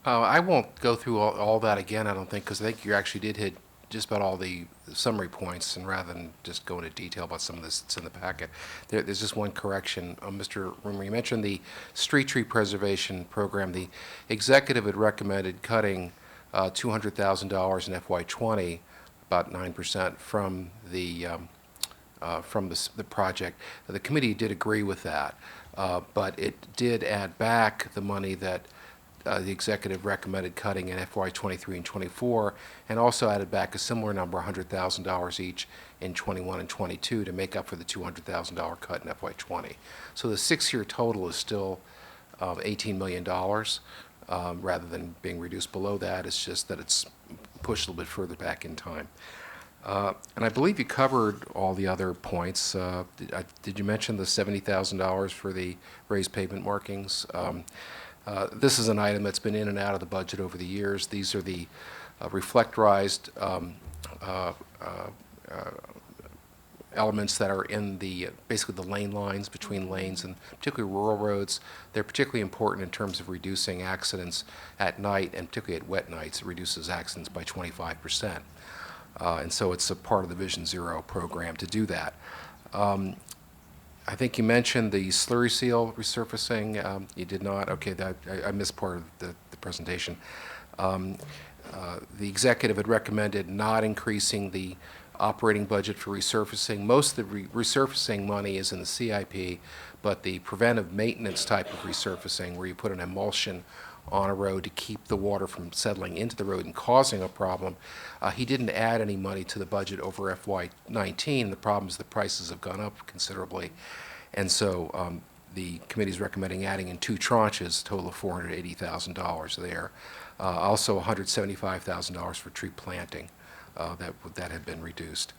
I won't go through all that again, I don't think, because I think you actually did hit just about all the summary points, and rather than just go into detail about some of this that's in the packet, there's just one correction. Mr. Rumor, you mentioned the street tree preservation program. The executive had recommended cutting $200,000 in FY20, about 9% from the project. The committee did agree with that, but it did add back the money that the executive recommended cutting in FY23 and 24, and also added back a similar number, $100,000 each, in 21 and 22 to make up for the $200,000 cut in FY20. So the 6-year total is still $18 million, rather than being reduced below that. It's just that it's pushed a little bit further back in time. And I believe you covered all the other points. Did you mention the $70,000 for the raised pavement markings? This is an item that's been in and out of the budget over the years. These are the reflectorized elements that are in the basically the lane lines between lanes, and particularly rural roads. They're particularly important in terms of reducing accidents at night, and particularly at wet nights. It reduces accidents by 25%. And so it's a part of the Vision Zero program to do that. I think you mentioned the slurry seal resurfacing. You did not. Okay, I missed part of the presentation. The executive had recommended not increasing the operating budget for resurfacing. Most of the resurfacing money is in the CIP, but the preventive maintenance type of resurfacing, where you put an emulsion on a road to keep the water from settling into the road and causing a problem, he didn't add any money to the budget over FY19. The problem is the prices have gone up considerably, and so the committee is recommending adding in 2 tranches, a total of $480,000 there. Also $175,000 for tree planting that had been reduced.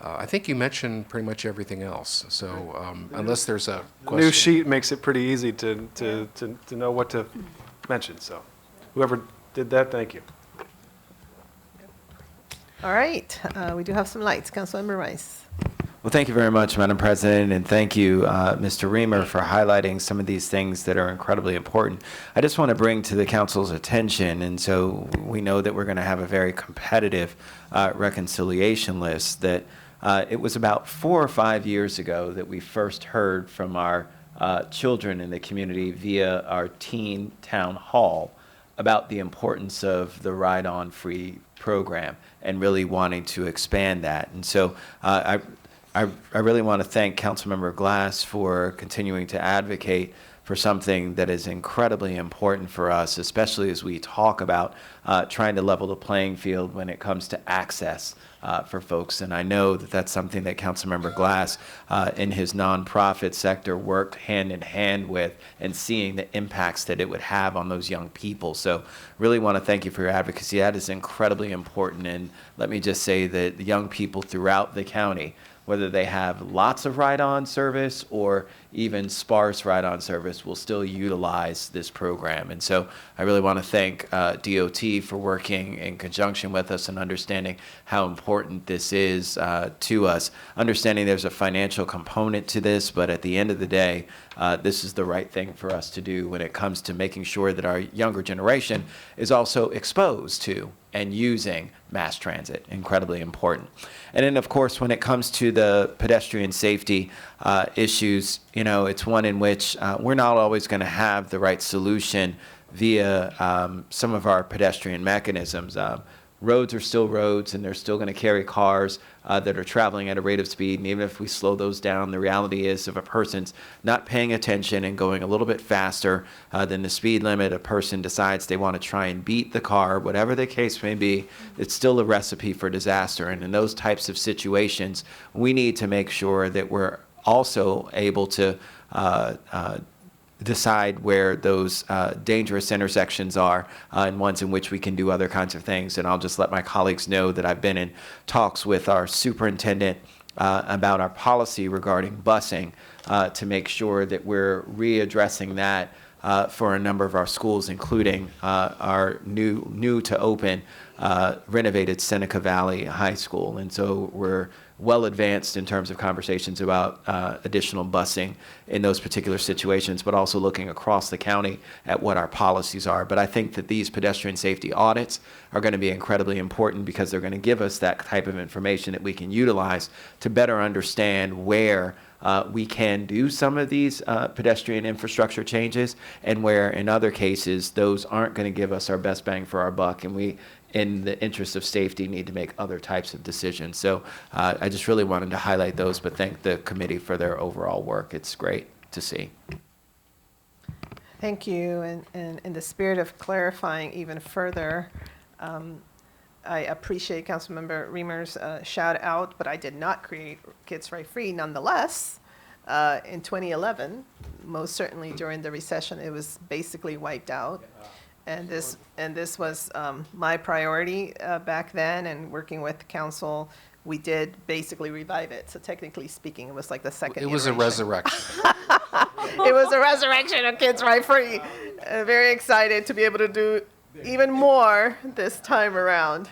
I think you mentioned pretty much everything else, so unless there's a question. New sheet makes it pretty easy to know what to mention, so whoever did that, thank you. All right, we do have some lights. Councilmember Rice. Well, thank you very much, Madam President, and thank you, Mr. Reamer, for highlighting some of these things that are incredibly important. I just want to bring to the council's attention, and so we know that we're going to have a very competitive reconciliation list, that it was about 4 or 5 years ago that we first heard from our children in the community via our teen town hall about the importance of the Ride On Free program and really wanting to expand that. And so I really want to thank Councilmember Glass for continuing to advocate for something that is incredibly important for us, especially as we talk about trying to level the playing field when it comes to access for folks. And I know that that's something that Councilmember Glass in his nonprofit sector worked hand in hand with, and seeing the impacts that it would have on those young people. So really want to thank you for your advocacy. That is incredibly important. And let me just say that the young people throughout the county, whether they have lots of ride-on service or even sparse ride-on service, will still utilize this program. And so I really want to thank DOT for working in conjunction with us and understanding how important this is to us. Understanding there's a financial component to this, but at the end of the day, this is the right thing for us to do when it comes to making sure that our younger generation is also exposed to and using mass transit. Incredibly important. And then, of course, when it comes to the pedestrian safety issues, you know, it's one in which we're not always going to have the right solution via some of our pedestrian mechanisms. roads are still roads, and they're still going to carry cars that are traveling at a rate of speed. And even if we slow those down, the reality is if a person's not paying attention and going a little bit faster than the speed limit, a person decides they want to try and beat the car, whatever the case may be, it's still a recipe for disaster. And in those types of situations, we need to make sure that we're also able to decide where those dangerous intersections are and ones in which we can do other kinds of things. And I'll just let my colleagues know that I've been in talks with our superintendent about our policy regarding busing to make sure that we're readdressing that for a number of our schools, including our new to open renovated Seneca Valley High School. And so we're well advanced in terms of conversations about additional busing in those particular situations, but also looking across the county at what our policies are. But I think that these pedestrian safety audits are going to be incredibly important because they're going to give us that type of information that we can utilize to better understand where we can do some of these pedestrian infrastructure changes and where in other cases those aren't going to give us our best bang for our buck, and we, in the interest of safety, need to make other types of decisions. So I just really wanted to highlight those, but thank the committee for their overall work. It's great to see. Thank you. And in the spirit of clarifying even further, I appreciate Councilmember Reamer's shout out, but I did not create Kids Ride Free. Nonetheless, in 2011, most certainly during the recession, it was basically wiped out. And this was my priority back then, and working with council, we did basically revive it. So technically speaking, it was like the second It was a iteration. resurrection. It was a resurrection of Kids Ride Free. Very excited to be able to do even more this time around.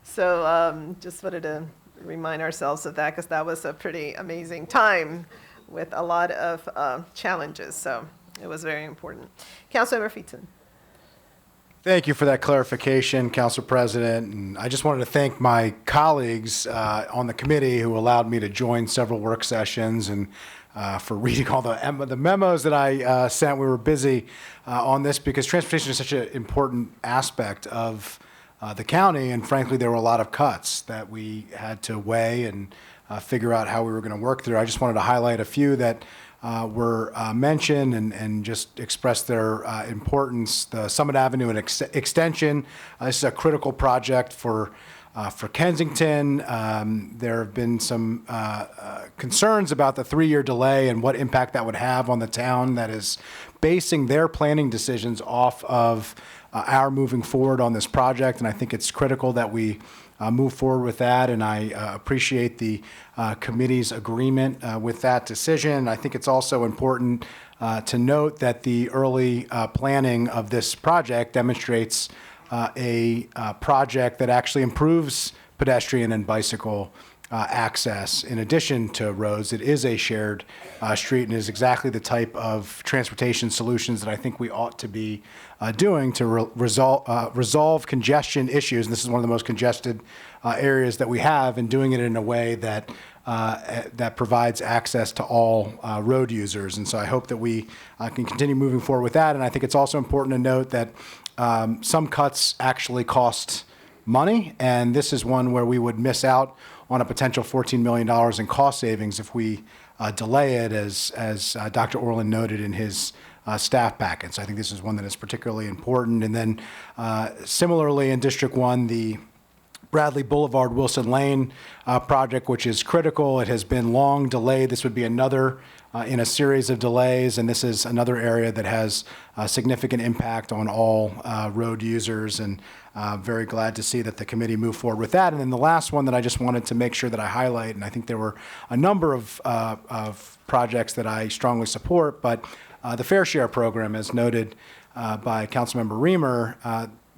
Just wanted to remind ourselves of that because that was a pretty amazing time with a lot of challenges. So it was very important. Councilmember Feetson. Thank you for that clarification, Council President. And I just wanted to thank my colleagues on the committee who allowed me to join several work sessions and for reading all the memos that I sent. We were busy on this because transportation is such an important aspect of the county. And frankly, there were a lot of cuts that we had to weigh and figure out how we were going to work through. I just wanted to highlight a few that were mentioned and just express their importance. The Summit Avenue and extension, this is a critical project for Kensington. There have been some concerns about the 3-year delay and what impact that would have on the town that is basing their planning decisions off of our moving forward on this project. And I think it's critical that we move forward with that, and I appreciate the committee's agreement with that decision. I think it's also important to note that the early planning of this project demonstrates a project that actually improves pedestrian and bicycle access in addition to roads. It is a shared street and is exactly the type of transportation solutions that I think we ought to be doing to resolve congestion issues. And this is one of the most congested areas that we have, and doing it in a way that that provides access to all road users. And so I hope that we can continue moving forward with that. And I think it's also important to note that some cuts actually cost money, and this is one where we would miss out on a potential $14 million in cost savings if we delay it, as Dr. Orland noted in his staff packet. So I think this is one that is particularly important. And then similarly in District 1, the Bradley Boulevard Wilson Lane project, which is critical. It has been long delayed. This would be another in a series of delays, and this is another area that has a significant impact on all road users, and very glad to see that the committee moved forward with that. And then the last one that I just wanted to make sure that I highlight, and I think there were a number of projects that I strongly support, but the Fair Share program, as noted by Councilmember Reamer,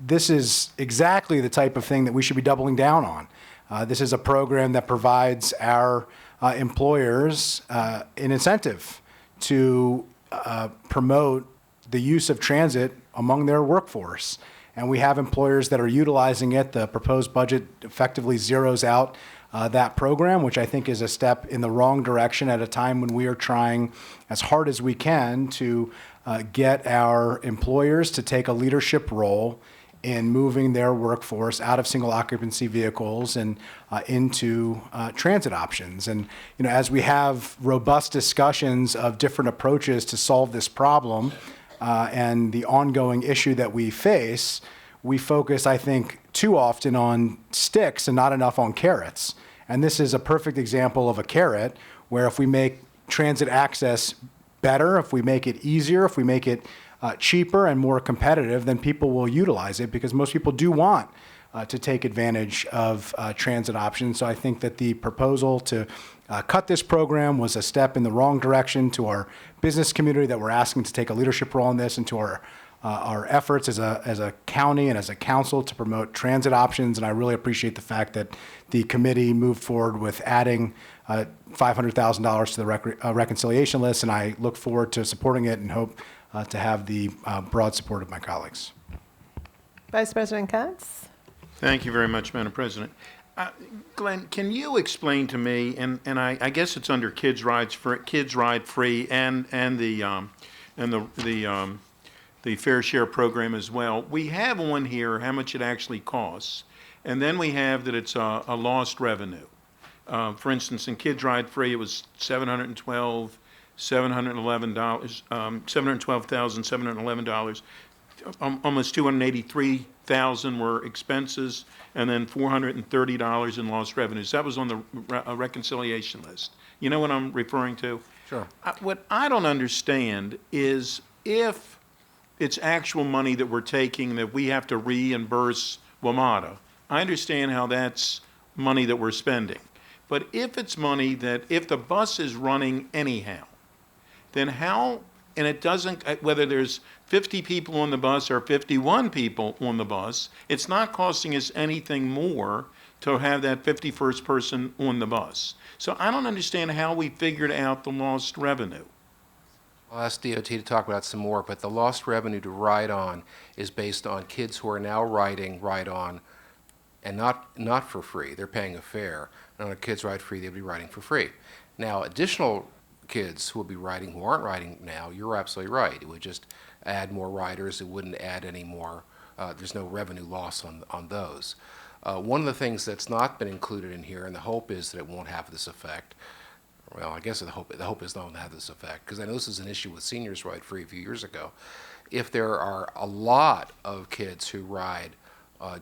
this is exactly the type of thing that we should be doubling down on. This is a program that provides our employers an incentive to promote the use of transit among their workforce. And we have employers that are utilizing it. The proposed budget effectively zeroes out that program, which I think is a step in the wrong direction at a time when we are trying as hard as we can to get our employers to take a leadership role in moving their workforce out of single occupancy vehicles and into transit options. And as we have robust discussions of different approaches to solve this problem and the ongoing issue that we face, we focus, I think, too often on sticks and not enough on carrots. And this is a perfect example of a carrot where if we make transit access better, if we make it easier, if we make it cheaper and more competitive, then people will utilize it because most people do want to take advantage of transit options. So I think that the proposal to cut this program was a step in the wrong direction to our business community that we're asking to take a leadership role in this, and to our efforts as a county and as a council to promote transit options. And I really appreciate the fact that the committee moved forward with adding $500,000 to the reconciliation list, and I look forward to supporting it and hope to have the broad support of my colleagues. Vice President Katz? Thank you very much, Madam President. Glenn, can you explain to me, and I guess it's under Kids Ride Free and the Fair Share program as well. We have on here how much it actually costs, and then we have that it's a lost revenue. For instance, in Kids Ride Free, it was $712,711. Almost $283,000 were expenses, and then $430 in lost revenues. That was on the reconciliation list. You know what I'm referring to? Sure. What I don't understand is if it's actual money that we're taking that we have to reimburse WMATA. I understand how that's money that we're spending. But if it's money that, if the bus is running anyhow, then how, and it doesn't, whether there's 50 people on the bus or 51 people on the bus, it's not costing us anything more to have that 51st person on the bus. So I don't understand how we figured out the lost revenue. I'll ask DOT to talk about it some more, but the lost revenue to Ride On is based on kids who are now riding Ride On and not for free. They're paying a fare. And on a Kids Ride Free, they'd be riding for free. Now, additional kids who will be riding who aren't riding now, you're absolutely right. It would just add more riders. It wouldn't add any more. There's no revenue loss on those. One of the things that's not been included in here, and the hope is that it won't have this effect. Well, I guess the hope is not to have this effect, because I know this is an issue with Seniors Ride Free a few years ago. If there are a lot of kids who ride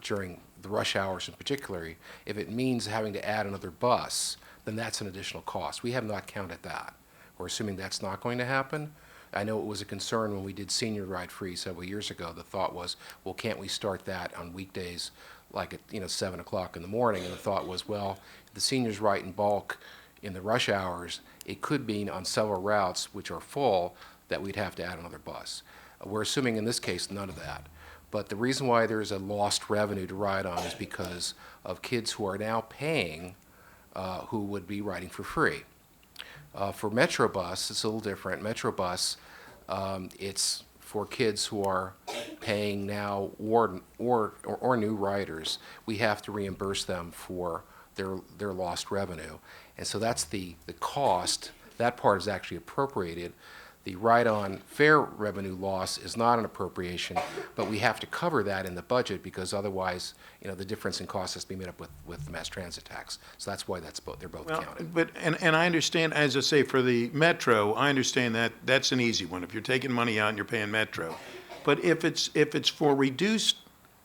during the rush hours in particular, if it means having to add another bus, then that's an additional cost. We have not counted that. We're assuming that's not going to happen. I know it was a concern when we did Senior Ride Free several years ago. The thought was, well, can't we start that on weekdays like at 7 o'clock in the morning? And the thought was, well, if the seniors ride in bulk in the rush hours, it could mean on several routes which are full that we'd have to add another bus. We're assuming in this case none of that. But the reason why there's a lost revenue to Ride On is because of kids who are now paying who would be riding for free. For Metrobus, it's a little different. Metrobus, it's for kids who are paying now or new riders. We have to reimburse them for their lost revenue. And so that's the cost. That part is actually appropriated. The Ride-On fare revenue loss is not an appropriation, but we have to cover that in the budget because otherwise, the difference in cost has to be made up with the mass transit tax. So that's why they're both counted. But and I understand, as I say, for the Metro, I understand that that's an easy one. If you're taking money out and you're paying Metro, but if it's for reduced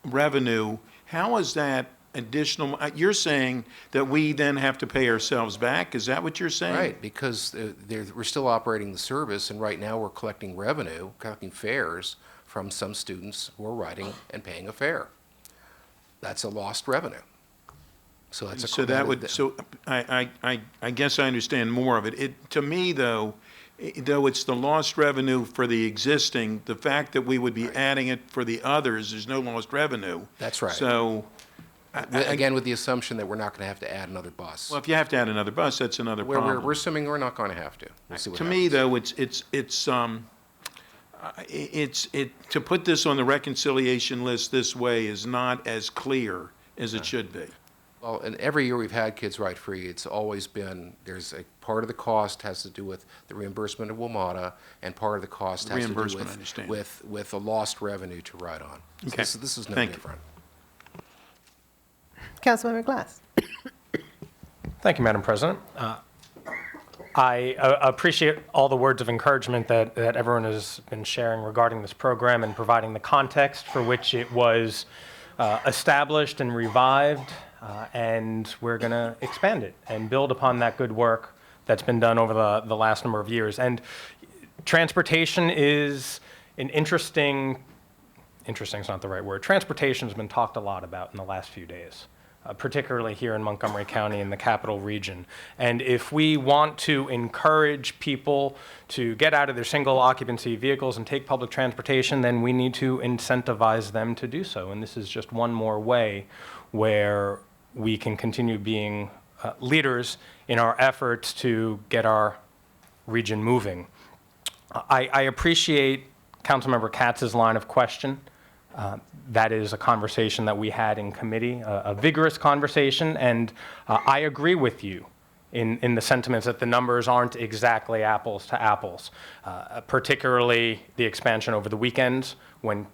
revenue, how is that additional? You're saying that we then have to pay ourselves back? Is that what you're saying? Right, because we're still operating the service, and right now we're collecting revenue, collecting fares from some students who are riding and paying a fare. That's a lost revenue. So that's I guess I understand more of it. To me, though it's the lost revenue for the existing, the fact that we would be adding it for the others, there's no lost revenue. That's right. So. Again, with the assumption that we're not going to have to add another bus. Well, if you have to add another bus, that's another problem. We're assuming we're not going to have to. We'll see what happens. Me, though, to put this on the reconciliation list this way is not as clear as it should be. Well, and every year we've had Kids Ride Free, it's always been, there's a part of the cost has to do with the reimbursement of WMATA, and part of the cost has to do Reimbursement, I understand. with the lost revenue to Ride On. So Okay. This is no Thank you. different. Councilmember Glass. Thank you, Madam President. I appreciate all the words of encouragement that everyone has been sharing regarding this program and providing the context for which it was established and revived, and we're going to expand it and build upon that good work that's been done over the last number of years. And transportation is an interesting's not the right word. Transportation has been talked a lot about in the last few days. Particularly here in Montgomery County in the capital region. And if we want to encourage people to get out of their single occupancy vehicles and take public transportation, then we need to incentivize them to do so. And this is just one more way where we can continue being leaders in our efforts to get our region moving. I appreciate Councilmember Katz's line of question. That is a conversation that we had in committee, a vigorous conversation, and I agree with you in the sentiments that the numbers aren't exactly apples to apples, particularly the expansion over the weekends when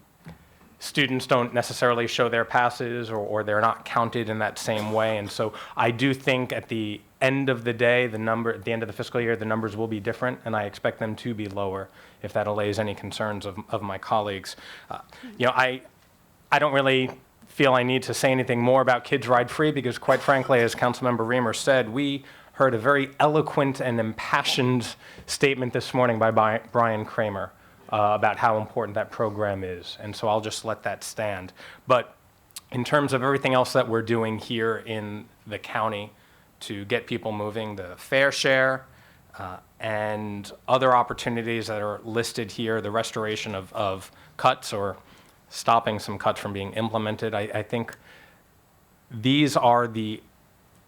students don't necessarily show their passes or they're not counted in that same way. And so I do think at the end of the day, at the end of the fiscal year, the numbers will be different, and I expect them to be lower if that allays any concerns of my colleagues. I don't really feel I need to say anything more about Kids Ride Free because, quite frankly, as Councilmember Reamer said, we heard a very eloquent and impassioned statement this morning by Brian Kramer about how important that program is. And so I'll just let that stand. But in terms of everything else that we're doing here in the county to get people moving, the fair share and other opportunities that are listed here, the restoration of cuts or stopping some cuts from being implemented. I think these are the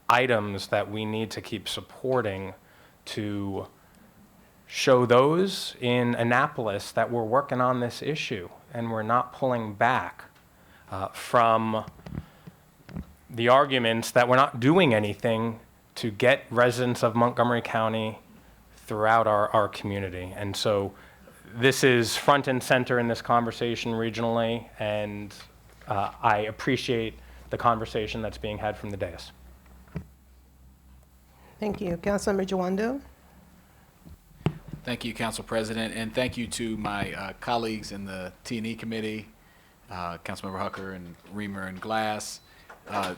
items that we need to keep supporting to show those in Annapolis that we're working on this issue and we're not pulling back from the arguments that we're not doing anything to get residents of Montgomery County throughout our community. And so this is front and center in this conversation regionally, and I appreciate the conversation that's being had from the dais. Thank you. Councilmember Jawando. Thank you, Council President, and thank you to my colleagues in the T&E Committee, Councilmember Hucker and Reamer and Glass,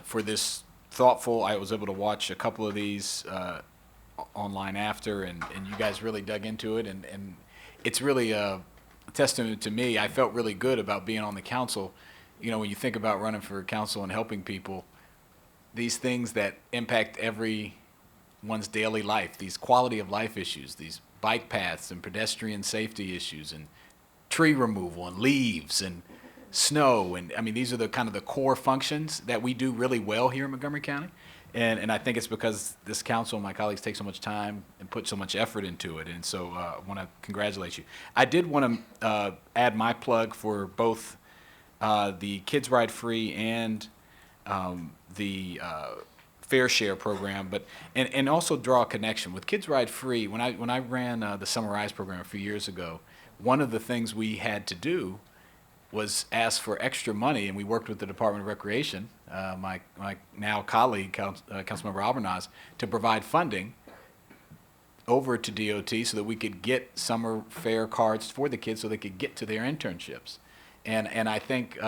for this thoughtful. I was able to watch a couple of these online after, and you guys really dug into it, and it's really a testament to me. I felt really good about being on the council. You know, when you think about running for council and helping people, these things that impact everyone's daily life, these quality of life issues, these bike paths and pedestrian safety issues and tree removal and leaves and snow. And I mean, these are the kind of the core functions that we do really well here in Montgomery County. And I think it's because this council and my colleagues take so much time and put so much effort into it. And so I want to congratulate you. I did want to add my plug for both the Kids Ride Free and the Fair Share program, but and also draw a connection with Kids Ride Free. When I ran the Summer Rise program a few years ago, one of the things we had to do was ask for extra money, and we worked with the Department of Recreation, my now colleague, Councilmember Albornoz, to provide funding over to DOT so that we could get summer fair cards for the kids so they could get to their internships. And I think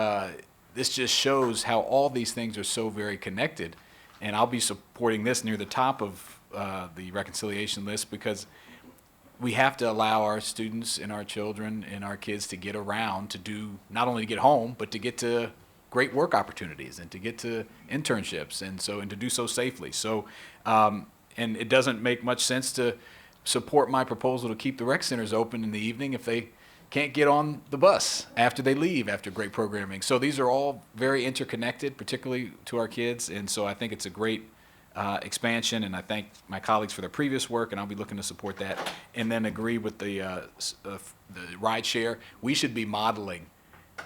this just shows how all these things are so very connected. And I'll be supporting this near the top of the reconciliation list because we have to allow our students and our children and our kids to get around to do, not only to get home, but to get to great work opportunities and to get to internships and to do so safely. So, and it doesn't make much sense to support my proposal to keep the rec centers open in the evening if they can't get on the bus after they leave after great programming. So these are all very interconnected, particularly to our kids. And so I think it's a great expansion, and I thank my colleagues for their previous work, and I'll be looking to support that. And then agree with the ride share. We should be modeling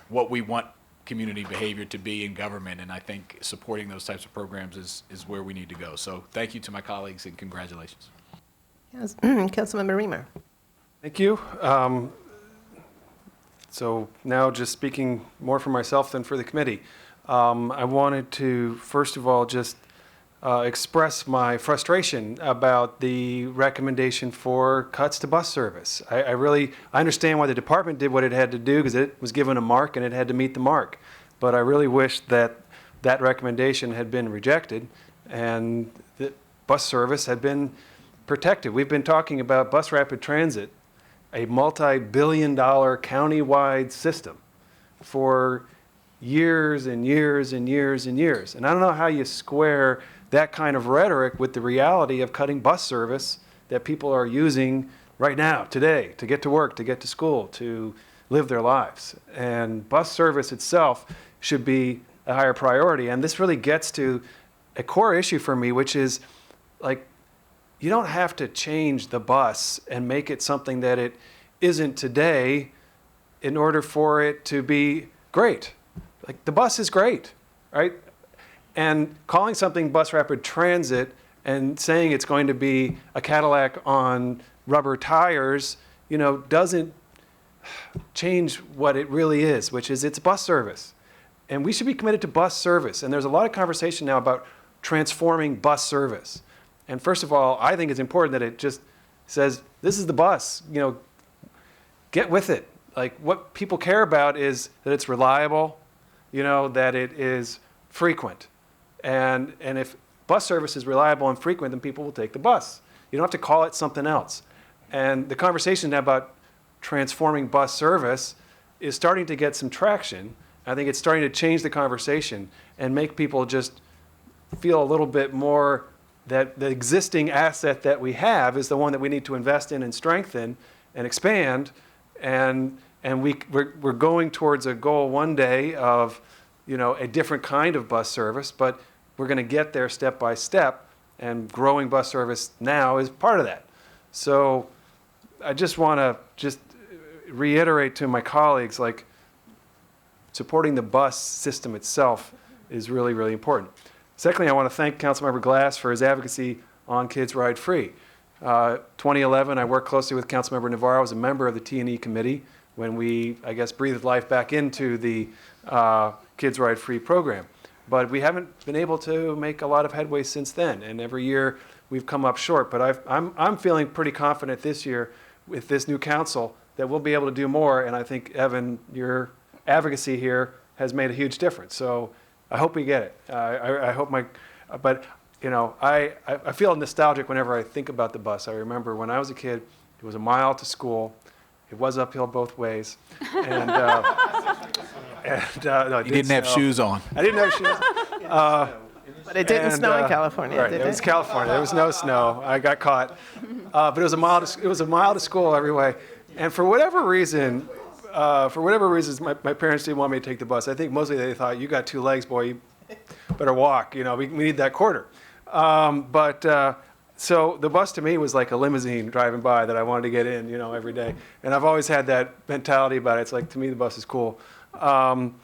what we want community behavior to be in government, and I think supporting those types of programs is where we need to go. So thank you to my colleagues and congratulations. Yes. Councilmember Reamer. Thank you. So now just speaking more for myself than for the committee, I wanted to, first of all, just express my frustration about the recommendation for cuts to bus service. I understand why the department did what it had to do because it was given a mark and it had to meet the mark. But I really wish that that recommendation had been rejected and that bus service had been protected. We've been talking about bus rapid transit, a multi-billion-dollar county-wide system for years and years and years and years. And I don't know how you square that kind of rhetoric with the reality of cutting bus service that people are using right now, today, to get to work, to get to school, to live their lives. And bus service itself should be a higher priority. And this really gets to a core issue for me, which is, like, you don't have to change the bus and make it something that it isn't today in order for it to be great. Like, the bus is great, right? And calling something bus rapid transit and saying it's going to be a Cadillac on rubber tires, doesn't change what it really is, which is it's bus service. And we should be committed to bus service. And there's a lot of conversation now about transforming bus service. And first of all, I think it's important that it just says, this is the bus, get with it. Like, what people care about is that it's reliable, that it is frequent. And if bus service is reliable and frequent, then people will take the bus. You don't have to call it something else. And the conversation now about transforming bus service is starting to get some traction. I think it's starting to change the conversation and make people just feel a little bit more that the existing asset that we have is the one that we need to invest in and strengthen and expand. And we're going towards a goal one day of, a different kind of bus service, but we're going to get there step by step, and growing bus service now is part of that. So I just want to reiterate to my colleagues, like, supporting the bus system itself is really, really important. Secondly, I want to thank Councilmember Glass for his advocacy on Kids Ride Free. 2011, I worked closely with Councilmember Navarro. I was a member of the T&E committee when we, breathed life back into the Kids Ride Free program. But we haven't been able to make a lot of headway since then, and every year we've come up short. But I'm feeling pretty confident this year with this new council that we'll be able to do more, and I think, Evan, your advocacy here has made a huge difference. So I hope we get it. I hope I feel nostalgic whenever I think about the bus. I remember when I was a kid, it was a mile to school. It was uphill both ways. And, no, You didn't have shoes on. I didn't have shoes. But it didn't snow in California, right, did it it? was California. There was no snow. I got caught. But it was a mile to school every way. And for whatever reasons, my parents didn't want me to take the bus. I think mostly they thought, you got 2 legs, boy, you better walk. We need that quarter. So the bus to me was like a limousine driving by that I wanted to get in, every day. And I've always had that mentality about it. It's like, to me, the bus is cool. In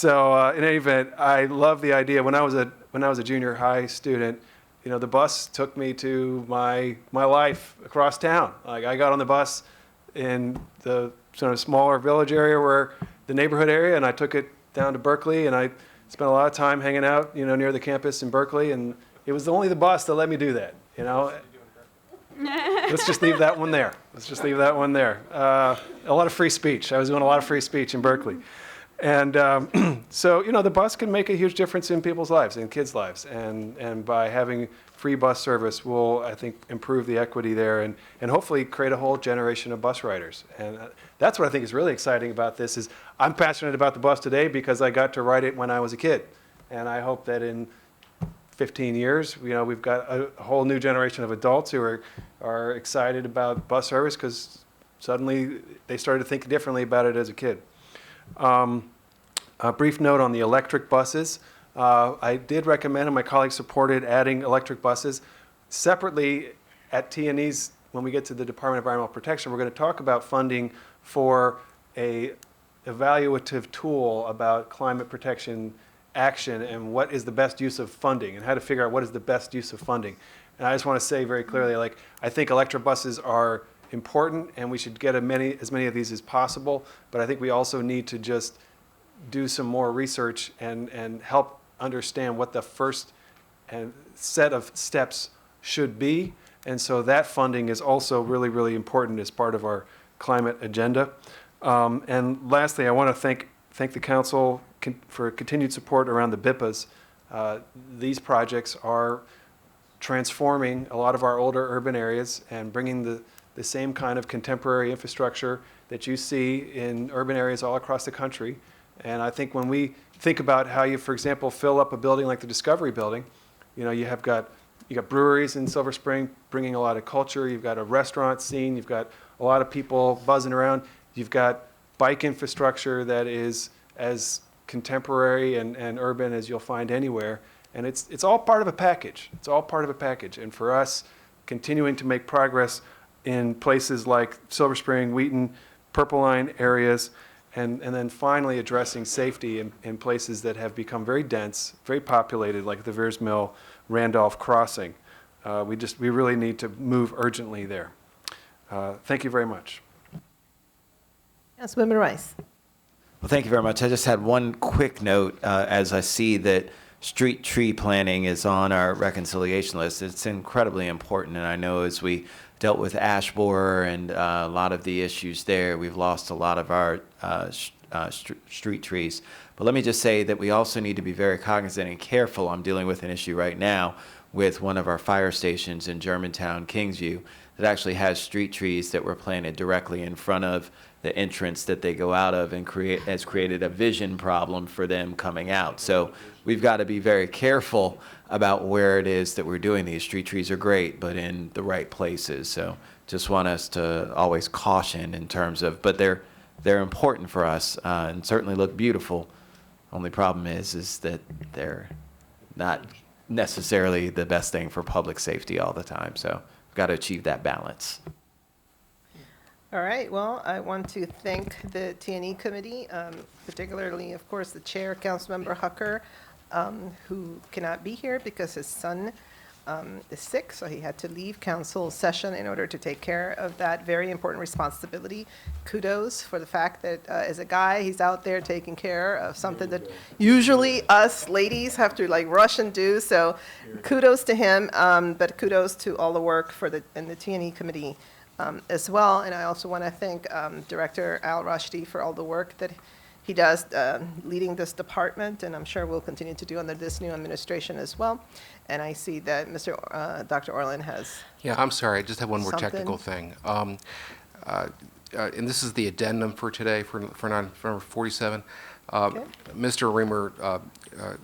any event, I love the idea. When I was a junior high student, the bus took me to my life across town. Like, I got on the bus in the sort of smaller village area, where the neighborhood area, and I took it down to Berkeley, and I spent a lot of time hanging out, near the campus in Berkeley, and it was only the bus that let me do that. Let's just leave that one there. A lot of free speech. I was doing a lot of free speech in Berkeley. And so, the bus can make a huge difference in people's lives, in kids' lives. And by having free bus service will, I think, improve the equity there and hopefully create a whole generation of bus riders. And that's what I think is really exciting about this is I'm passionate about the bus today because I got to ride it when I was a kid. And I hope that in 15 years, we've got a whole new generation of adults who are excited about bus service because suddenly they started to think differently about it as a kid. A brief note on the electric buses. I did recommend, and my colleagues supported, adding electric buses. Separately, at T&E's, when we get to the Department of Environmental Protection, we're going to talk about funding for a evaluative tool about climate protection action and what is the best use of funding and how to figure out what is the best use of funding. And I just want to say very clearly, like, I think electrobuses are important and we should get as many of these as possible, but I think we also need to just do some more research and help understand what the first set of steps should be. And so that funding is also really, really important as part of our climate agenda. And lastly, I want to thank the council for continued support around the BIPAs. These projects are transforming a lot of our older urban areas and bringing the same kind of contemporary infrastructure that you see in urban areas all across the country. And I think when we think about how you, for example, fill up a building like the Discovery Building, you know, you got breweries in Silver Spring bringing a lot of culture. You've got a restaurant scene. You've got a lot of people buzzing around. You've got bike infrastructure that is as contemporary and urban as you'll find anywhere. And it's all part of a package. It's all part of a package. And for us, continuing to make progress in places like Silver Spring, Wheaton, Purple Line areas, and then finally addressing safety in places that have become very dense, very populated, like the Veers Mill, Randolph Crossing. We really need to move urgently there. Thank you very much. Councilwoman Rice. Well, thank you very much. I just had one quick note as I see that street tree planting is on our reconciliation list. It's incredibly important, and I know as we dealt with ash borer and a lot of the issues there, we've lost a lot of our street trees. But let me just say that we also need to be very cognizant and careful. I'm dealing with an issue right now with one of our fire stations in Germantown, Kingsview, that actually has street trees that were planted directly in front of the entrance that they go out of and has created a vision problem for them coming out. So we've got to be very careful about where it is that we're doing these. Street trees are great, but in the right places. So just want us to always caution in terms of, but they're important for us and certainly look beautiful. Only problem is that they're not necessarily the best thing for public safety all the time. So we've got to achieve that balance. All right, well, I want to thank the T&E committee, particularly, of course, the chair, Councilmember Hucker, who cannot be here because his son is sick, so he had to leave council session in order to take care of that very important responsibility. Kudos for the fact that as a guy, he's out there taking care of something that usually us ladies have to like rush and do, so kudos to him, but kudos to all the work in the T&E committee as well. And I also want to thank Director Al Rushdie for all the work that he does leading this department, and I'm sure we'll continue to do under this new administration as well. And I see that Dr. Orland has Yeah, I'm sorry, I just have one more something. technical thing. And this is the addendum for today, for number 47. Okay. Mr. Reamer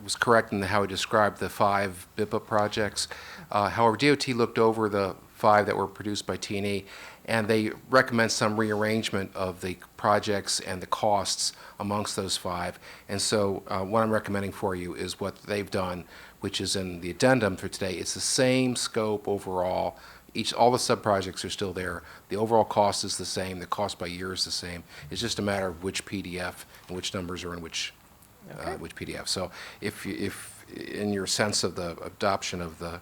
was correct in how he described the 5 BIPA projects. However, DOT looked over the 5 that were produced by T&E, and they recommend some rearrangement of the projects and the costs amongst those 5. And so what I'm recommending for you is what they've done, which is in the addendum for today. It's the same scope overall. All the sub-projects are still there. The overall cost is the same. The cost by year is the same. It's just a matter of which PDF and which numbers are in which PDF. So if in your sense of the adoption of the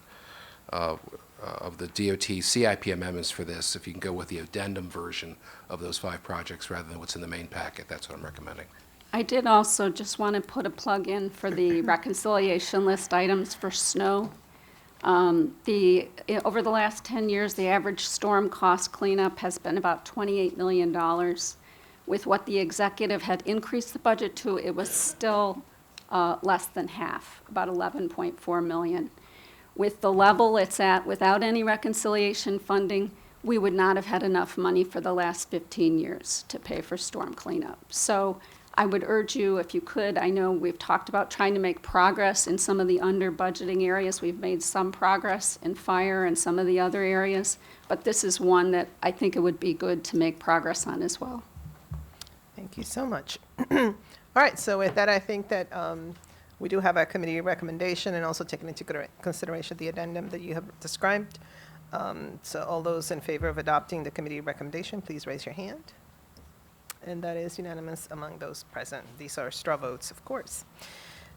DOT CIP amendments for this, if you can go with the addendum version of those 5 projects rather than what's in the main packet, that's what I'm recommending. I did also just want to put a plug in for the reconciliation list items for snow. Over the last 10 years, the average storm cost cleanup has been about $28 million. With what the executive had increased the budget to, it was still less than half, about $11.4 million. With the level it's at, without any reconciliation funding, we would not have had enough money for the last 15 years to pay for storm cleanup. So I would urge you, if you could, I know we've talked about trying to make progress in some of the under budgeting areas. We've made some progress in fire and some of the other areas, but this is one that I think it would be good to make progress on as well. Thank you so much. All right, so with that, I think that we do have a committee recommendation and also taking into consideration the addendum that you have described. So all those in favor of adopting the committee recommendation, please raise your hand. and that is unanimous among those present. These are straw votes, of course.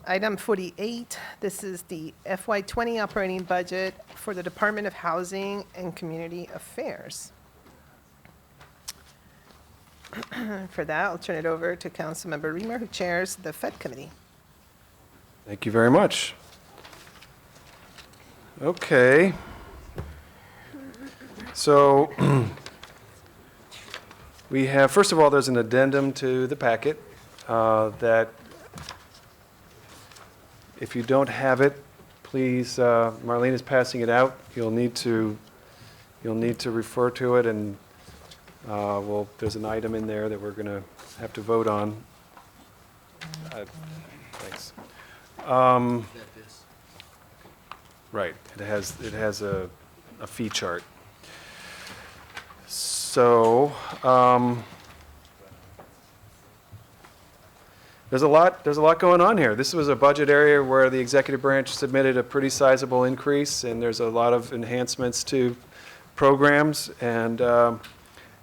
Item 48, this is the FY20 operating budget for the Department of Housing and Community Affairs. For that, I'll turn it over to Councilmember Reamer, who chairs the Fed Committee. Thank you very much. Okay. So we have, first of all, there's an addendum to the packet that if you don't have it, please, Marlene is passing it out. You'll need to refer to it, and there's an item in there that we're going to have to vote on. Thanks. Right. It has a fee chart. So there's a lot going on here. This was a budget area where the executive branch submitted a pretty sizable increase, and there's a lot of enhancements to programs, and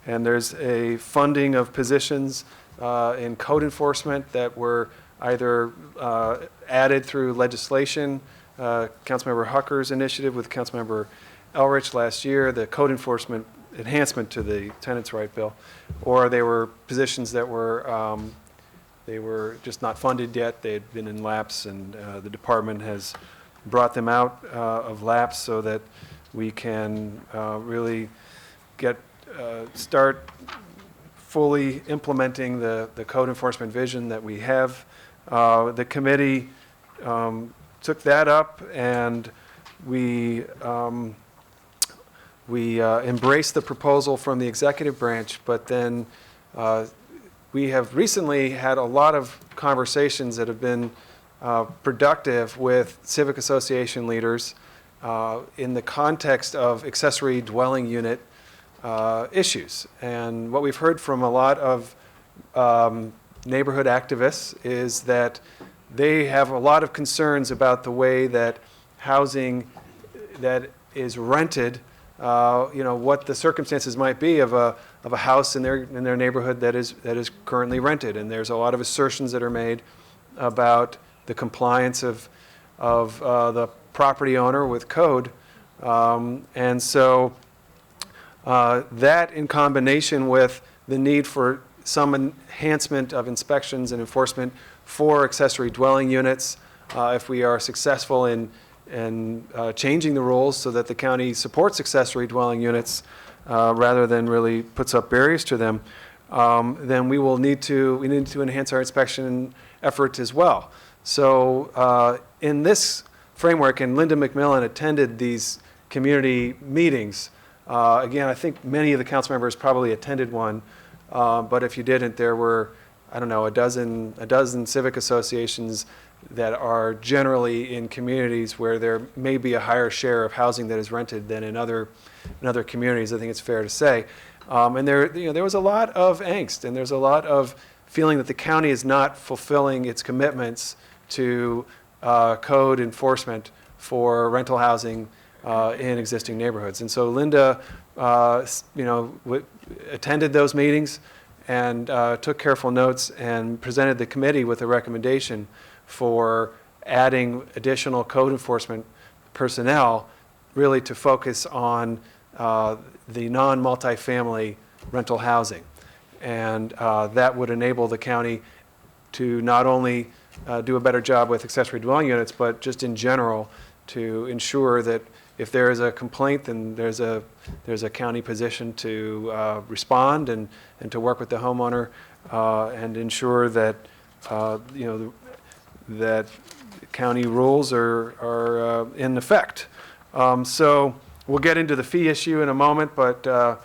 there's a funding of positions in code enforcement that were either added through legislation, Councilmember Hucker's initiative with Councilmember Elrich last year, the code enforcement enhancement to the tenants' right bill, or they were positions that were they were just not funded yet. They had been in lapse, and the department has brought them out of lapse so that we can really start fully implementing the code enforcement vision that we have. The committee took that up, and we embraced the proposal from the executive branch, but then we have recently had a lot of conversations that have been productive with civic association leaders in the context of accessory dwelling unit issues. And what we've heard from a lot of neighborhood activists is that they have a lot of concerns about the way that housing that is rented, what the circumstances might be of a house in their neighborhood that is currently rented. And there's a lot of assertions that are made about the compliance of the property owner with code. And so that, in combination with the need for some enhancement of inspections and enforcement for accessory dwelling units, if we are successful in changing the rules so that the county supports accessory dwelling units rather than really puts up barriers to them, then we need to enhance our inspection effort as well. So in this framework, and Linda McMillan attended these community meetings. Again, I think many of the council members probably attended one, but if you didn't, there were, I don't know, a dozen civic associations that are generally in communities where there may be a higher share of housing that is rented than in other communities. I think it's fair to say, and there was a lot of angst, and there's a lot of feeling that the county is not fulfilling its commitments to code enforcement for rental housing in existing neighborhoods. And so Linda, attended those meetings and took careful notes and presented the committee with a recommendation for adding additional code enforcement personnel, really to focus on the non-multifamily rental housing. And that would enable the county to not only do a better job with accessory dwelling units, but just in general to ensure that if there is a complaint, then there's a county position to respond and to work with the homeowner and ensure that that county rules are in effect. So we'll get into the fee issue in a moment, but I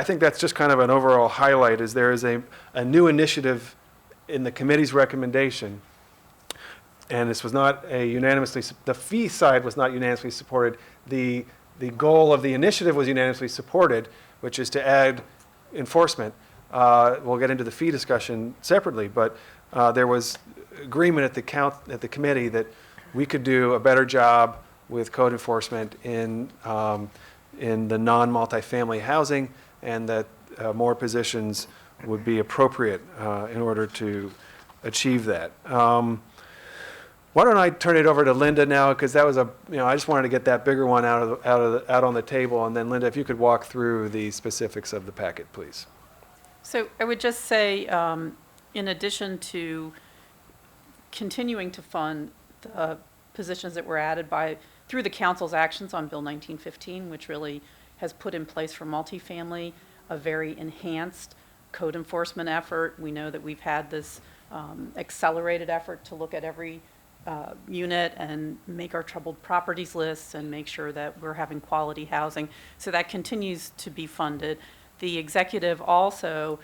think that's just kind of an overall highlight. Is there is a new initiative in the committee's recommendation, and this was not the fee side was not unanimously supported. The goal of the initiative was unanimously supported, which is to add enforcement. We'll get into the fee discussion separately, but there was agreement at the committee that we could do a better job with code enforcement in the non-multifamily housing, and that more positions would be appropriate in order to achieve that. Why don't I turn it over to Linda now, because that was I just wanted to get that bigger one out on the table, and then Linda, if you could walk through the specifics of the packet, please. So I would just say, in addition to continuing to fund the positions that were added through the council's actions on Bill 1915, which really has put in place for multifamily a very enhanced code enforcement effort. We know that we've had this accelerated effort to look at every unit and make our troubled properties lists and make sure that we're having quality housing. So that continues to be funded. The executive also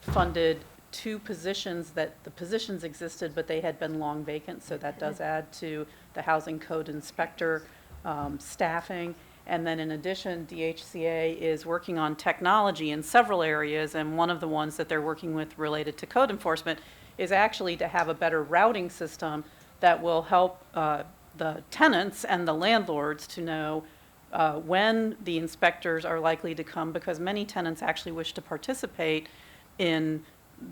funded 2 positions that the positions existed, but they had been long vacant, so that does add to the housing code inspector staffing. And then in addition, DHCA is working on technology in several areas, and one of the ones that they're working with related to code enforcement is actually to have a better routing system that will help the tenants and the landlords to know when the inspectors are likely to come, because many tenants actually wish to participate in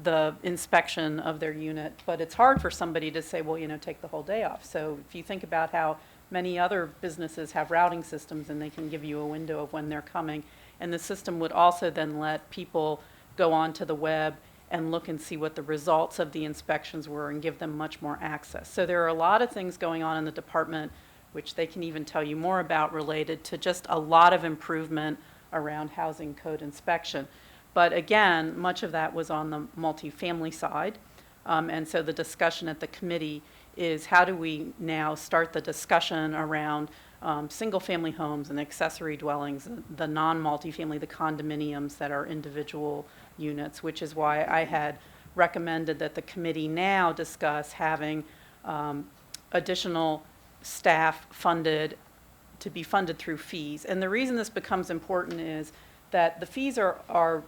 the inspection of their unit, but it's hard for somebody to say, well, take the whole day off. So if you think about how many other businesses have routing systems and they can give you a window of when they're coming, and the system would also then let people go onto the web and look and see what the results of the inspections were and give them much more access. So there are a lot of things going on in the department, which they can even tell you more about, related to just a lot of improvement around housing code inspection. But again, much of that was on the multifamily side. And so the discussion at the committee is, how do we now start the discussion around single-family homes and accessory dwellings, the non-multifamily, the condominiums that are individual units, which is why I had recommended that the committee now discuss having additional staff funded to be funded through fees. And the reason this becomes important is that the fees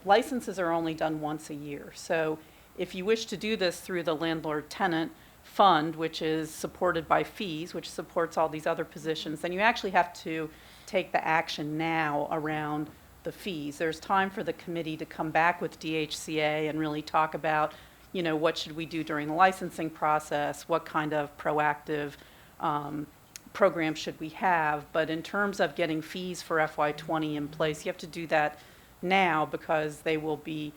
licenses are only done once a year. So if you wish to do this through the landlord-tenant fund, which is supported by fees, which supports all these other positions, then you actually have to take the action now around the fees. There's time for the committee to come back with DHCA and really talk about, what should we do during the licensing process, what kind of proactive program should we have. But in terms of getting fees for FY20 in place, you have to do that now, because they will be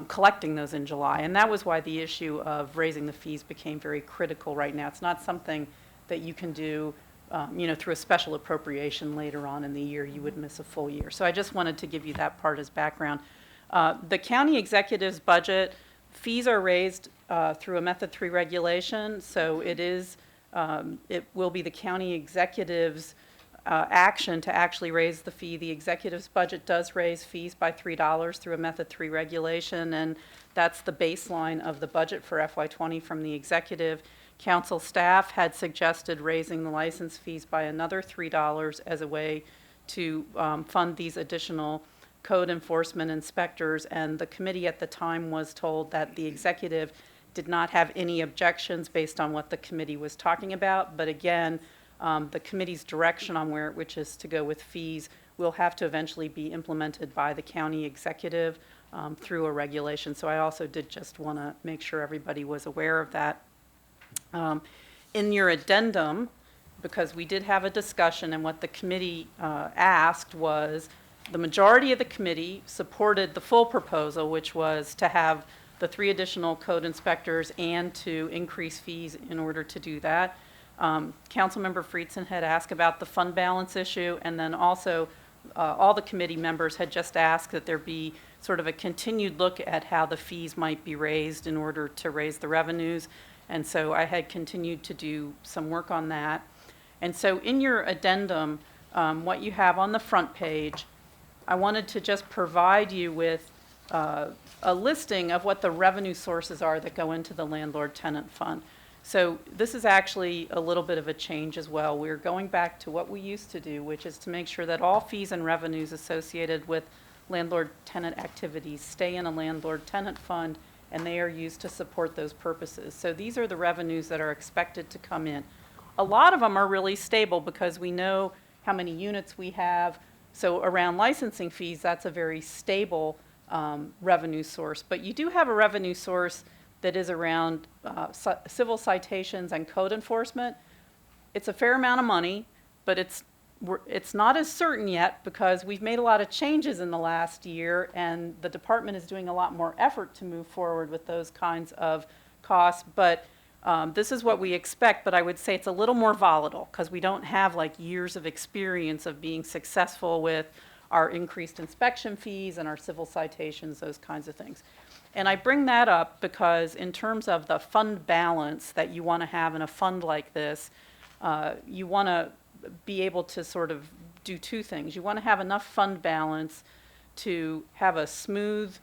collecting those in July. And that was why the issue of raising the fees became very critical right now. It's not something that you can do through a special appropriation later on in the year. You would miss a full year. So I just wanted to give you that part as background. The county executive's budget, fees are raised through a Method 3 regulation. So it will be the county executive's action to actually raise the fee. The executive's budget does raise fees by $3 through a Method 3 regulation, and that's the baseline of the budget for FY20 from the executive. Council staff had suggested raising the license fees by another $3 as a way to fund these additional code enforcement inspectors, and the committee at the time was told that the executive did not have any objections based on what the committee was talking about. But again, the committee's direction on which is to go with fees will have to eventually be implemented by the county executive through a regulation. So I also did just want to make sure everybody was aware of that. In your addendum, because we did have a discussion, and what the committee asked was, the majority of the committee supported the full proposal, which was to have the 3 additional code inspectors and to increase fees in order to do that. Councilmember Friedson had asked about the fund balance issue, and then also all the committee members had just asked that there be sort of a continued look at how the fees might be raised in order to raise the revenues. And so I had continued to do some work on that. And so in your addendum, what you have on the front page, I wanted to just provide you with a listing of what the revenue sources are that go into the landlord-tenant fund. So this is actually a little bit of a change as well. We're going back to what we used to do, which is to make sure that all fees and revenues associated with landlord-tenant activities stay in a landlord-tenant fund, and they are used to support those purposes. So these are the revenues that are expected to come in. A lot of them are really stable because we know how many units we have. So around licensing fees, that's a very stable revenue source. But you do have a revenue source that is around civil citations and code enforcement. It's a fair amount of money, but it's not as certain yet because we've made a lot of changes in the last year, and the department is doing a lot more effort to move forward with those kinds of costs. But this is what we expect, but I would say it's a little more volatile because we don't have like years of experience of being successful with our increased inspection fees and our civil citations, those kinds of things. And I bring that up because in terms of the fund balance that you want to have in a fund like this, you want to be able to sort of do two things. You want to have enough fund balance to have a smooth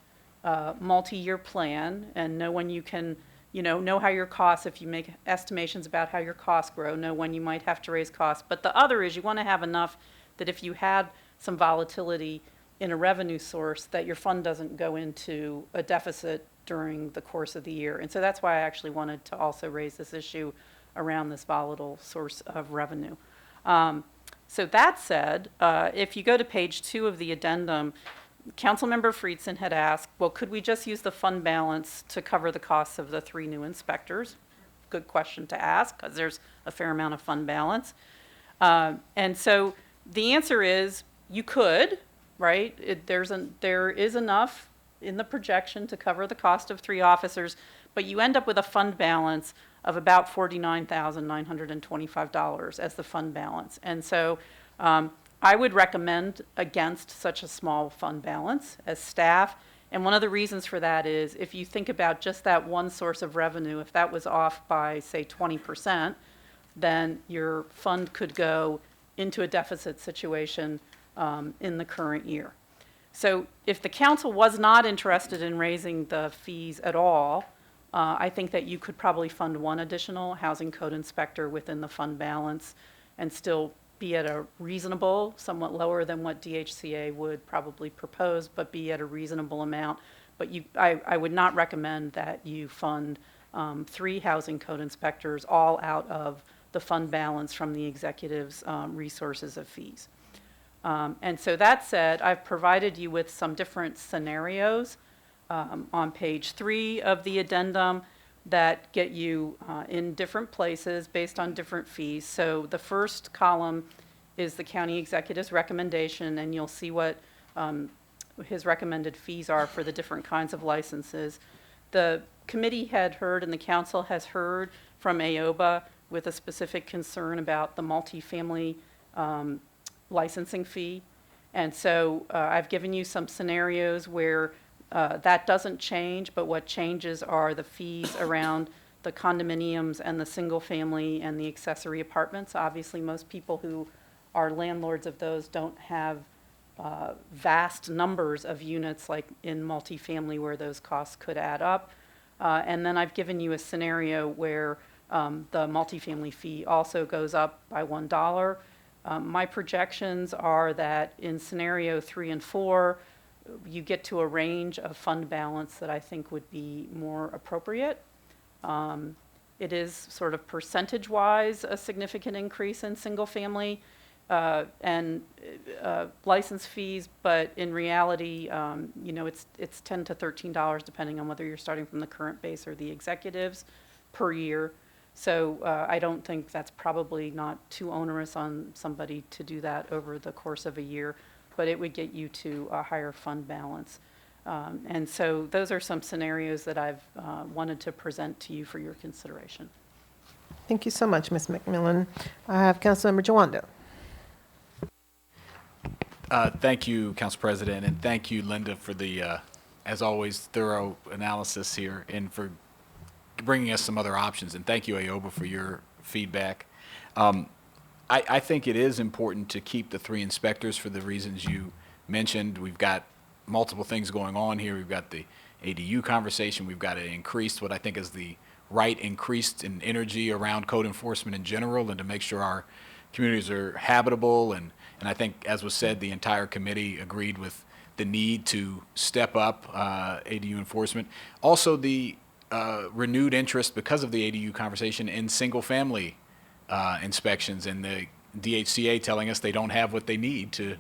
multi-year plan and know when you can, know how your costs, if you make estimations about how your costs grow, know when you might have to raise costs. But the other is you want to have enough that if you had some volatility in a revenue source, that your fund doesn't go into a deficit during the course of the year. And so that's why I actually wanted to also raise this issue around this volatile source of revenue. So that said, if you go to page 2 of the addendum, Councilmember Friedson had asked, well, could we just use the fund balance to cover the costs of the 3 new inspectors? Good question to ask, because there's a fair amount of fund balance. And so the answer is you could, right? There is enough in the projection to cover the cost of 3 officers, but you end up with a fund balance of about $49,925 as the fund balance. And so I would recommend against such a small fund balance as staff. And one of the reasons for that is if you think about just that one source of revenue, if that was off by, say, 20%, then your fund could go into a deficit situation in the current year. So if the council was not interested in raising the fees at all, I think that you could probably fund 1 additional housing code inspector within the fund balance and still be at a reasonable, somewhat lower than what DHCA would probably propose, but be at a reasonable amount. But I would not recommend that you fund 3 housing code inspectors all out of the fund balance from the executive's resources of fees. And so that said, I've provided you with some different scenarios on page 3 of the addendum that get you in different places based on different fees. So the first column is the county executive's recommendation, and you'll see what his recommended fees are for the different kinds of licenses. The committee had heard and the council has heard from AOBA with a specific concern about the multifamily licensing fee. And so I've given you some scenarios where that doesn't change, but what changes are the fees around the condominiums and the single family and the accessory apartments. Obviously, most people who are landlords of those don't have vast numbers of units like in multifamily where those costs could add up. And then I've given you a scenario where the multifamily fee also goes up by $1. My projections are that in scenario 3 and 4, you get to a range of fund balance that I think would be more appropriate. It is sort of percentage-wise a significant increase in single-family and license fees, but in reality, it's $10 to $13 depending on whether you're starting from the current base or the executives per year. So I don't think that's probably not too onerous on somebody to do that over the course of a year, but it would get you to a higher fund balance. And so those are some scenarios that I've wanted to present to you for your consideration. Thank you so much, Ms. McMillan. I have Councilmember Jawando. Thank you, Council President, and thank you, Linda, for the, as always, thorough analysis here and for bringing us some other options. And thank you, AOBA, for your feedback. I think it is important to keep the 3 inspectors for the reasons you mentioned. We've got multiple things going on here. We've got the ADU conversation. We've got an increased, what I think is the right increased in energy around code enforcement in general and to make sure our communities are habitable. And I think, as was said, the entire committee agreed with the need to step up ADU enforcement. Also, the renewed interest because of the ADU conversation in single-family inspections and the DHCA telling us they don't have what they need to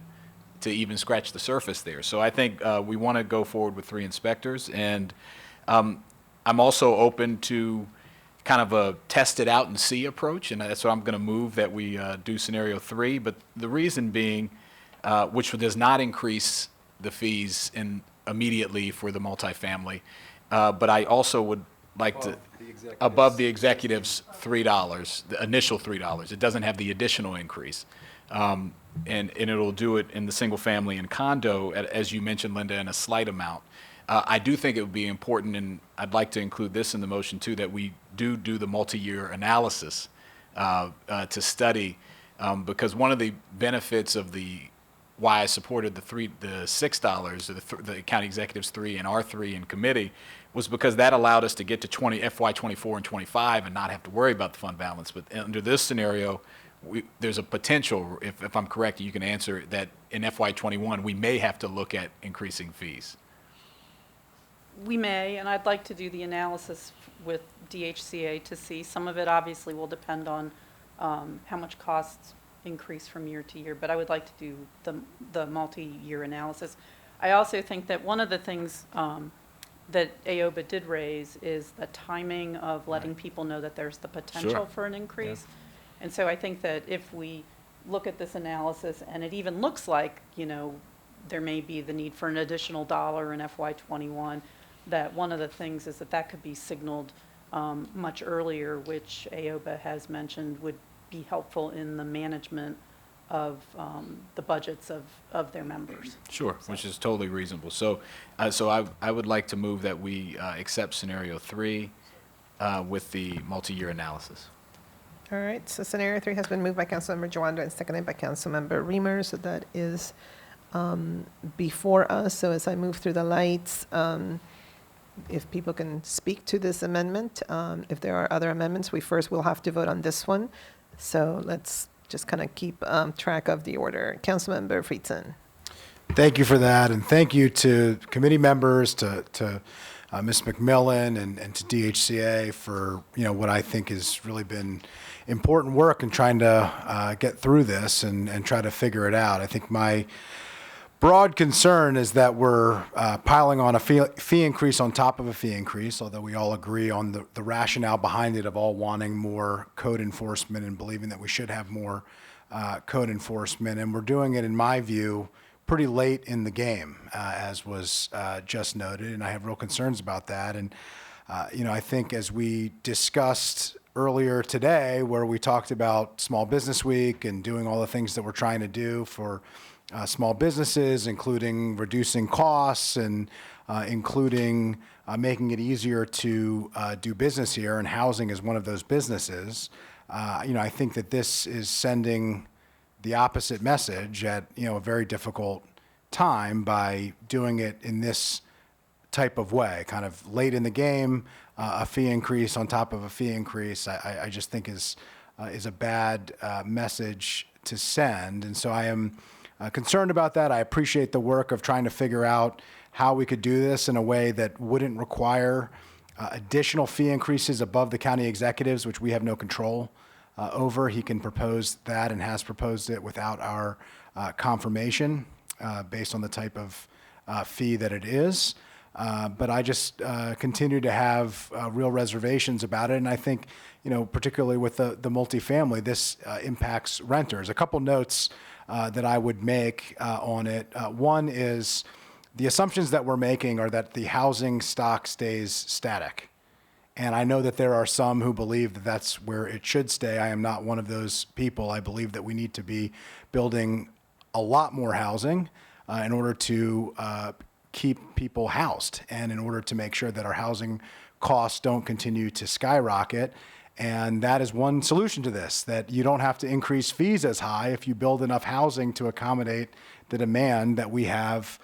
to even scratch the surface there. So I think we want to go forward with 3 inspectors, and I'm also open to kind of a test it out and see approach, and that's why I'm going to move that we do scenario 3. But the reason being, which does not increase the fees immediately for the multifamily, but I also would like to, above the executive's $3, the initial $3. It doesn't have the additional increase. And it'll do it in the single family and condo, as you mentioned, Linda, in a slight amount. I do think it would be important, and I'd like to include this in the motion too, that we do the multi-year analysis to study, because one of the benefits of why I supported the $6, or the county executives 3 and our 3 in committee, was because that allowed us to get to FY24 and 25 and not have to worry about the fund balance. But under this scenario, there's a potential, if I'm correct, you can answer, that in FY21 we may have to look at increasing fees. We may, and I'd like to do the analysis with DHCA to see. Some of it obviously will depend on how much costs increase from year to year, but I would like to do the multi-year analysis. I also think that one of the things that AOBA did raise is the timing of letting people know that there's the potential for an increase. Yeah. And so I think that if we look at this analysis and it even looks like, there may be the need for an additional $1 in FY21, that one of the things is that could be signaled much earlier, which AOBA has mentioned would be helpful in the management of the budgets of their members. Sure, so. Which is totally reasonable. So, I would like to move that we accept scenario 3 with the multi-year analysis. All right, so scenario 3 has been moved by Councilmember Joanda and seconded by Councilmember Reamer. So that is before us. So as I move through the lights, if people can speak to this amendment, if there are other amendments, we first will have to vote on this one. So let's just kind of keep track of the order. Councilmember Friedson. Thank you for that, and thank you to committee members, to Ms. McMillan and to DHCA for what I think has really been important work in trying to get through this and try to figure it out. I think my broad concern is that we're piling on a fee increase on top of a fee increase, although we all agree on the rationale behind it of all wanting more code enforcement and believing that we should have more code enforcement. And we're doing it, in my view, pretty late in the game, as was just noted, and I have real concerns about that. And I think as we discussed earlier today, where we talked about Small Business Week and doing all the things that we're trying to do for small businesses, including reducing costs and including making it easier to do business here, and housing is one of those businesses. I think that this is sending the opposite message at a very difficult time by doing it in this type of way, kind of late in the game, a fee increase on top of a fee increase. I just think is a bad message to send, and so I am concerned about that. I appreciate the work of trying to figure out how we could do this in a way that wouldn't require additional fee increases above the county executives, which we have no control over. He can propose that and has proposed it without our confirmation based on the type of fee that it is. But I just continue to have real reservations about it. And I think, particularly with the multifamily, this impacts renters. A couple notes that I would make on it. One is the assumptions that we're making are that the housing stock stays static. And I know that there are some who believe that that's where it should stay. I am not one of those people. I believe that we need to be building a lot more housing in order to keep people housed and in order to make sure that our housing costs don't continue to skyrocket. And that is one solution to this, that you don't have to increase fees as high if you build enough housing to accommodate the demand that we have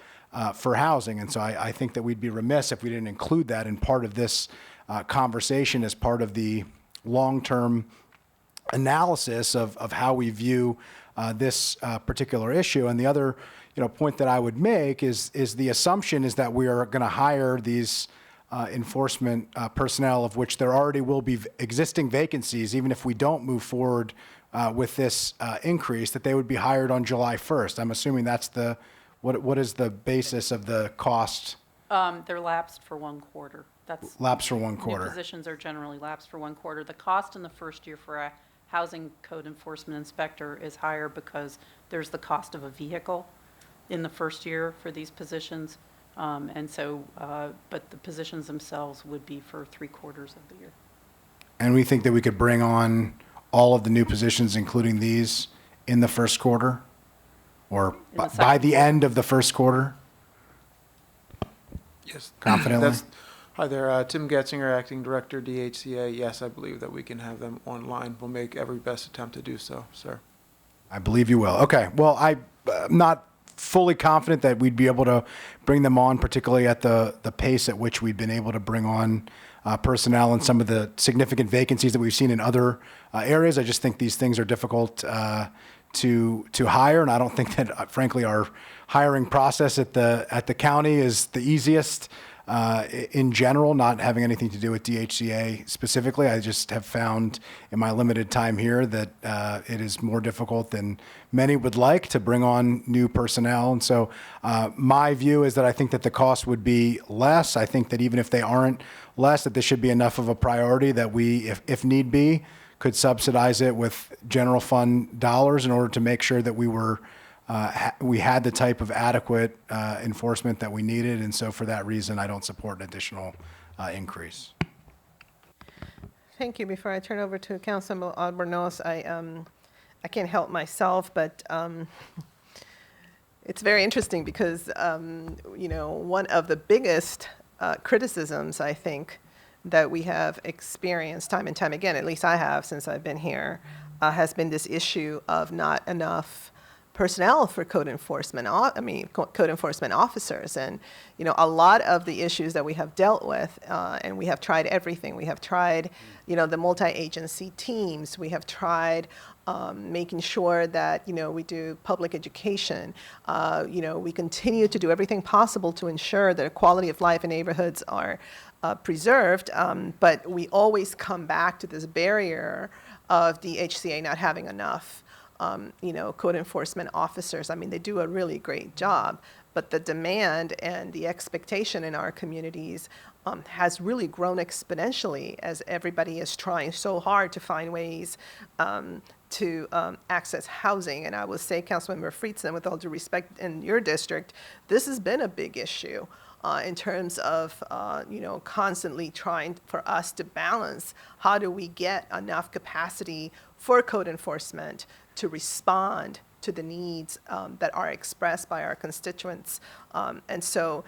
for housing. And so I think that we'd be remiss if we didn't include that in part of this conversation as part of the long-term analysis of how we view this particular issue. And the other point that I would make is the assumption is that we are going to hire these enforcement personnel, of which there already will be existing vacancies, even if we don't move forward with this increase, that they would be hired on July 1st. I'm assuming that's what is the basis of the cost? They're lapsed for 1 quarter. That's Lapsed for 1 New quarter. positions are generally lapsed for 1 quarter. The cost in the first year for a housing code enforcement inspector is higher because there's the cost of a vehicle in the first year for these positions. But the positions themselves would be for 3 quarters of the year. And we think that we could bring on all of the new positions, including these, in the first quarter? Or by the end of the first quarter? Yes. Confidently? Hi there, Tim Getzinger, Acting Director, DHCA. Yes, I believe that we can have them online. We'll make every best attempt to do so, sir. I believe you will. Okay. Well, I'm not fully confident that we'd be able to bring them on, particularly at the pace at which we've been able to bring on personnel and some of the significant vacancies that we've seen in other areas. I just think these things are difficult to hire, and I don't think that, frankly, our hiring process at the county is the easiest. In general, not having anything to do with DHCA specifically. I just have found in my limited time here that it is more difficult than many would like to bring on new personnel. And so my view is that I think that the cost would be less. I think that even if they aren't less, that this should be enough of a priority that we, if need be, could subsidize it with general fund dollars in order to make sure that we had the type of adequate enforcement that we needed, and so for that reason, I don't support an additional increase. Thank you. Before I turn over to Councilman Albornoz, I can't help myself, but it's very interesting because, one of the biggest criticisms, I think, that we have experienced time and time again, at least I have since I've been here, has been this issue of not enough personnel for code enforcement officers. And, a lot of the issues that we have dealt with, and we have tried everything. We have tried, the multi-agency teams. We have tried making sure that, we do public education. We continue to do everything possible to ensure that quality of life in neighborhoods are preserved. But we always come back to this barrier of the HCA not having enough code enforcement officers. I mean, they do a really great job, but the demand and the expectation in our communities has really grown exponentially as everybody is trying so hard to find ways to access housing. And I will say, Councilmember Friedson, with all due respect, in your district, this has been a big issue in terms of, constantly trying for us to balance how do we get enough capacity for code enforcement to respond to the needs that are expressed by our constituents. And so,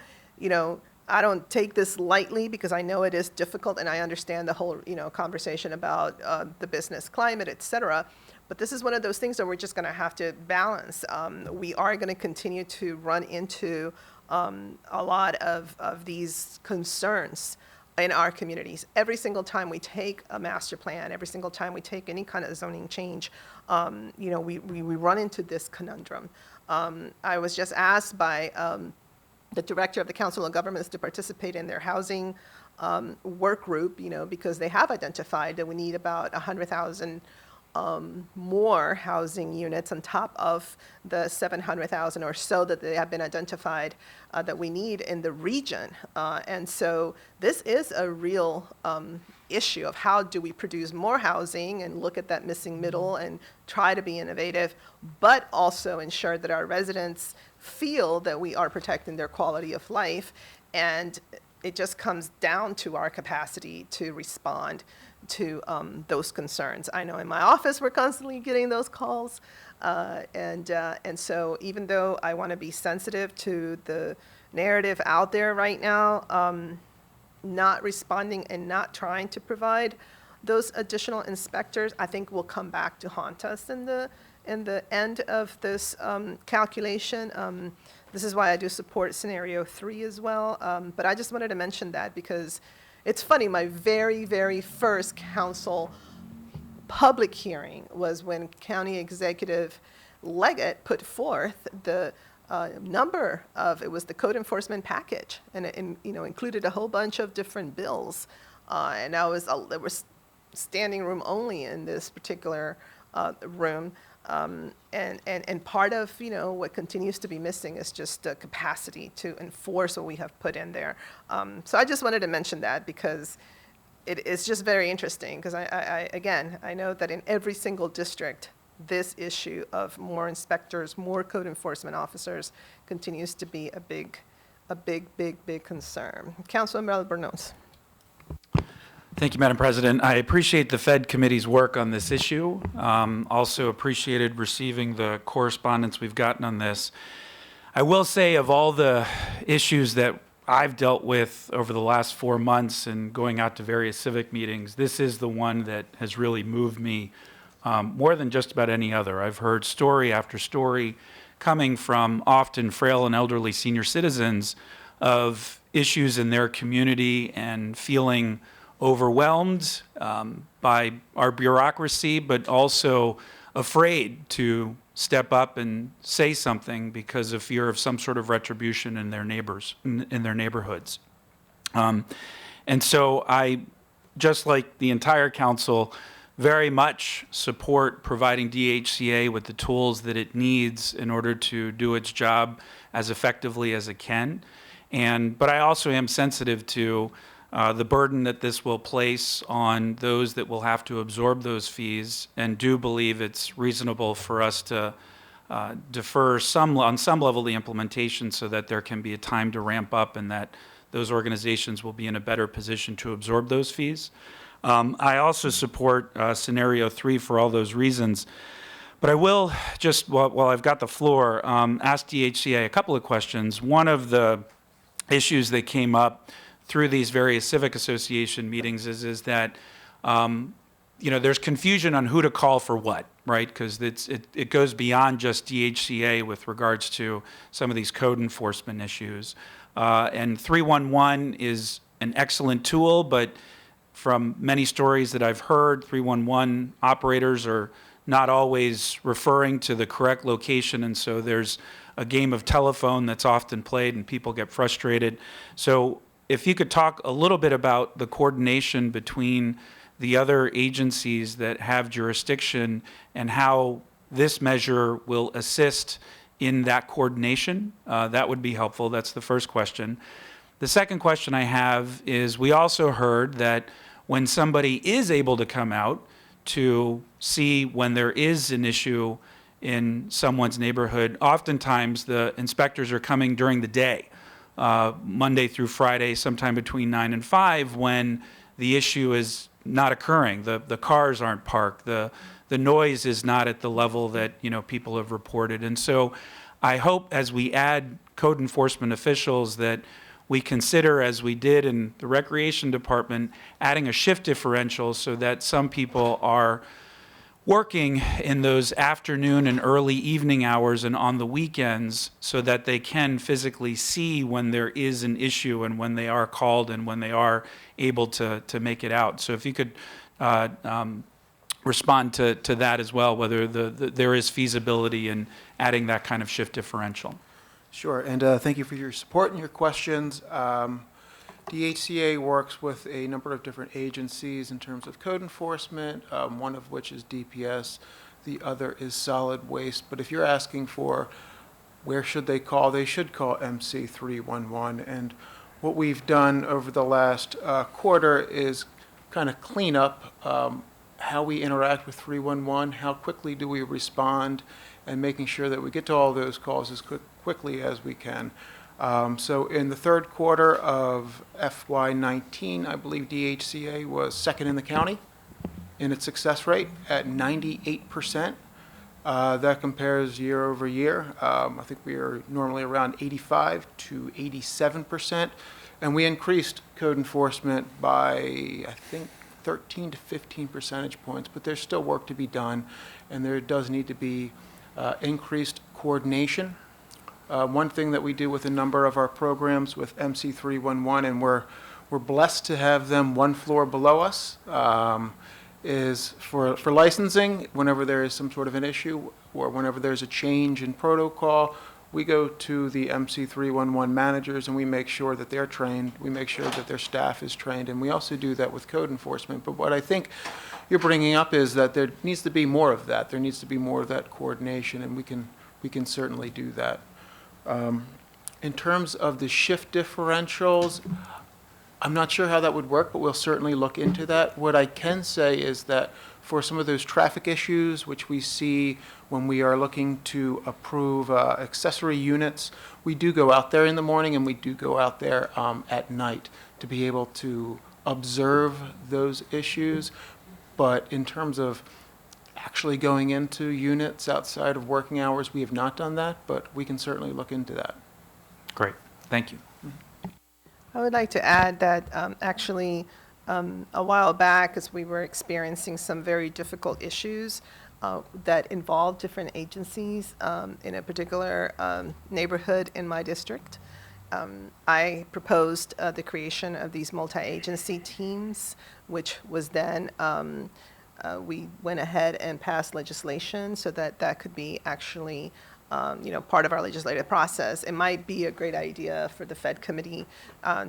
I don't take this lightly because I know it is difficult, and I understand the whole, conversation about the business climate, et cetera. But this is one of those things that we're just going to have to balance. We are going to continue to run into a lot of these concerns in our communities. Every single time we take a master plan, every single time we take any kind of zoning change, we run into this conundrum. I was just asked by the director of the Council of Governments to participate in their housing work group, because they have identified that we need about 100,000 more housing units on top of the 700,000 or so that they have been identified that we need in the region. And so this is a real issue of how do we produce more housing and look at that missing middle and try to be innovative, but also ensure that our residents feel that we are protecting their quality of life. And it just comes down to our capacity to respond to those concerns. I know in my office we're constantly getting those calls, and so even though I want to be sensitive to the narrative out there right now, not responding and not trying to provide those additional inspectors, I think will come back to haunt us in the end of this calculation. This is why I do support scenario 3 as well. But I just wanted to mention that because it's funny, my very, very first council public hearing was when County Executive Leggett put forth the number of, it was the code enforcement package, and it included a whole bunch of different bills. And there was standing room only in this particular room. And part of, what continues to be missing is just the capacity to enforce what we have put in there. So I just wanted to mention that because it's just very interesting because I know that in every single district, this issue of more inspectors, more code enforcement officers continues to be a big concern. Councilmember Albornoz. Thank you, Madam President. I appreciate the Fed Committee's work on this issue. Also appreciated receiving the correspondence we've gotten on this. I will say of all the issues that I've dealt with over the last 4 months and going out to various civic meetings, this is the one that has really moved me more than just about any other. I've heard story after story coming from often frail and elderly senior citizens of issues in their community and feeling overwhelmed by our bureaucracy, but also afraid to step up and say something because of fear of some sort of retribution in their neighborhoods. And so I, just like the entire council, very much support providing DHCA with the tools that it needs in order to do its job as effectively as it can. But I also am sensitive to the burden that this will place on those that will have to absorb those fees, and do believe it's reasonable for us to defer on some level the implementation so that there can be a time to ramp up and that those organizations will be in a better position to absorb those fees. I also support scenario 3 for all those reasons. But I will just, while I've got the floor, ask DHCA a couple of questions. One of the issues that came up through these various civic association meetings is that there's confusion on who to call for what, right? Because it goes beyond just DHCA with regards to some of these code enforcement issues. And 311 is an excellent tool, but from many stories that I've heard, 311 operators are not always referring to the correct location, and so there's a game of telephone that's often played and people get frustrated. So if you could talk a little bit about the coordination between the other agencies that have jurisdiction and how this measure will assist in that coordination, that would be helpful. That's the first question. The second question I have is, we also heard that when somebody is able to come out to see when there is an issue in someone's neighborhood, oftentimes the inspectors are coming during the day, Monday through Friday, sometime between 9 and 5, when the issue is not occurring. The cars aren't parked. The noise is not at the level that people have reported. And so I hope as we add code enforcement officials that we consider, as we did in the Recreation Department, adding a shift differential so that some people are working in those afternoon and early evening hours and on the weekends so that they can physically see when there is an issue and when they are called and when they are able to make it out. So if you could respond to that as well, whether there is feasibility in adding that kind of shift differential. Sure, and thank you for your support and your questions. DHCA works with a number of different agencies in terms of code enforcement, one of which is DPS, the other is solid waste. But if you're asking for where should they should call MC 311. And what we've done over the last quarter is kind of clean up how we interact with 311, how quickly do we respond, and making sure that we get to all those calls as quickly as we can. So in the third quarter of FY19, I believe DHCA was second in the county in its success rate at 98%. That compares year over year. I think we are normally around 85 to 87%. And we increased code enforcement by, I think, 13 to 15 percentage points, but there's still work to be done, and there does need to be increased coordination. One thing that we do with a number of our programs with MC 311, and we're blessed to have them one floor below us, is for licensing, whenever there is some sort of an issue or whenever there's a change in protocol, we go to the MC 311 managers and we make sure that they're trained, we make sure that their staff is trained, and we also do that with code enforcement. But what I think you're bringing up is that there needs to be more of that. There needs to be more of that coordination, and we can certainly do that. In terms of the shift differentials, I'm not sure how that would work, but we'll certainly look into that. What I can say is that for some of those traffic issues, which we see when we are looking to approve accessory units, we do go out there in the morning and we do go out there at night to be able to observe those issues. But in terms of actually going into units outside of working hours, we have not done that, but we can certainly look into that. Great. Thank you. I would like to add that actually a while back, as we were experiencing some very difficult issues that involved different agencies in a particular neighborhood in my district, I proposed the creation of these multi-agency teams, which was then we went ahead and passed legislation so that that could be actually part of our legislative process. It might be a great idea for the Fed committee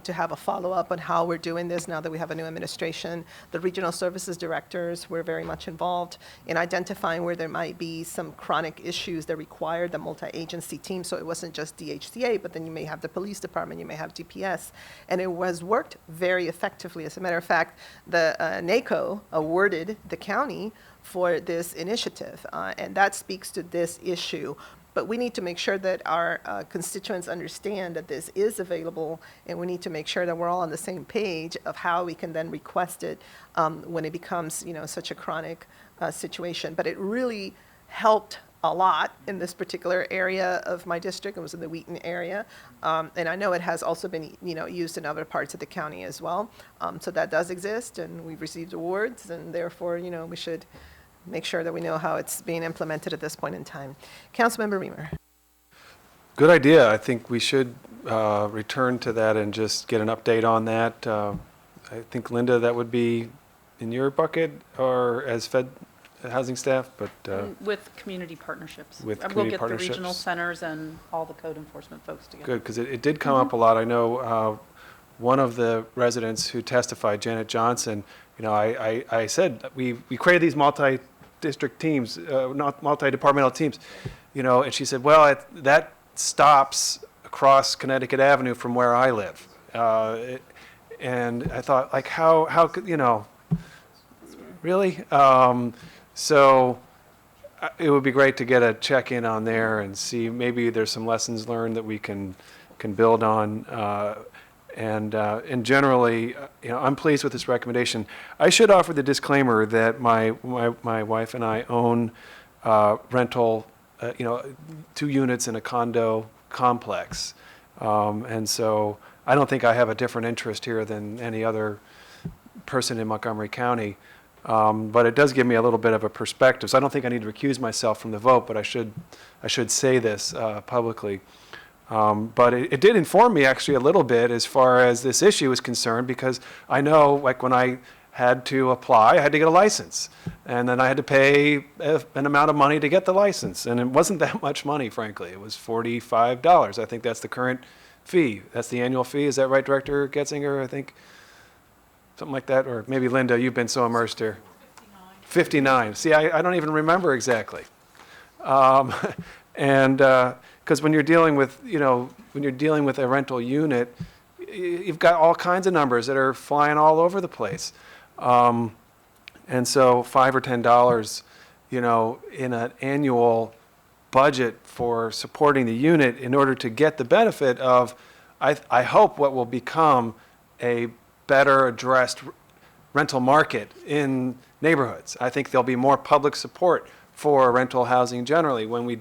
to have a follow-up on how we're doing this now that we have a new administration. The regional services directors were very much involved in identifying where there might be some chronic issues that required the multi-agency team. So it wasn't just DHCA, but then you may have the police department, you may have DPS. And it was worked very effectively. As a matter of fact, the NACO awarded the county for this initiative, and that speaks to this issue. But we need to make sure that our constituents understand that this is available, and we need to make sure that we're all on the same page of how we can then request it when it becomes, such a chronic situation. But it really helped a lot in this particular area of my district. It was in the Wheaton area, and I know it has also been, used in other parts of the county as well. So that does exist, and we've received awards, and therefore, we should make sure that we know how it's being implemented at this point in time. Councilmember Reamer. Good idea. I think we should return to that and just get an update on that. I think, Linda, that would be in your bucket or as Fed housing staff, but With community partnerships. With We'll community get the regional partnerships. centers and all the code enforcement folks together. good, because it did come up a lot. I know one of the residents who testified, Janet Johnson, I said that we created these multi-district teams, not multi-departmental teams, and she said, well, that stops across Connecticut Avenue from where I live. And I thought, like, how could, really? So it would be great to get a check-in on there and see maybe there's some lessons learned that we can build on. And generally, I'm pleased with this recommendation. I should offer the disclaimer that my wife and I own rental, 2 units in a condo complex. And so I don't think I have a different interest here than any other person in Montgomery County. But it does give me a little bit of a perspective. So I don't think I need to recuse myself from the vote, but I should say this publicly. But it did inform me actually a little bit as far as this issue is concerned, because I know, like, when I had to apply, I had to get a license, and then I had to pay an amount of money to get the license, and it wasn't that much money, frankly. It was $45. I think that's the current fee. That's the annual fee. Is that right, Director Getzinger? I think something like that, or maybe Linda, you've been so immersed here. 59. See, I don't even remember exactly. And because when you're dealing with, a rental unit, you've got all kinds of numbers that are flying all over the place. And so $5 or $10, in an annual budget for supporting the unit in order to get the benefit of, I hope, what will become a better addressed rental market in neighborhoods. I think there'll be more public support for rental housing generally when we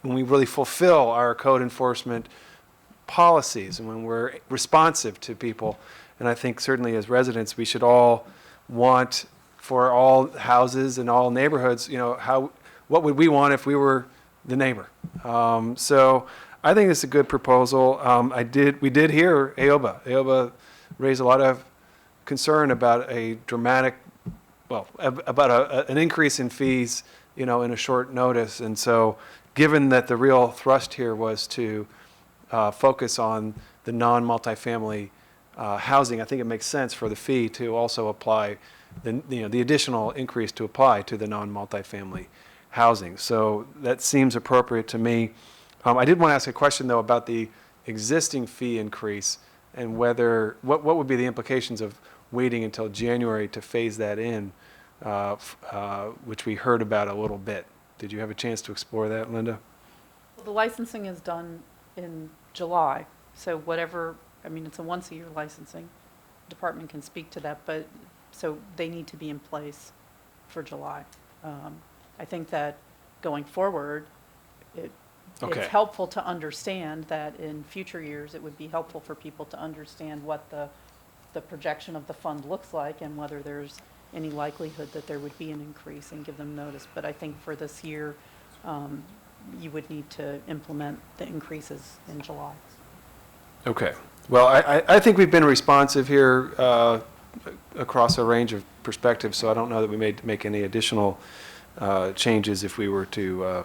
really fulfill our code enforcement policies and when we're responsive to people. And I think certainly as residents, we should all want for all houses and all neighborhoods, what would we want if we were the neighbor? So I think it's a good proposal. We did hear AOBA. AOBA raised a lot of concern about an increase in fees, in a short notice. And so given that the real thrust here was to focus on the non-multifamily housing, I think it makes sense for the fee to also apply, the additional increase to apply to the non-multifamily housing. So that seems appropriate to me. I did want to ask a question, though, about the existing fee increase and whether, what would be the implications of waiting until January to phase that in, which we heard about a little bit. Did you have a chance to explore that, Linda? Well, the licensing is done in July, so whatever, I mean, it's a once-a-year licensing. Department can speak to that, but, so they need to be in place for July. I think that going forward, Okay. it's helpful to understand that in future years, it would be helpful for people to understand what the projection of the fund looks like and whether there's any likelihood that there would be an increase and give them notice. But I think for this year, you would need to implement the increases in July. Okay. Well, I think we've been responsive here across a range of perspectives, so I don't know that we may make any additional changes if we were to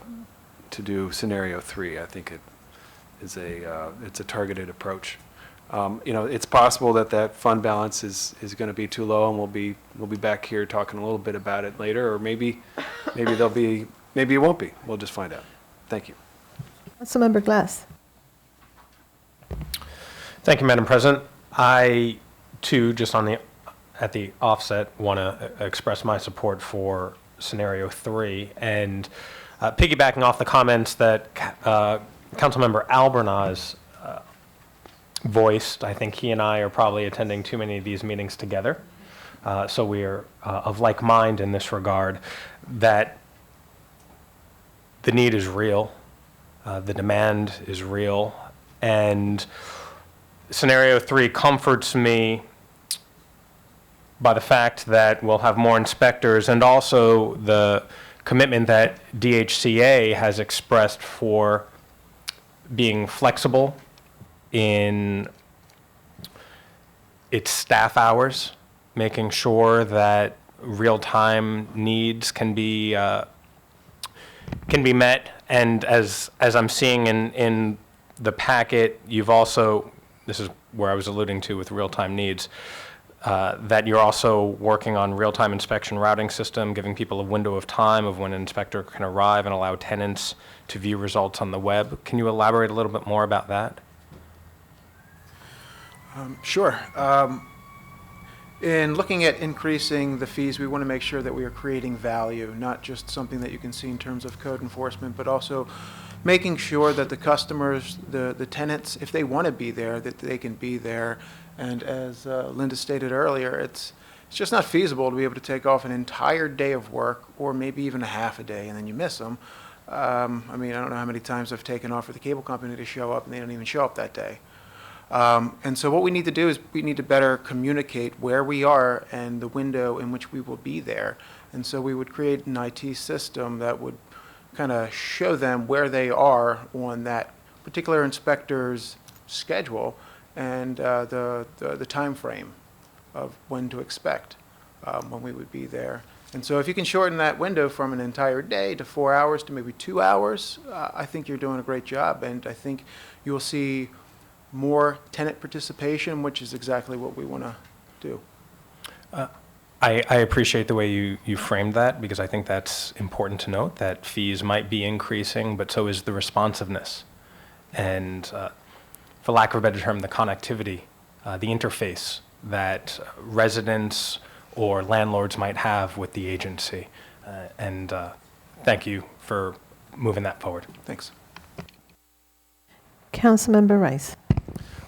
do scenario 3. I think it is it's a targeted approach. It's possible that fund balance is going to be too low, and we'll be back here talking a little bit about it later, or maybe it won't be. We'll just find out. Thank you. Councilmember Glass. Thank you, Madam President. I, too, just at the offset, want to express my support for scenario 3, and piggybacking off the comments that Councilmember Albernaz voiced. I think he and I are probably attending too many of these meetings together. So we are of like mind in this regard, that the need is real, the demand is real, and scenario 3 comforts me by the fact that we'll have more inspectors, and also the commitment that DHCA has expressed for being flexible in its staff hours, making sure that real-time needs can be met. And as I'm seeing in the packet, you've also, this is where I was alluding to with real-time needs, that you're also working on real-time inspection routing system, giving people a window of time of when an inspector can arrive and allow tenants to view results on the web. Can you elaborate a little bit more about that? Sure. In looking at increasing the fees, we want to make sure that we are creating value, not just something that you can see in terms of code enforcement, but also making sure that the customers, the tenants, if they want to be there, that they can be there. And as Linda stated earlier, it's just not feasible to be able to take off an entire day of work, or maybe even a half a day, and then you miss them. I mean, I don't know how many times I've taken off for the cable company to show up, and they don't even show up that day. And so what we need to do is we need to better communicate where we are and the window in which we will be there. And so we would create an IT system that would kind of show them where they are on that particular inspector's schedule and the time frame of when to expect when we would be there. And so if you can shorten that window from an entire day to 4 hours to maybe 2 hours, I think you're doing a great job. And I think you'll see more tenant participation, which is exactly what we want to do. I appreciate the way you framed that, because I think that's important to note, that fees might be increasing, but so is the responsiveness. And for lack of a better term, the connectivity, the interface that residents or landlords might have with the agency. And thank you for moving that forward. Thanks. Councilmember Rice.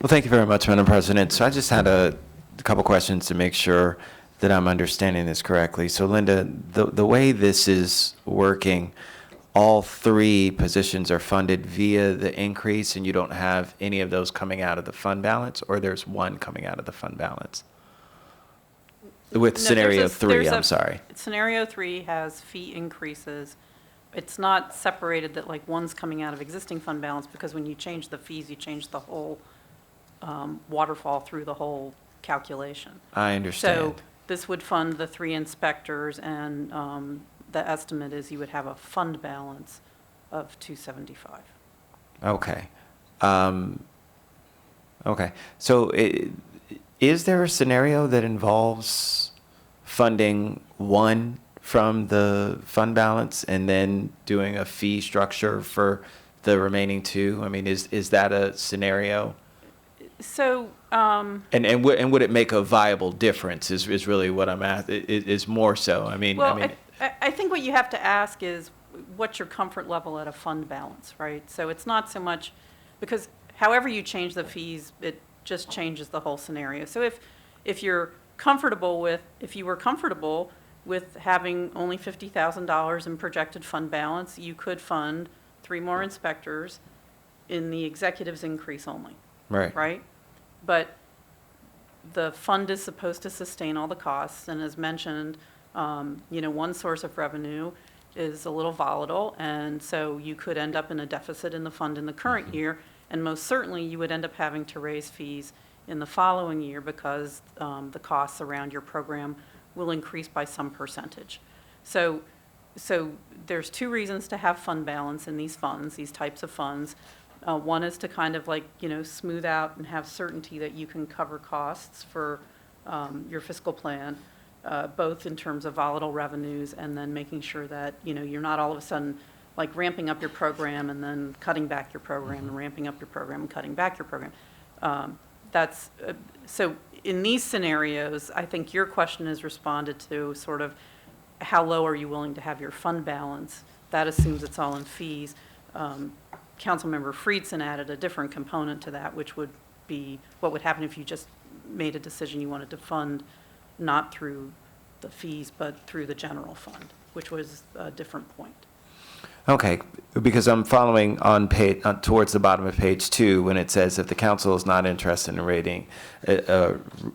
Well, thank you very much, Madam President. So I just had a couple questions to make sure that I'm understanding this correctly. So Linda, the way this is working, all 3 positions are funded via the increase, and you don't have any of those coming out of the fund balance, or there's one coming out of the fund balance? With scenario 3, I'm sorry. Scenario 3 has fee increases. It's not separated that like one's coming out of existing fund balance, because when you change the fees, you change the whole waterfall through the whole calculation. I understand. So this would fund the 3 inspectors, and the estimate is you would have a fund balance of 275. Okay. Okay. So is there a scenario that involves funding one from the fund balance and then doing a fee structure for the remaining two? I mean, is that a scenario? So, And would it make a viable difference is really what I'm at, is more so. I mean, well, I think what you have to ask is what's your comfort level at a fund balance, right? So it's not so much, because however you change the fees, it just changes the whole scenario. So if you were comfortable with having only $50,000 in projected fund balance, you could fund 3 more inspectors in the executive's increase only. Right. Right? But the fund is supposed to sustain all the costs, and as mentioned, one source of revenue is a little volatile, and so you could end up in a deficit in the fund in the current year, and most certainly you would end up having to raise fees in the following year because the costs around your program will increase by some percentage. So there's 2 reasons to have fund balance in these funds, these types of funds. One is to kind of smooth out and have certainty that you can cover costs for your fiscal plan, both in terms of volatile revenues and then making sure that, you're not all of a sudden ramping up your program and then cutting back your program and ramping up your program and cutting back your program. So in these scenarios, I think your question is responded to sort of how low are you willing to have your fund balance? That assumes it's all in fees. Councilmember Friedson added a different component to that, which would be what would happen if you just made a decision you wanted to fund not through the fees, but through the general fund, which was a different point. Okay, because I'm following on page, towards the bottom of page 2, when it says if the council is not interested in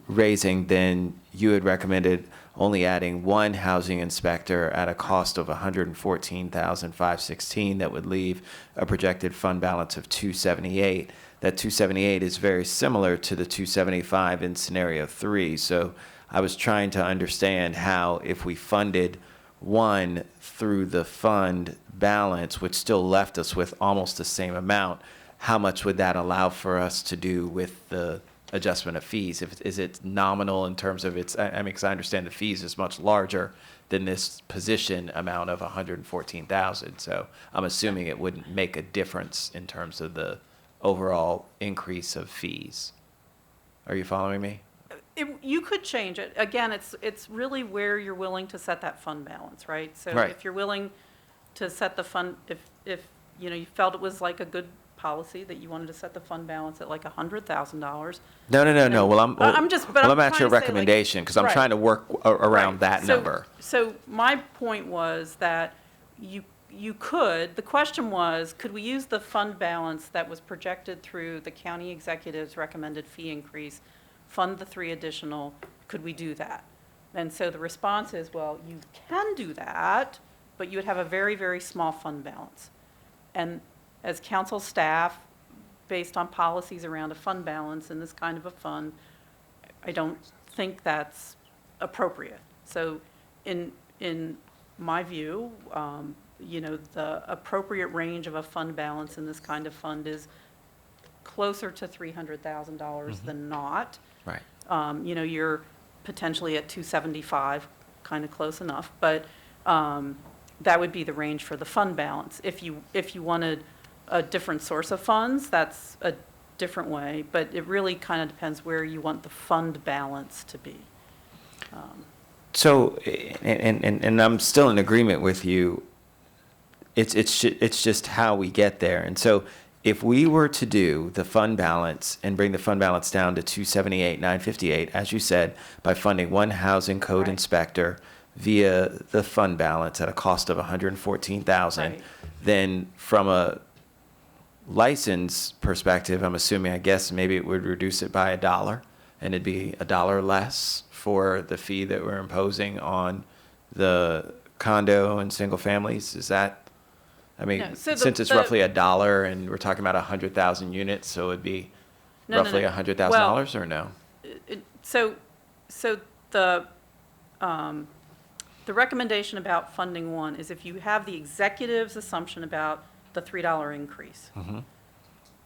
raising, then you had recommended only adding 1 housing inspector at a cost of $114,516. That would leave a projected fund balance of $278. That $278 is very similar to the $275 in scenario 3. So I was trying to understand how, if we funded 1 through the fund balance, which still left us with almost the same amount, how much would that allow for us to do with the adjustment of fees? Is it nominal in terms of its, I mean, because I understand the fees is much larger than this position amount of $114,000. So I'm assuming it wouldn't make a difference in terms of the overall increase of fees. Are you following me? You could change it. Again, it's really where you're willing to set that fund balance, right? So Right. if you're willing to set the fund, if you felt it was like a good policy that you wanted to set the fund balance at $100,000. No. Well, I'm I'm at trying your to say, recommendation because I'm right. trying to work around that So- number. So my point was that you could, the question was, could we use the fund balance that was projected through the county executive's recommended fee increase, fund the 3 additional, could we do that? And so the response is, well, you can do that, but you would have a very, very small fund balance. And as council staff, based on policies around a fund balance in this kind of a fund, I don't think that's appropriate. So in my view, the appropriate range of a fund balance in this kind of fund is closer to $300,000 than not. Right. You're potentially at 275, kind of close enough, but that would be the range for the fund balance. If you wanted a different source of funds, that's a different way, but it really kind of depends where you want the fund balance to be. So, and I'm still in agreement with you. It's just how we get there. And so, if we were to do the fund balance and bring the fund balance down to $278,958, as you said, by funding 1 housing code Right. inspector via the fund balance at a cost of $114,000, Right. then from a license perspective, I'm assuming, I guess maybe it would reduce it by $1, and it'd be $1 less for the fee that we're imposing on the condo and single families. Is that? I mean, No, so since it's roughly $1 and we're talking about 100,000 units, so it'd be roughly $100,000 or no? So the recommendation about funding 1 is if you have the executive's assumption about the $3 increase. Mhm.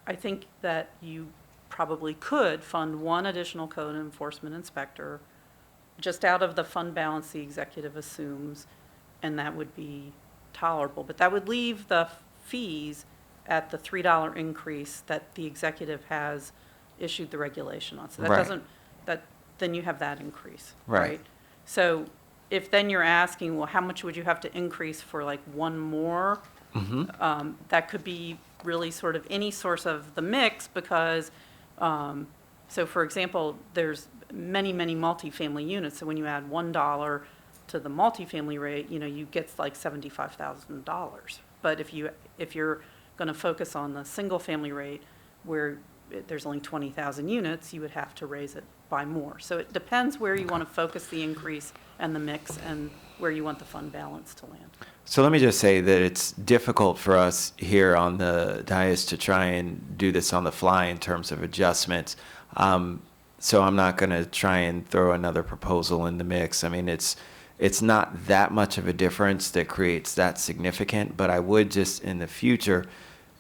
I think that you probably could fund one additional code enforcement inspector just out of the fund balance the executive assumes, and that would be tolerable. But that would leave the fees at the $3 increase that the executive has issued the regulation on. So that Right. doesn't, then you have that increase, Right. right? So if then you're asking, well, how much would you have to increase for like one more? Mhm. That could be really sort of any source of the mix because, so for example, there's many, many multifamily units. So when you add $1 to the multifamily rate, you get like $75,000. But if you're going to focus on the single family rate where there's only 20,000 units, you would have to raise it by more. So it depends where you want to focus the increase and the mix and where you want the fund balance to land. So let me just say that it's difficult for us here on the dais to try and do this on the fly in terms of adjustments. So I'm not going to try and throw another proposal in the mix. I mean, it's not that much of a difference that creates that significant, but I would just in the future,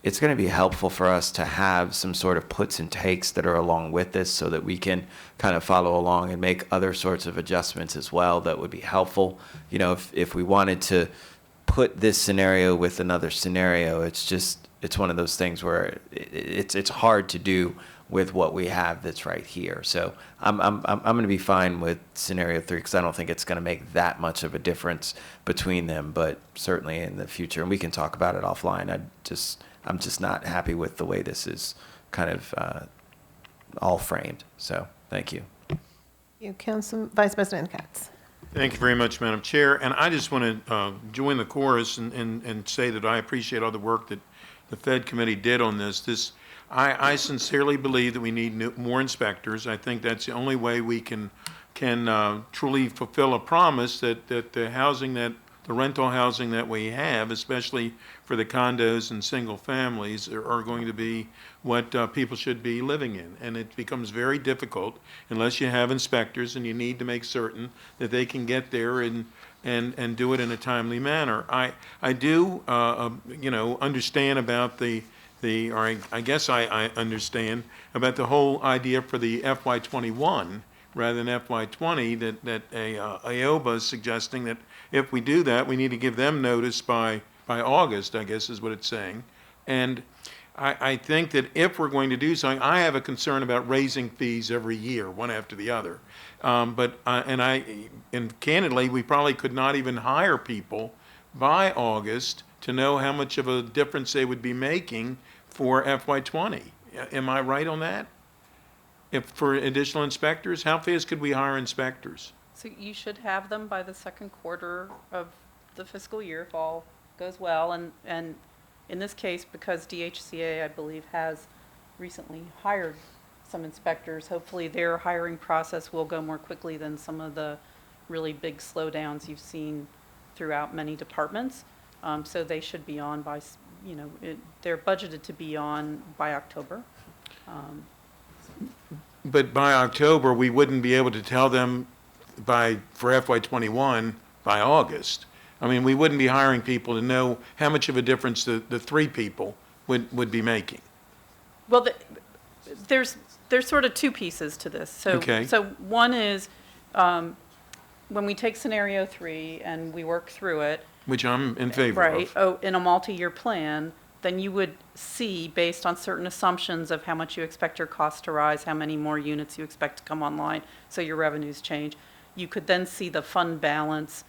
it's going to be helpful for us to have some sort of puts and takes that are along with this so that we can kind of follow along and make other sorts of adjustments as well that would be helpful. If we wanted to put this scenario with another scenario, it's one of those things where it's hard to do with what we have that's right here. So I'm going to be fine with scenario 3 because I don't think it's going to make that much of a difference between them, but certainly in the future, and we can talk about it offline. I'm just not happy with the way this is kind of all framed. So thank you. You, Vice President Katz. Thank you very much, Madam Chair. And I just want to join the chorus and say that I appreciate all the work that the Fed Committee did on this. I sincerely believe that we need more inspectors. I think that's the only way we can truly fulfill a promise that the rental housing that we have, especially for the condos and single families, are going to be what people should be living in. And it becomes very difficult unless you have inspectors, and you need to make certain that they can get there and do it in a timely manner. I do understand about I guess I understand about the whole idea for the FY21 rather than FY20 that AOBA is suggesting that if we do that, we need to give them notice by August, I guess is what it's saying. And I think that if we're going to do something, I have a concern about raising fees every year, one after the other. And candidly, we probably could not even hire people by August to know how much of a difference they would be making for FY20. Am I right on that? If for additional inspectors, how fast could we hire inspectors? So you should have them by the second quarter of the fiscal year if all goes well. And in this case, because DHCA, I believe, has recently hired some inspectors, hopefully their hiring process will go more quickly than some of the really big slowdowns you've seen throughout many departments. So they should be on by, they're budgeted to be on by October. But by October, we wouldn't be able to tell them for FY21 by August. I mean, we wouldn't be hiring people to know how much of a difference the 3 people would be making. Well, there's sort of 2 pieces to this. So, Okay. So one is when we take scenario 3 and we work through it. Which I'm in favor right, of. In a multi-year plan, then you would see, based on certain assumptions of how much you expect your costs to rise, how many more units you expect to come online, so your revenues change. You could then see the fund balance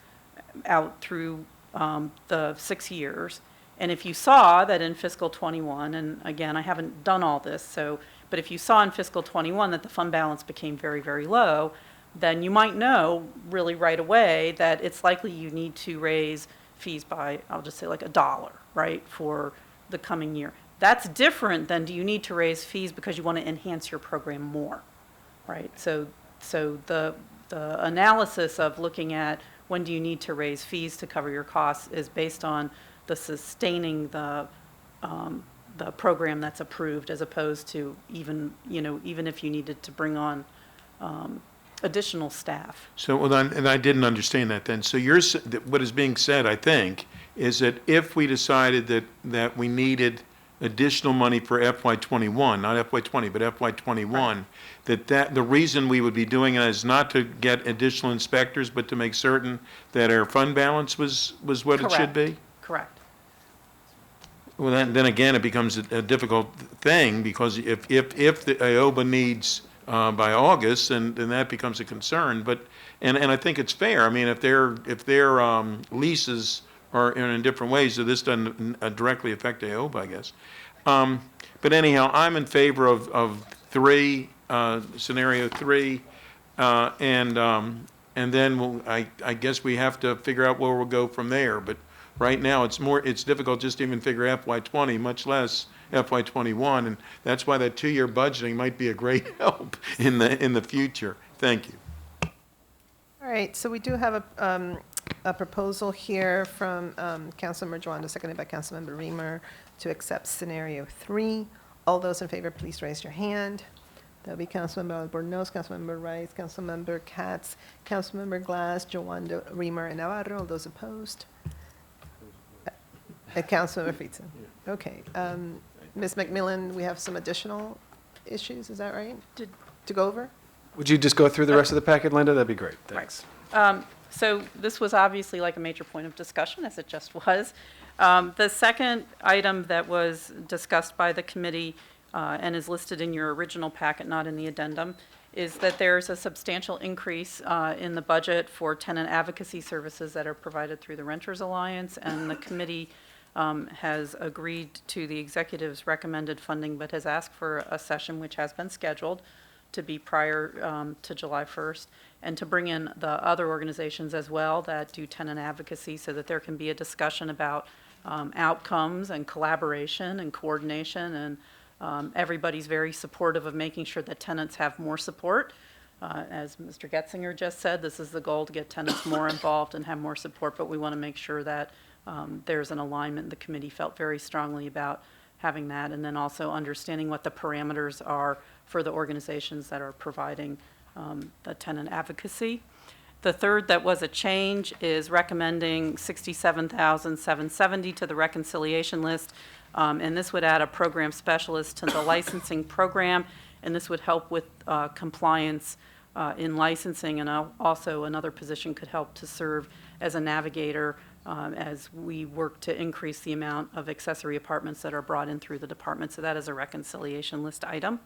out through the 6 years. And if you saw that in fiscal 21, and again, I haven't done all this, but if you saw in fiscal 21 that the fund balance became very, very low, then you might know really right away that it's likely you need to raise fees by, I'll just say like $1, right, for the coming year. That's different than do you need to raise fees because you want to enhance your program more, right? So the analysis of looking at when do you need to raise fees to cover your costs is based on the sustaining the program that's approved, as opposed to even if you needed to bring on additional staff. So, and I didn't understand that then. So what is being said, I think, is that if we decided that we needed additional money for FY21, not FY20, but FY21, that the reason we would be doing it is not to get additional inspectors, but to make certain that our fund balance was what it should be? Correct. Well, then again, it becomes a difficult thing, because if the IOBA needs by August, then that becomes a concern. But and I think it's fair. I mean, if their leases are in different ways, so this doesn't directly affect IOBA, I guess. But anyhow, I'm in favor of scenario 3, and then I guess we have to figure out where we'll go from there. But right now, it's difficult just to even figure FY20, much less FY21, and that's why that 2-year budgeting might be a great help in the future. Thank you. All right, so we do have a proposal here from Councilmember Joanda, seconded by Councilmember Reamer, to accept scenario 3. All those in favor, please raise your hand. That'll be Councilmember Albornoz, Councilmember Rice, Councilmember Katz, Councilmember Glass, Joanda, Reamer, and Navarro. All those opposed? Councilmember Friedson. Okay. Ms. McMillan, we have some additional issues, is that right? To go over? Would you just go through the rest of the packet, Linda? That'd be great. Thanks. So this was obviously like a major point of discussion, as it just was. The second item that was discussed by the committee and is listed in your original packet, not in the addendum, is that there's a substantial increase in the budget for tenant advocacy services that are provided through the Renters Alliance, and the committee has agreed to the executive's recommended funding, but has asked for a session which has been scheduled to be prior to July 1st, and to bring in the other organizations as well that do tenant advocacy, so that there can be a discussion about outcomes and collaboration and coordination, and everybody's very supportive of making sure that tenants have more support. As Mr. Getzinger just said, this is the goal, to get tenants more involved and have more support, but we want to make sure that there's an alignment. The committee felt very strongly about having that, and then also understanding what the parameters are for the organizations that are providing the tenant advocacy. The third that was a change is recommending $67,770 to the reconciliation list, and this would add a program specialist to the licensing program, and this would help with compliance in licensing, and also another position could help to serve as a navigator as we work to increase the amount of accessory apartments that are brought in through the department. So that is a reconciliation list item.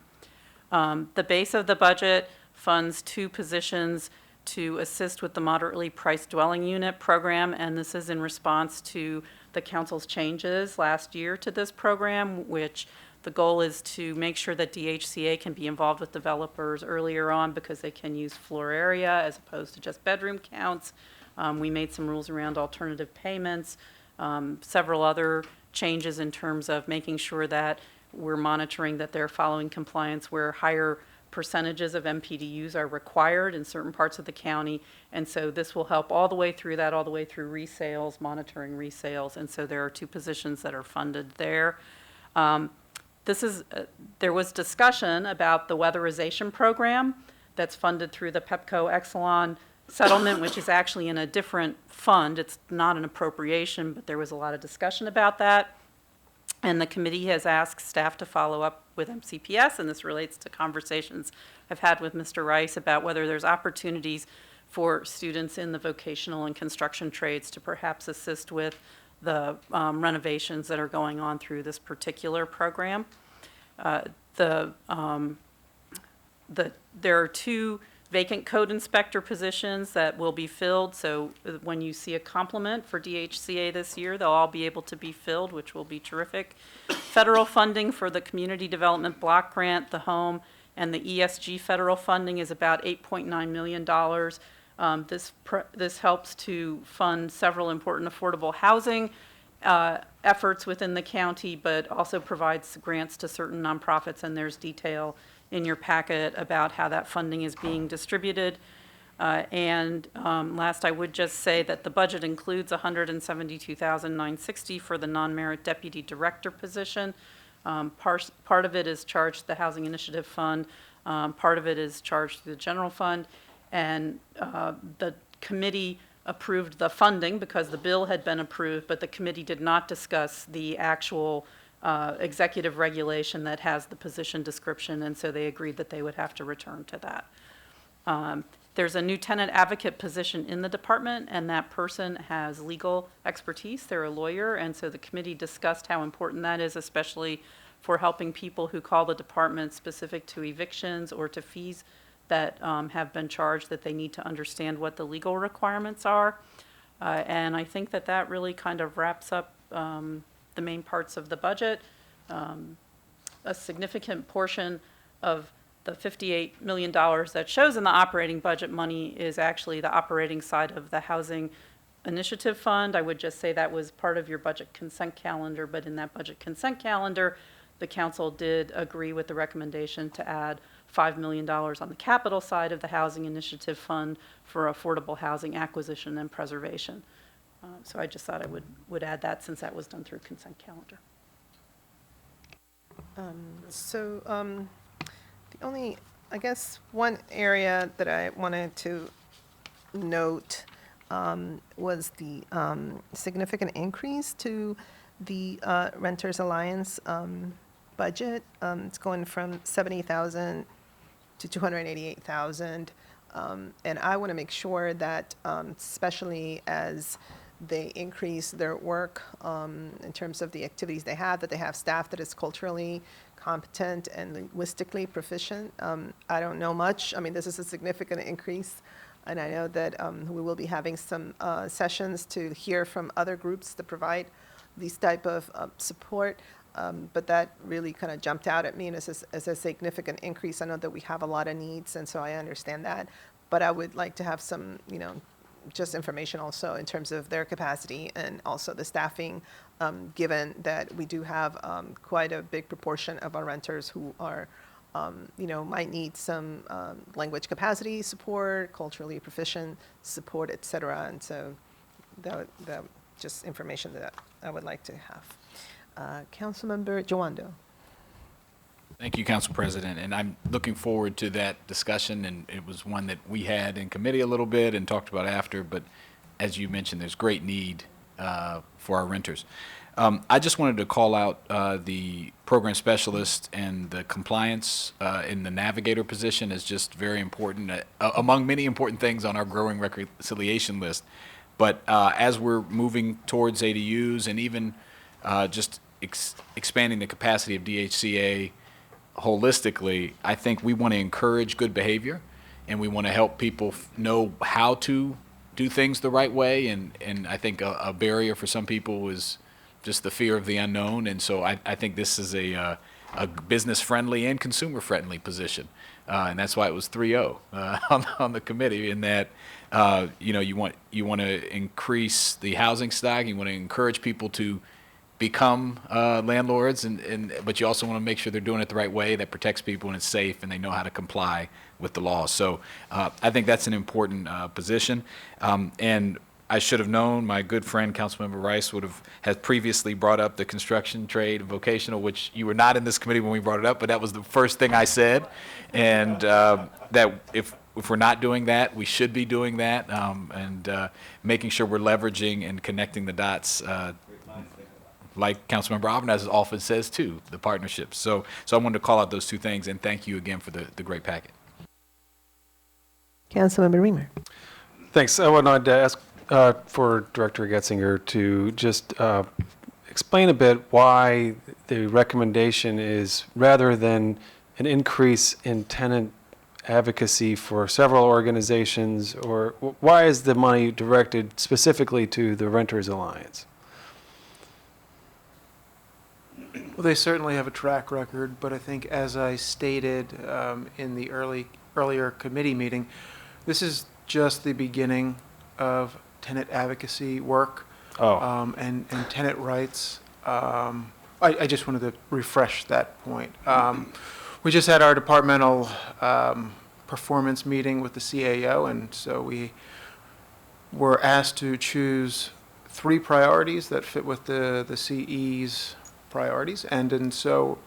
The base of the budget funds 2 positions to assist with the moderately priced dwelling unit program, and this is in response to the council's changes last year to this program, which the goal is to make sure that DHCA can be involved with developers earlier on, because they can use floor area as opposed to just bedroom counts. We made some rules around alternative payments, several other changes in terms of making sure that we're monitoring that they're following compliance where higher percentages of MPDUs are required in certain parts of the county. And so this will help all the way through that, all the way through resales, monitoring resales. And so there are 2 positions that are funded there. There was discussion about the weatherization program that's funded through the Pepco Exelon settlement, which is actually in a different fund. It's not an appropriation, but there was a lot of discussion about that. And the committee has asked staff to follow up with MCPS, and this relates to conversations I've had with Mr. Rice about whether there's opportunities for students in the vocational and construction trades to perhaps assist with the renovations that are going on through this particular program. There are 2 vacant code inspector positions that will be filled, so when you see a complement for DHCA this year, they'll all be able to be filled, which will be terrific. Federal funding for the Community Development Block Grant, the home, and the ESG federal funding is about $8.9 million. This helps to fund several important affordable housing efforts within the county, but also provides grants to certain nonprofits, and there's detail in your packet about how that funding is being distributed. Last, I would just say that the budget includes $172,960 for the non-merit deputy director position. Part of it is charged to the Housing Initiative Fund. Part of it is charged to the general fund. And the committee approved the funding because the bill had been approved, but the committee did not discuss the actual executive regulation that has the position description, and so they agreed that they would have to return to that. There's a new tenant advocate position in the department, and that person has legal expertise. They're a lawyer, and so the committee discussed how important that is, especially for helping people who call the department specific to evictions or to fees that have been charged, that they need to understand what the legal requirements are. And I think that that really kind of wraps up the main parts of the budget. A significant portion of the $58 million that shows in the operating budget money is actually the operating side of the Housing Initiative Fund. I would just say that was part of your budget consent calendar, but in that budget consent calendar, the council did agree with the recommendation to add $5 million on the capital side of the Housing Initiative Fund for affordable housing acquisition and preservation. So I just thought I would add that since that was done through consent calendar. The only, I guess, one area that I wanted to note was the significant increase to the Renters Alliance budget. It's going from $70,000 to $288,000. And I want to make sure that, especially as they increase their work in terms of the activities they have, that they have staff that is culturally competent and linguistically proficient. I don't know much. I mean, this is a significant increase. And I know that we will be having some sessions to hear from other groups that provide these type of support. But that really kind of jumped out at me as a significant increase. I know that we have a lot of needs, and so I understand that. But I would like to have some, just information also in terms of their capacity and also the staffing, given that we do have quite a big proportion of our renters who are, might need some language capacity support, culturally proficient support, et cetera. And so that just information that I would like to have. Councilmember Jawando. Thank you, Council President, and I'm looking forward to that discussion, and it was one that we had in committee a little bit and talked about after, but as you mentioned, there's great need for our renters. I just wanted to call out the program specialist and the compliance in the navigator position is just very important, among many important things on our growing reconciliation list. But as we're moving towards ADUs and even just expanding the capacity of DHCA holistically, I think we want to encourage good behavior, and we want to help people know how to do things the right way. And I think a barrier for some people is just the fear of the unknown. And so I think this is a business-friendly and consumer-friendly position. And that's why it was 3-0 on the committee, in that you want to increase the housing stock, you want to encourage people to become landlords, but you also want to make sure they're doing it the right way that protects people and it's safe and they know how to comply with the law. So I think that's an important position. And I should have known, my good friend Councilmember Rice has previously brought up the construction, trade, and vocational, which you were not in this committee when we brought it up, but that was the first thing I said. And that if we're not doing that, we should be doing that, and making sure we're leveraging and connecting the dots, like Councilmember Albanese often says too, the partnerships. So I wanted to call out those two things, and thank you again for the great packet. Councilmember Reamer. Thanks. I wanted to ask for Director Getzinger to just explain a bit why the recommendation is, rather than an increase in tenant advocacy for several organizations, or why is the money directed specifically to the Renters Alliance? Well, they certainly have a track record, but I think, as I stated in the earlier committee meeting, this is just the beginning of tenant advocacy work and tenant rights. I just wanted to refresh that point. We just had our departmental performance meeting with the CAO, and so we were asked to choose 3 priorities that fit with the CE's priorities, and so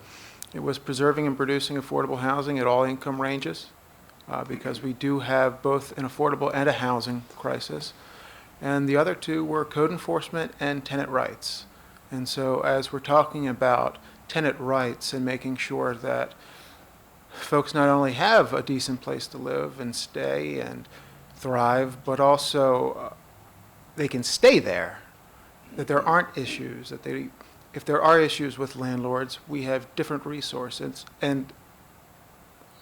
it was preserving and producing affordable housing at all income ranges, because we do have both an affordable and a housing crisis. and the other two were code enforcement and tenant rights. And so as we're talking about tenant rights and making sure that folks not only have a decent place to live and stay and thrive, but also they can stay there, that there aren't issues, that if there are issues with landlords, we have different resources. And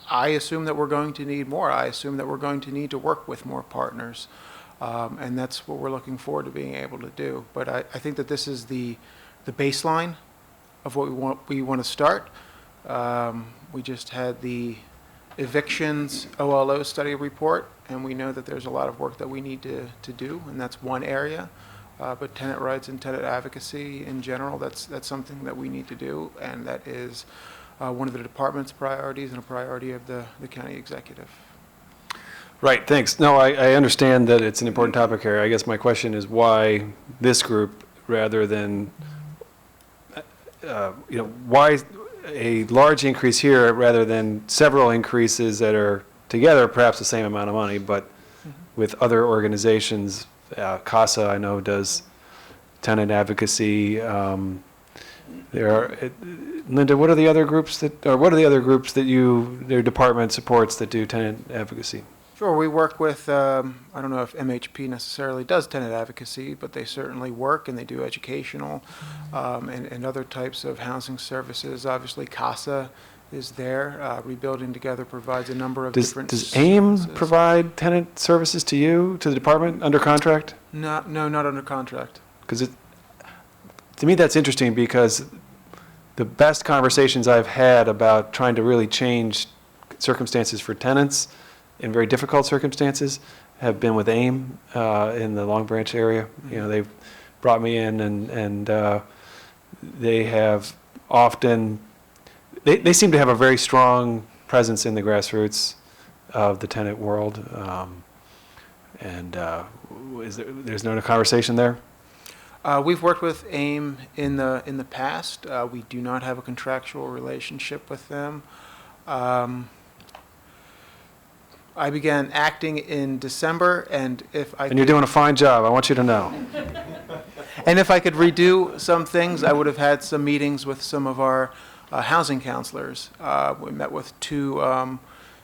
I assume that we're going to need more. I assume that we're going to need to work with more partners. And that's what we're looking forward to being able to do. But I think that this is the baseline of what we want to start. We just had the evictions OLO study report, and we know that there's a lot of work that we need to do, and that's one area. But tenant rights and tenant advocacy in general, that's something that we need to do, and that is one of the department's priorities and a priority of the county executive. Right, thanks. No, I understand that it's an important topic here. I guess my question is why this group rather than, why a large increase here rather than several increases that are together perhaps the same amount of money, but with other organizations. CASA, I know, does tenant advocacy. Linda, what are the other groups that their department supports that do tenant advocacy? Sure, we work with, I don't know if MHP necessarily does tenant advocacy, but they certainly work and they do educational and other types of housing services. Obviously, CASA is there. Rebuilding Together provides a number of different Does AIM provide tenant services to you, to the department, under contract? No, not under contract. Because to me that's interesting because the best conversations I've had about trying to really change circumstances for tenants in very difficult circumstances have been with AIM in the Long Branch area. They've brought me in and they have often, they seem to have a very strong presence in the grassroots of the tenant world. There's no conversation there? We've worked with AIM in the past. We do not have a contractual relationship with them. I began acting in December, and you're doing a fine job, I want you to know. And if I could redo some things, I would have had some meetings with some of our housing counselors. We met with two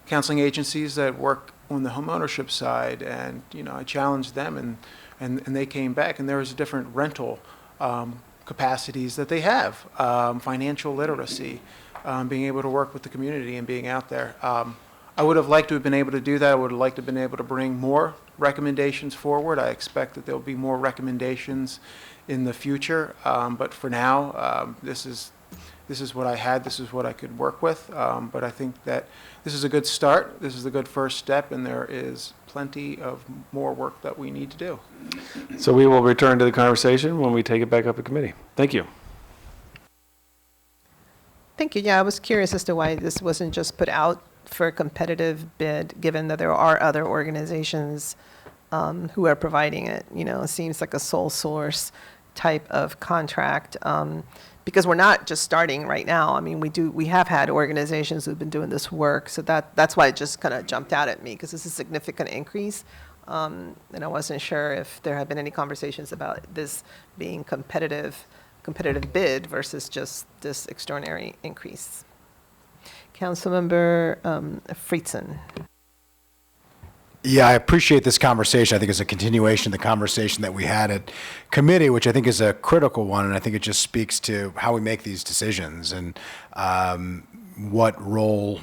counseling agencies that work on the homeownership side, and I challenged them, and they came back, and there was different rental capacities that they have, financial literacy, being able to work with the community and being out there. I would have liked to have been able to do that. I would have liked to have been able to bring more recommendations forward. I expect that there'll be more recommendations in the future, but for now, this is what I had. This is what I could work with. But I think that this is a good start. This is a good first step, and there is plenty of more work that we need to do. So we will return to the conversation when we take it back up in committee. Thank you. Thank you. Yeah, I was curious as to why this wasn't just put out for a competitive bid, given that there are other organizations who are providing it. It seems like a sole source type of contract. Because we're not just starting right now. I mean, we have had organizations who've been doing this work, so that's why it just kind of jumped out at me, because it's a significant increase, and I wasn't sure if there had been any conversations about this being competitive bid versus just this extraordinary increase. Councilmember Friedson. Yeah, I appreciate this conversation. I think it's a continuation of the conversation that we had at committee, which I think is a critical one, and I think it just speaks to how we make these decisions and what role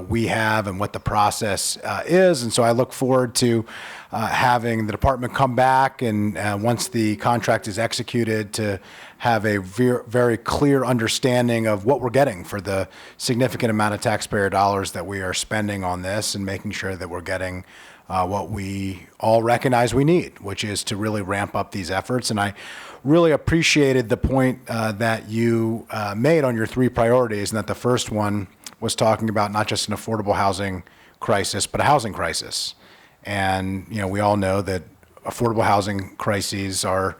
we have and what the process is. And so I look forward to having the department come back and once the contract is executed to have a very clear understanding of what we're getting for the significant amount of taxpayer dollars that we are spending on this, and making sure that we're getting what we all recognize we need, which is to really ramp up these efforts. And I really appreciated the point that you made on your three priorities, and that the first one was talking about not just an affordable housing crisis, but a housing crisis. And we all know that affordable housing crises are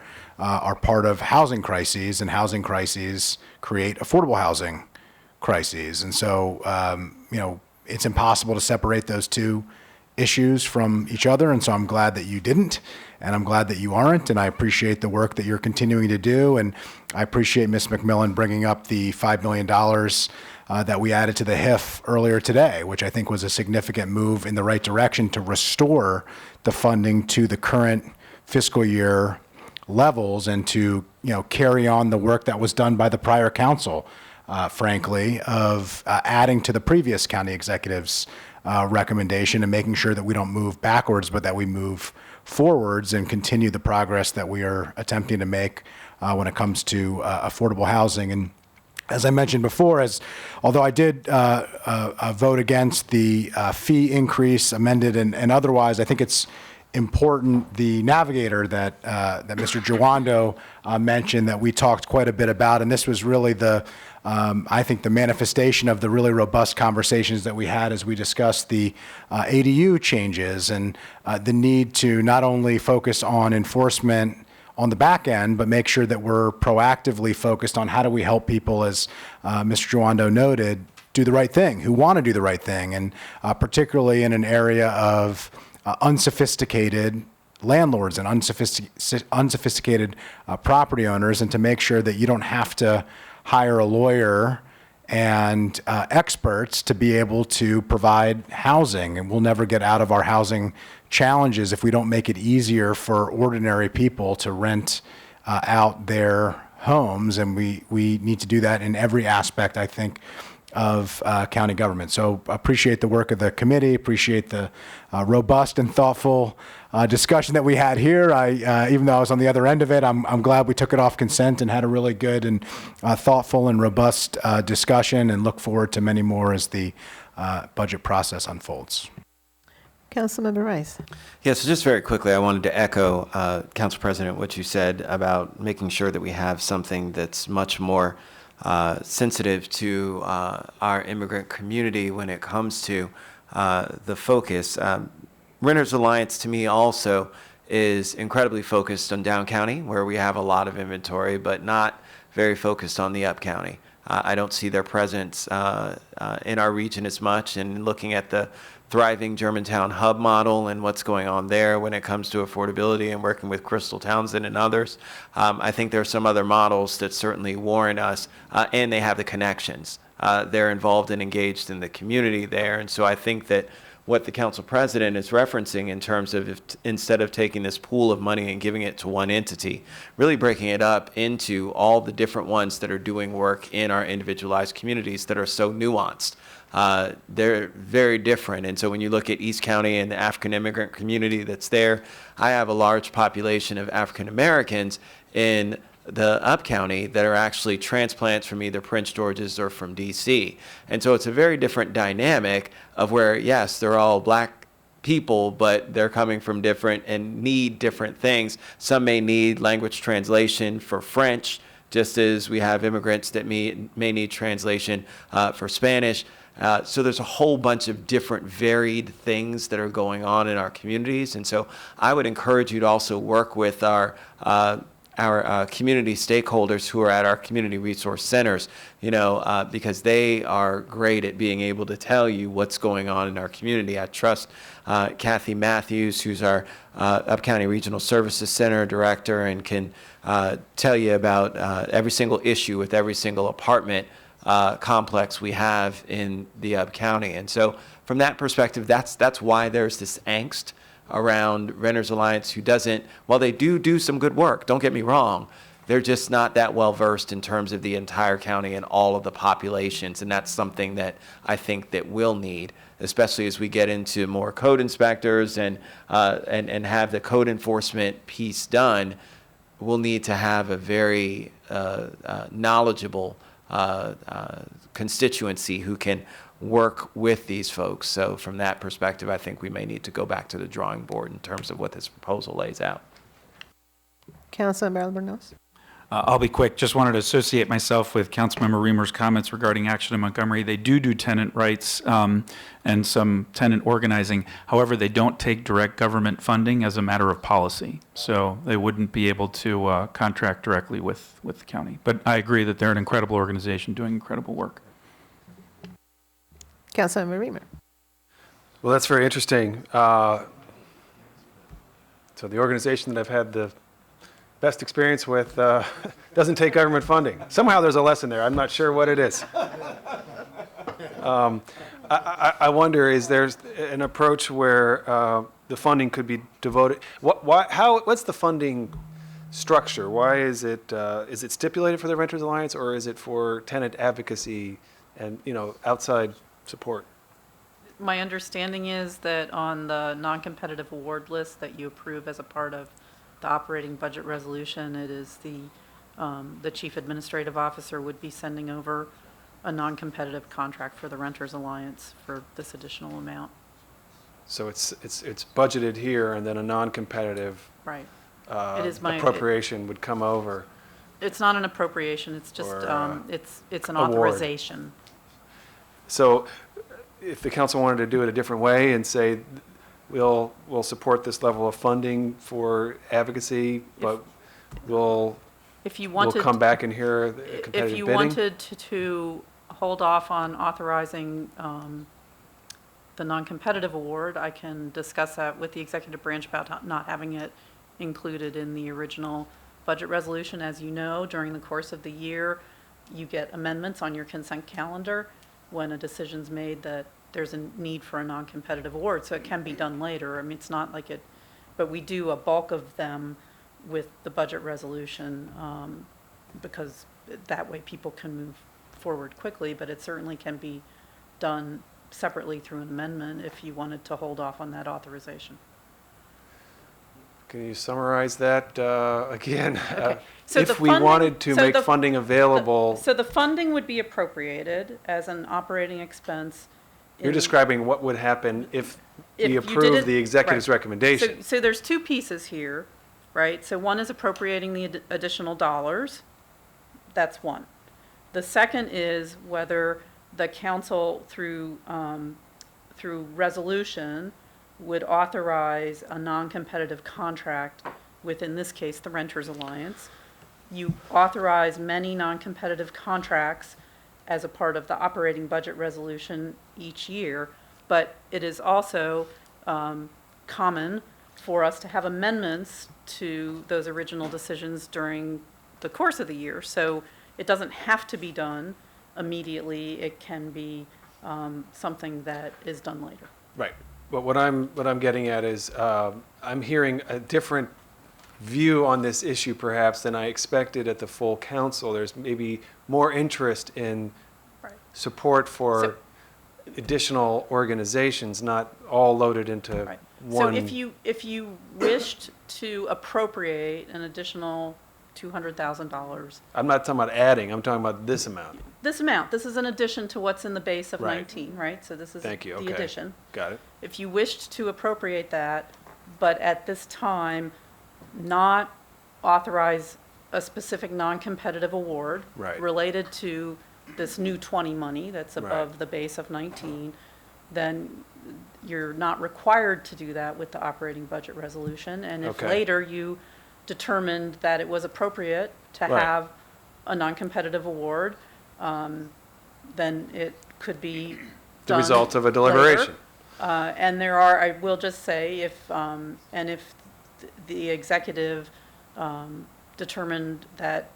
part of housing crises, and housing crises create affordable housing crises. And so it's impossible to separate those two issues from each other, and so I'm glad that you didn't, and I'm glad that you aren't, and I appreciate the work that you're continuing to do, and I appreciate Ms. McMillan bringing up the $5 million that we added to the HIF earlier today, which I think was a significant move in the right direction to restore the funding to the current fiscal year levels and to carry on the work that was done by the prior council, frankly, of adding to the previous county executive's recommendation and making sure that we don't move backwards, but that we move forwards and continue the progress that we are attempting to make when it comes to affordable housing. And as I mentioned before, although I did vote against the fee increase, amended and otherwise, I think it's important, the navigator that Mr. Giwando mentioned, that we talked quite a bit about, and this was really I think the manifestation of the really robust conversations that we had as we discussed the ADU changes and the need to not only focus on enforcement on the back end, but make sure that we're proactively focused on how do we help people, as Mr. Giwando noted, do the right thing, who want to do the right thing, and particularly in an area of unsophisticated landlords and unsophisticated property owners, and to make sure that you don't have to hire a lawyer and experts to be able to provide housing. And we'll never get out of our housing challenges if we don't make it easier for ordinary people to rent out their homes. And we need to do that in every aspect, I think, of county government. So appreciate the work of the committee, appreciate the robust and thoughtful discussion that we had here. Even though I was on the other end of it, I'm glad we took it off consent and had a really good and thoughtful and robust discussion, and look forward to many more as the budget process unfolds. Councilmember Rice. Yes, so just very quickly, I wanted to echo, Council President, what you said about making sure that we have something that's much more sensitive to our immigrant community when it comes to the focus. Renters Alliance, to me, also is incredibly focused on down county, where we have a lot of inventory, but not very focused on the up county. I don't see their presence in our region as much, and looking at the thriving Germantown hub model and what's going on there when it comes to affordability and working with Crystal Townsend and others. I think there are some other models that certainly warrant us, and they have the connections. They're involved and engaged in the community there. And so I think that what the council president is referencing in terms of, if instead of taking this pool of money and giving it to one entity, really breaking it up into all the different ones that are doing work in our individualized communities that are so nuanced. They're very different. And so when you look at East County and the African immigrant community that's there, I have a large population of African Americans in the up county that are actually transplants from either Prince George's or from DC. And so it's a very different dynamic of where, yes, they're all black people, but they're coming from different and need different things. Some may need language translation for French, just as we have immigrants that may need translation for Spanish. So there's a whole bunch of different varied things that are going on in our communities. And so I would encourage you to also work with our community stakeholders who are at our community resource centers, because they are great at being able to tell you what's going on in our community. I trust Kathy Matthews, who's our Up-County Regional Services Center director, and can tell you about every single issue with every single apartment complex we have in the Up County. And so from that perspective, that's why there's this angst around Renters Alliance, who doesn't, while they do some good work, don't get me wrong, they're just not that well versed in terms of the entire county and all of the populations. And that's something that I think that we'll need, especially as we get into more code inspectors and have the code enforcement piece done. We'll need to have a very knowledgeable constituency who can work with these folks. So from that perspective, I think we may need to go back to the drawing board in terms of what this proposal lays out. Councilmember Albornoz. I'll be quick. Just wanted to associate myself with Councilmember Reamer's comments regarding action in Montgomery. They do tenant rights and some tenant organizing. However, they don't take direct government funding as a matter of policy. So they wouldn't be able to contract directly with the county. But I agree that they're an incredible organization doing incredible work. Councilmember Reamer. Well, that's very interesting. So the organization that I've had the best experience with doesn't take government funding. Somehow there's a lesson there. I'm not sure what it is. I wonder, is there an approach where the funding could be devoted? What's the funding structure? Why is it stipulated for the Renters Alliance, or is it for tenant advocacy and outside support? My understanding is that on the non-competitive award list that you approve as a part of the operating budget resolution, it is the chief administrative officer would be sending over a non-competitive contract for the Renters Alliance for this additional amount. So it's budgeted here, and then a non-competitive Right. It is my appropriation would come over. It's not an appropriation. It's just Or, it's an award. authorization. So if the council wanted to do it a different way and say, we'll support this level of funding for advocacy, but we'll come back and hear the competitive bidding? If you wanted to hold off on authorizing the non-competitive award, I can discuss that with the executive branch about not having it included in the original budget resolution. As you know, during the course of the year, you get amendments on your consent calendar when a decision's made that there's a need for a non-competitive award, so it can be done later. I mean, it's not like it, but we do a bulk of them with the budget resolution because that way people can move forward quickly, but it certainly can be done separately through an amendment if you wanted to hold off on that authorization. Can you summarize that again? Okay. So if we wanted to make funding available. So the funding would be appropriated as an operating expense. You're describing what would happen if we you approve did it- the executive's right. recommendation. So there's two pieces here, right? So one is appropriating the additional dollars. That's one. The second is whether the council through resolution would authorize a non-competitive contract with, in this case, the Renters Alliance. You authorize many non-competitive contracts as a part of the operating budget resolution each year, but it is also common for us to have amendments to those original decisions during the course of the year. So it doesn't have to be done immediately. It can be something that is done later. Right. But what I'm getting at is I'm hearing a different view on this issue perhaps than I expected at the full council. There's maybe more interest in support for additional organizations, not all loaded into one. So if you wished to appropriate an additional $200,000. I'm not talking about adding, I'm talking about this amount. This amount, this is an addition to what's in the base of Right. 19, right? So this is Thank you, the okay. addition. Got it. If you wished to appropriate that, but at this time, not authorize a specific non-competitive award Right. related to this new 20 money that's above Right. the base of 19, then you're not required to do that with the operating budget resolution. And if Okay. later you determined that it was appropriate to Right. have a non-competitive award, then it could be The done result of a later. deliberation. And there are, I will just say, if the executive determined that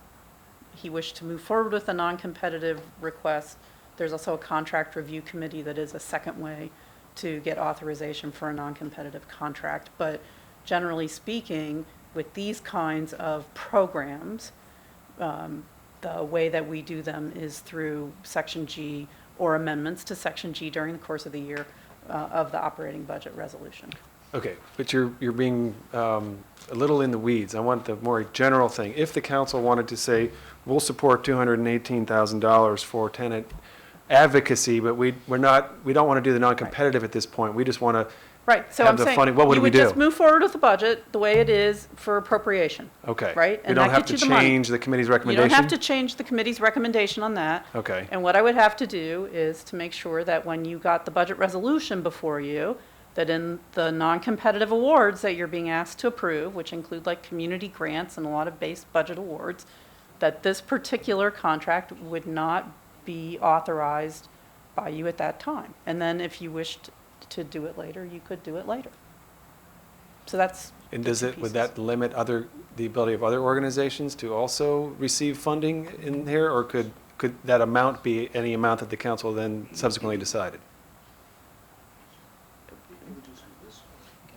he wished to move forward with a non-competitive request, there's also a contract review committee that is a second way to get authorization for a non-competitive contract. But generally speaking, with these kinds of programs, the way that we do them is through Section G or amendments to Section G during the course of the year of the operating budget resolution. Okay, but you're being a little in the weeds. I want the more general thing. If the council wanted to say, we'll support $218,000 for tenant advocacy, but we don't want to do the non-competitive at this point. We just want to Right, so have I'm the saying, funding. What would you we would do? just move forward with the budget the way it is for appropriation. Okay. Right? We And don't that have gets to you the money. change the committee's You recommendation? don't have to change the committee's recommendation on that. Okay. And what I would have to do is to make sure that when you got the budget resolution before you, that in the non-competitive awards that you're being asked to approve, which include like community grants and a lot of base budget awards, that this particular contract would not be authorized by you at that time. And then if you wished to do it later, you could do it later. So that's. And the does two it, would pieces. that limit the ability of other organizations to also receive funding in here? Or could that amount be any amount that the council then subsequently decided?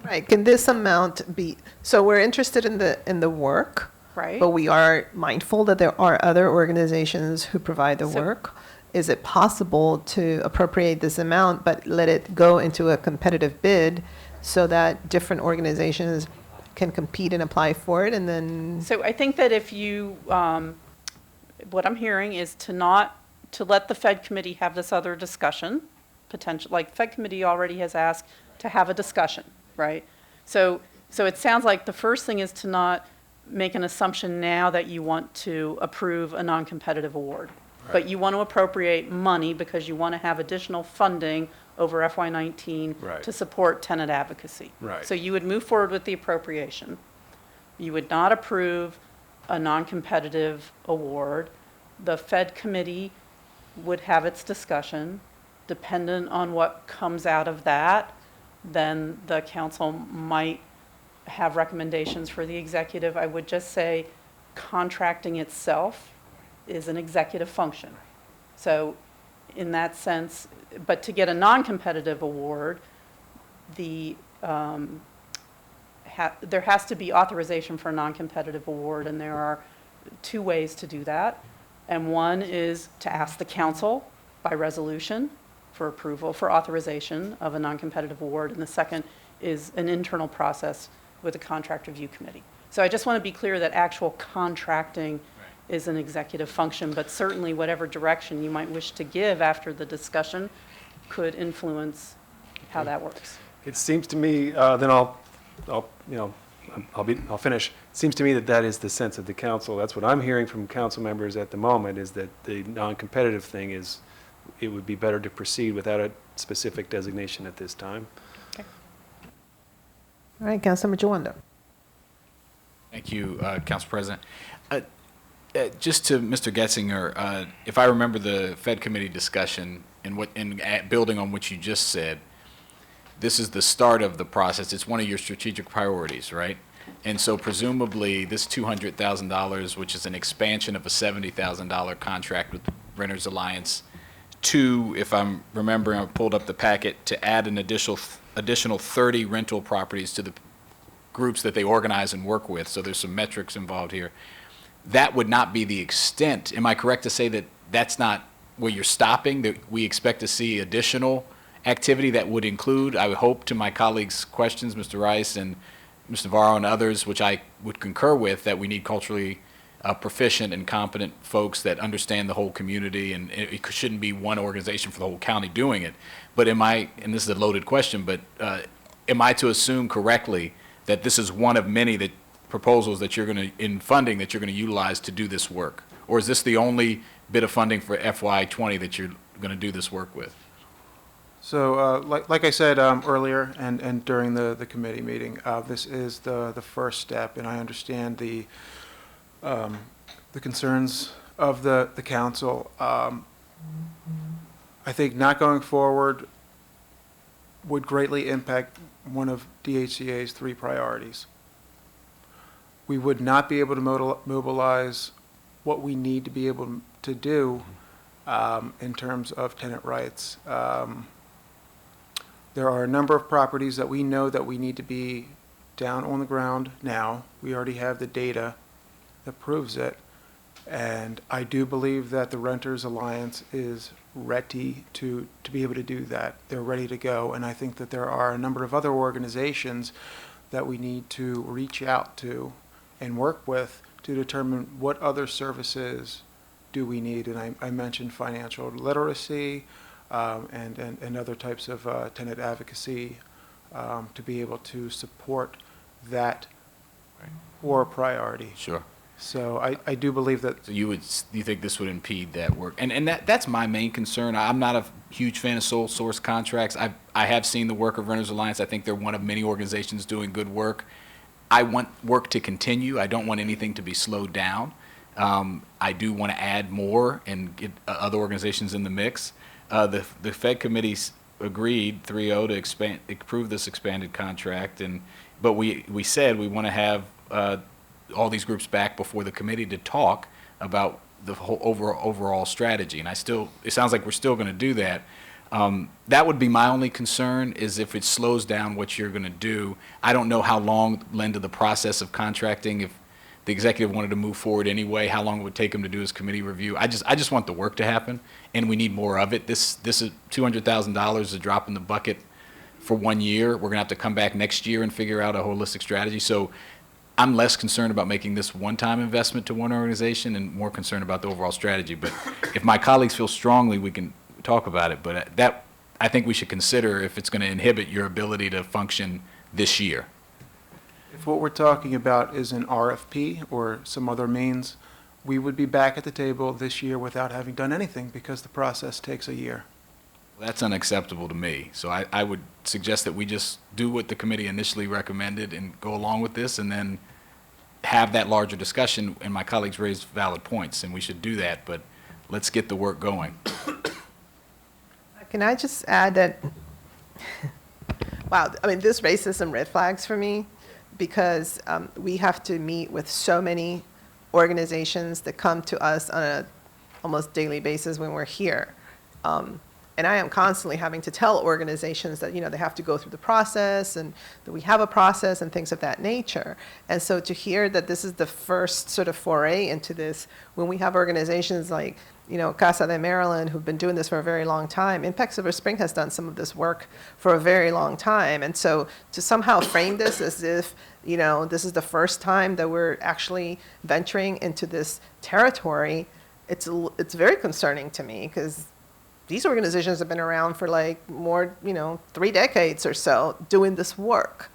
Right, can this amount be, so we're interested in the work. Right. But we are mindful that there are other organizations who provide the work. Is it possible to appropriate this amount, but let it go into a competitive bid so that different organizations can compete and apply for it, and then? So I think that if you, what I'm hearing is to let the Fed committee have this other discussion, potential, like Fed committee already has asked to have a discussion, right? So it sounds like the first thing is to not make an assumption now that you want to approve a non-competitive award. Right. But you want to appropriate money because you want to have additional funding over FY19 Right. to support tenant advocacy. Right. So you would move forward with the appropriation. You would not approve a non-competitive award. The Fed committee would have its discussion. Dependent on what comes out of that, then the council might have recommendations for the executive. I would just say contracting itself is an executive function. So in that sense, but to get a non-competitive award, there has to be authorization for a non-competitive award, and there are two ways to do that. And one is to ask the council by resolution for approval, for authorization of a non-competitive award, and the second is an internal process with a contract review committee. So I just want to be clear that actual contracting is an executive function, but certainly whatever direction you might wish to give after the discussion could influence how that works. It seems to me, then I'll finish. It seems to me that is the sense of the council. That's what I'm hearing from council members at the moment, is that the non-competitive thing is, it would be better to proceed without a specific designation at this time. All right, Councilmember Jawanda. Thank you, Council President. Just to Mr. Getzinger, if I remember the Fed committee discussion and building on what you just said, this is the start of the process. It's one of your strategic priorities, right? And so presumably this $200,000, which is an expansion of a $70,000 contract with Renters Alliance, if I'm remembering, I pulled up the packet, to add an additional 30 rental properties to the groups that they organize and work with. So there's some metrics involved here. That would not be the extent. Am I correct to say that that's not where you're stopping, that we expect to see additional activity that would include, I would hope, to my colleagues' questions, Mr. Rice and Mr. Navarro and others, which I would concur with, that we need culturally proficient and competent folks that understand the whole community, and it shouldn't be one organization for the whole county doing it. But am I, and this is a loaded question, but am I to assume correctly that this is one of many proposals that you're going to, in funding, that you're going to utilize to do this work? Or is this the only bit of funding for FY20 that you're going to do this work with? So, like I said earlier and during the committee meeting, this is the first step, and I understand the concerns of the council. I think not going forward would greatly impact one of DHCA's 3 priorities. We would not be able to mobilize what we need to be able to do in terms of tenant rights. There are a number of properties that we know that we need to be down on the ground now. We already have the data that proves it. And I do believe that the Renters Alliance is ready to be able to do that. They're ready to go. And I think that there are a number of other organizations that we need to reach out to and work with to determine what other services do we need. And I mentioned financial literacy and other types of tenant advocacy to be able to support that core priority. Sure. So I do believe that. So you think this would impede that work? And that's my main concern. I'm not a huge fan of sole source contracts. I have seen the work of Renters Alliance. I think they're one of many organizations doing good work. I want work to continue. I don't want anything to be slowed down. I do want to add more and get other organizations in the mix. The Fed committee's agreed 3-0 to approve this expanded contract, but we said we want to have all these groups back before the committee to talk about the whole overall strategy. And it sounds like we're still going to do that. That would be my only concern, is if it slows down what you're going to do. I don't know how long lend to the process of contracting. If the executive wanted to move forward anyway, how long it would take him to do his committee review. I just want the work to happen, and we need more of it. This is $200,000 is a drop in the bucket for 1 year. We're going to have to come back next year and figure out a holistic strategy. So I'm less concerned about making this one-time investment to one organization and more concerned about the overall strategy. But if my colleagues feel strongly, we can talk about it. But that, I think we should consider if it's going to inhibit your ability to function this year. If what we're talking about is an RFP or some other means, we would be back at the table this year without having done anything because the process takes a year. That's unacceptable to me. So I would suggest that we just do what the committee initially recommended and go along with this, and then have that larger discussion. And my colleagues raised valid points, and we should do that, but let's get the work going. Can I just add that, wow, I mean, this raises some red flags for me, because we have to meet with so many organizations that come to us on a almost daily basis when we're here. And I am constantly having to tell organizations that, they have to go through the process and that we have a process and things of that nature. And so to hear that this is the first sort of foray into this, when we have organizations like, Casa de Maryland, who've been doing this for a very long time. Impact Silver Spring has done some of this work for a very long time. And so to somehow frame this as if, this is the first time that we're actually venturing into this territory, it's very concerning to me, because these organizations have been around for like more, 3 decades or so doing this work.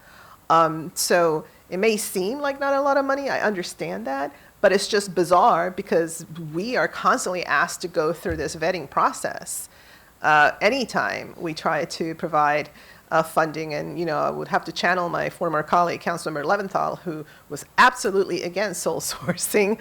So it may seem like not a lot of money, I understand that, but it's just bizarre because we are constantly asked to go through this vetting process. Anytime we try to provide funding, and I would have to channel my former colleague, Councilmember Leventhal, who was absolutely against sole sourcing,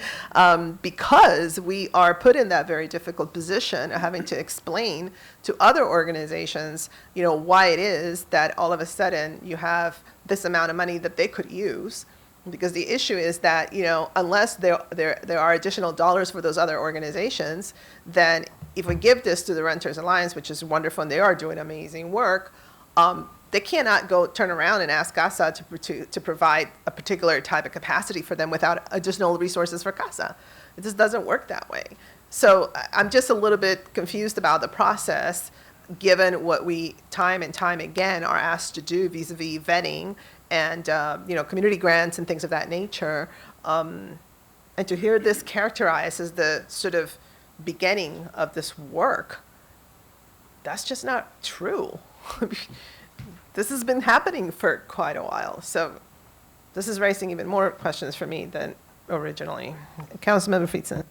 because we are put in that very difficult position of having to explain to other organizations, why it is that all of a sudden you have this amount of money that they could use. Because the issue is that, unless there are additional dollars for those other organizations, then if we give this to the Renters Alliance, which is wonderful and they are doing amazing work, they cannot go turn around and ask CASA to provide a particular type of capacity for them without additional resources for CASA. It just doesn't work that way. So I'm just a little bit confused about the process, given what we time and time again are asked to do vis-a-vis vetting and community grants and things of that nature. And to hear this characterized as the sort of beginning of this work, that's just not true. This has been happening for quite a while. So this is raising even more questions for me than originally. Councilmember Friedson.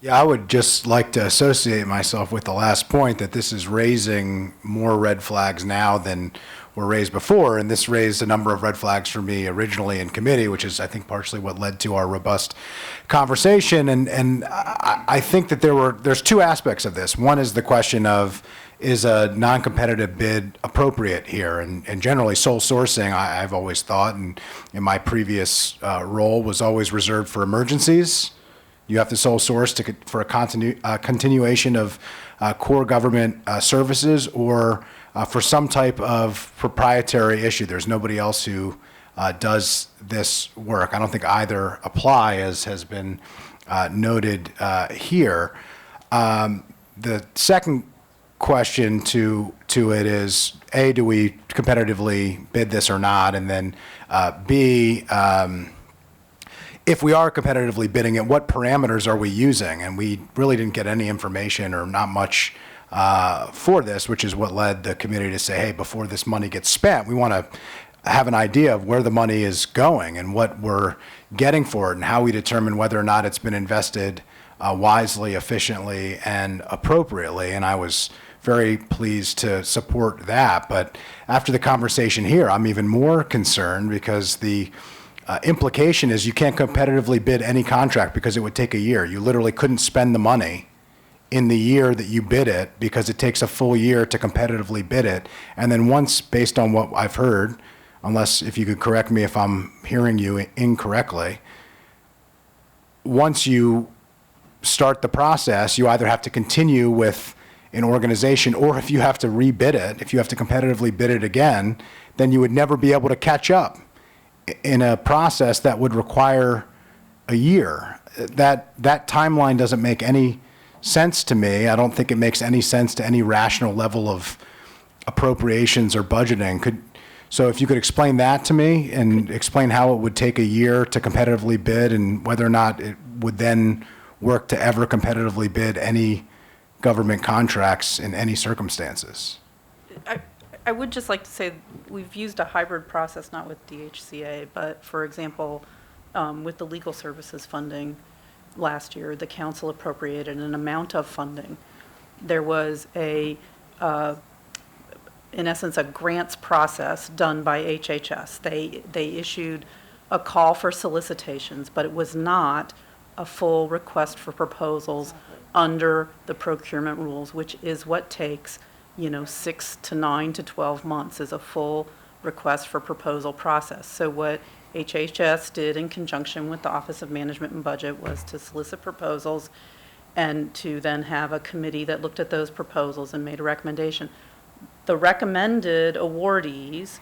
Yeah, I would just like to associate myself with the last point, that this is raising more red flags now than were raised before, and this raised a number of red flags for me originally in committee, which is, I think, partially what led to our robust conversation. And I think that there's 2 aspects of this. One is the question of, is a non-competitive bid appropriate here? And generally, sole sourcing, I've always thought, and in my previous role, was always reserved for emergencies. You have to sole source for a continuation of core government services, or for some type of proprietary issue. There's nobody else who does this work. I don't think either apply, as has been noted here. The second question to it is, A, do we competitively bid this or not? And then B, if we are competitively bidding it, what parameters are we using? And we really didn't get any information, or not much, for this, which is what led the committee to say, hey, before this money gets spent, we want to have an idea of where the money is going and what we're getting for it, and how we determine whether or not it's been invested wisely, efficiently, and appropriately. And I was very pleased to support that. But after the conversation here, I'm even more concerned, because the implication is you can't competitively bid any contract because it would take a year. You literally couldn't spend the money in the year that you bid it, because it takes a full year to competitively bid it. And then once, based on what I've heard, unless if you could correct me if I'm hearing you incorrectly, once you start the process, you either have to continue with an organization, or if you have to rebid it, if you have to competitively bid it again, then you would never be able to catch up in a process that would require a year. That timeline doesn't make any sense to me. I don't think it makes any sense to any rational level of appropriations or budgeting. So if you could explain that to me and explain how it would take a year to competitively bid and whether or not it would then work to ever competitively bid any government contracts in any circumstances. I would just like to say we've used a hybrid process, not with DHCA, but for example, with the legal services funding last year, the council appropriated an amount of funding. There was in essence, a grants process done by HHS. They issued a call for solicitations, but it was not a full request for proposals under the procurement rules, which is what takes, 6 to 9 to 12 months is a full request for proposal process. So what HHS did in conjunction with the Office of Management and Budget was to solicit proposals and to then have a committee that looked at those proposals and made a recommendation. The recommended awardees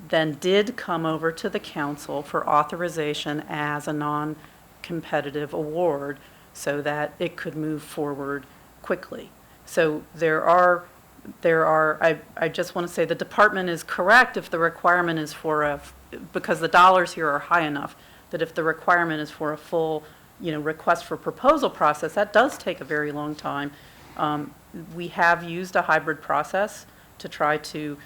then did come over to the council for authorization as a non-competitive award so that it could move forward quickly. So I just want to say the department is correct if the requirement is for because the dollars here are high enough that if the requirement is for a full, request for proposal process, that does take a very long time. We have used a hybrid process to try to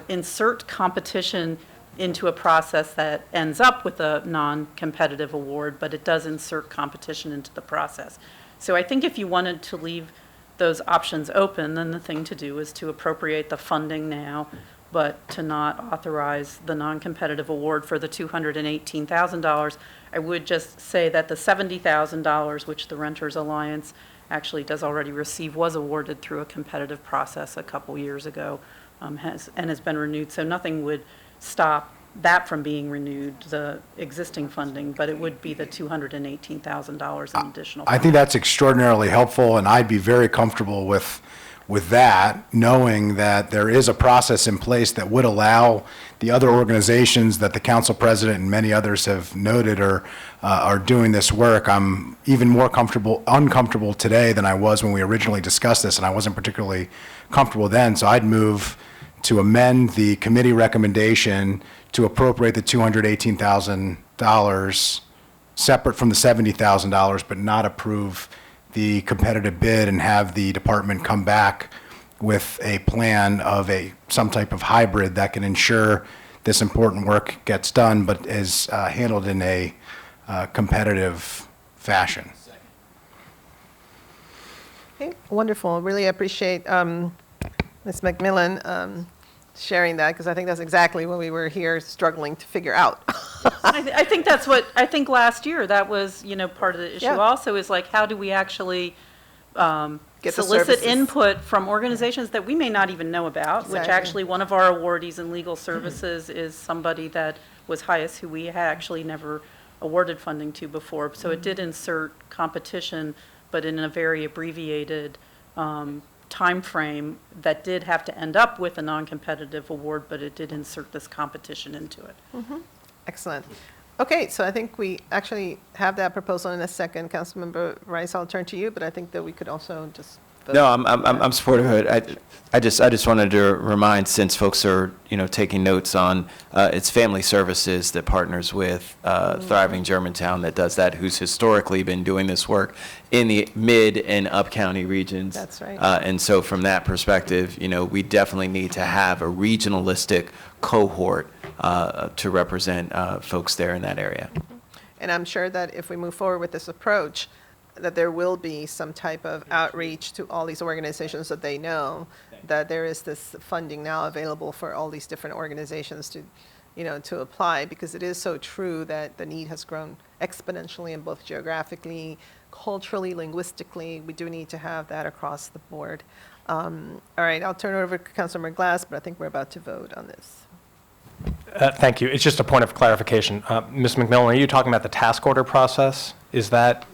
insert competition into a process that ends up with a non-competitive award, but it does insert competition into the process. So I think if you wanted to leave those options open, then the thing to do is to appropriate the funding now, but to not authorize the non-competitive award for the $218,000. I would just say that the $70,000, which the Renters Alliance actually does already receive, was awarded through a competitive process a couple years ago, has been renewed. So nothing would stop that from being renewed, the existing funding, but it would be the $218,000 in additional. I think that's extraordinarily helpful, and I'd be very comfortable with that, knowing that there is a process in place that would allow the other organizations that the council president and many others have noted are doing this work. I'm even more uncomfortable today than I was when we originally discussed this, and I wasn't particularly comfortable then. So I'd move to amend the committee recommendation to appropriate the $218,000 separate from the $70,000, but not approve the competitive bid and have the department come back with a plan of some type of hybrid that can ensure this important work gets done, but is handled in a competitive fashion. Okay, wonderful. Really appreciate Ms. McMillan sharing that, because I think that's exactly what we were here struggling to figure out. I think that's what, I think last year, that was, part of the issue also is like, how do we actually solicit input from organizations that we may not even know about, which actually one of our awardees in legal services is somebody that was highest, who we had actually never awarded funding to before. So it did insert competition, but in a very abbreviated time frame that did have to end up with a non-competitive award, but it did insert this competition into it. Excellent. Okay, so I think we actually have that proposal in a second. Councilmember Rice, I'll turn to you, but I think that we could also just vote. No, I'm supportive of it. I just wanted to remind, since folks are taking notes on, it's Family Services that partners with Thriving Germantown that does that, who's historically been doing this work in the mid and up county regions. That's right. And so from that perspective, we definitely need to have a regionalistic cohort to represent folks there in that area. And I'm sure that if we move forward with this approach, that there will be some type of outreach to all these organizations that they know that there is this funding now available for all these different organizations to, to apply, because it is so true that the need has grown exponentially in both geographically, culturally, linguistically, we do need to have that across the board. All right, I'll turn it over to Councilmember Glass, but I think we're about to vote on this. Thank you. It's just a point of clarification. Ms. McMillan, are you talking about the task order process? Is that?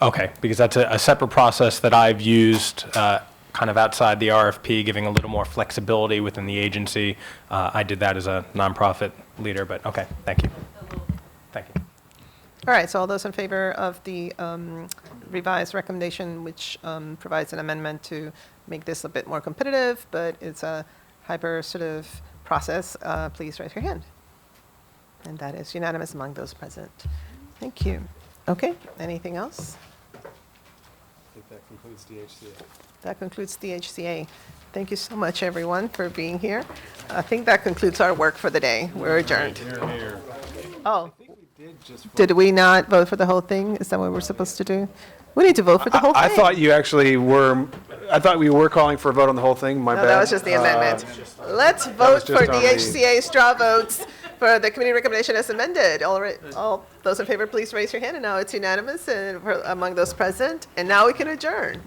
Okay, because that's a separate process that I've used kind of outside the RFP, giving a little more flexibility within the agency. I did that as a nonprofit leader, but okay, thank you. Thank you. All right, so all those in favor of the revised recommendation, which provides an amendment to make this a bit more competitive, but it's a hyper sort of process, please raise your hand. And that is unanimous among those present. Thank you. Okay, anything else? I think that concludes DHCA. That concludes the HCA. Thank you so much, everyone, for being here. I think that concludes our work for the day. We're adjourned. Oh, did we not vote for the whole thing? Is that what we're supposed to do? We need to vote for the whole thing. I thought you actually were, I thought we were calling for a vote on the whole thing, my No, bad. that was just the amendment. Let's vote for DHCA straw votes for the committee recommendation as amended. All those in favor, please raise your hand, and now it's unanimous and among those present, and now we can adjourn.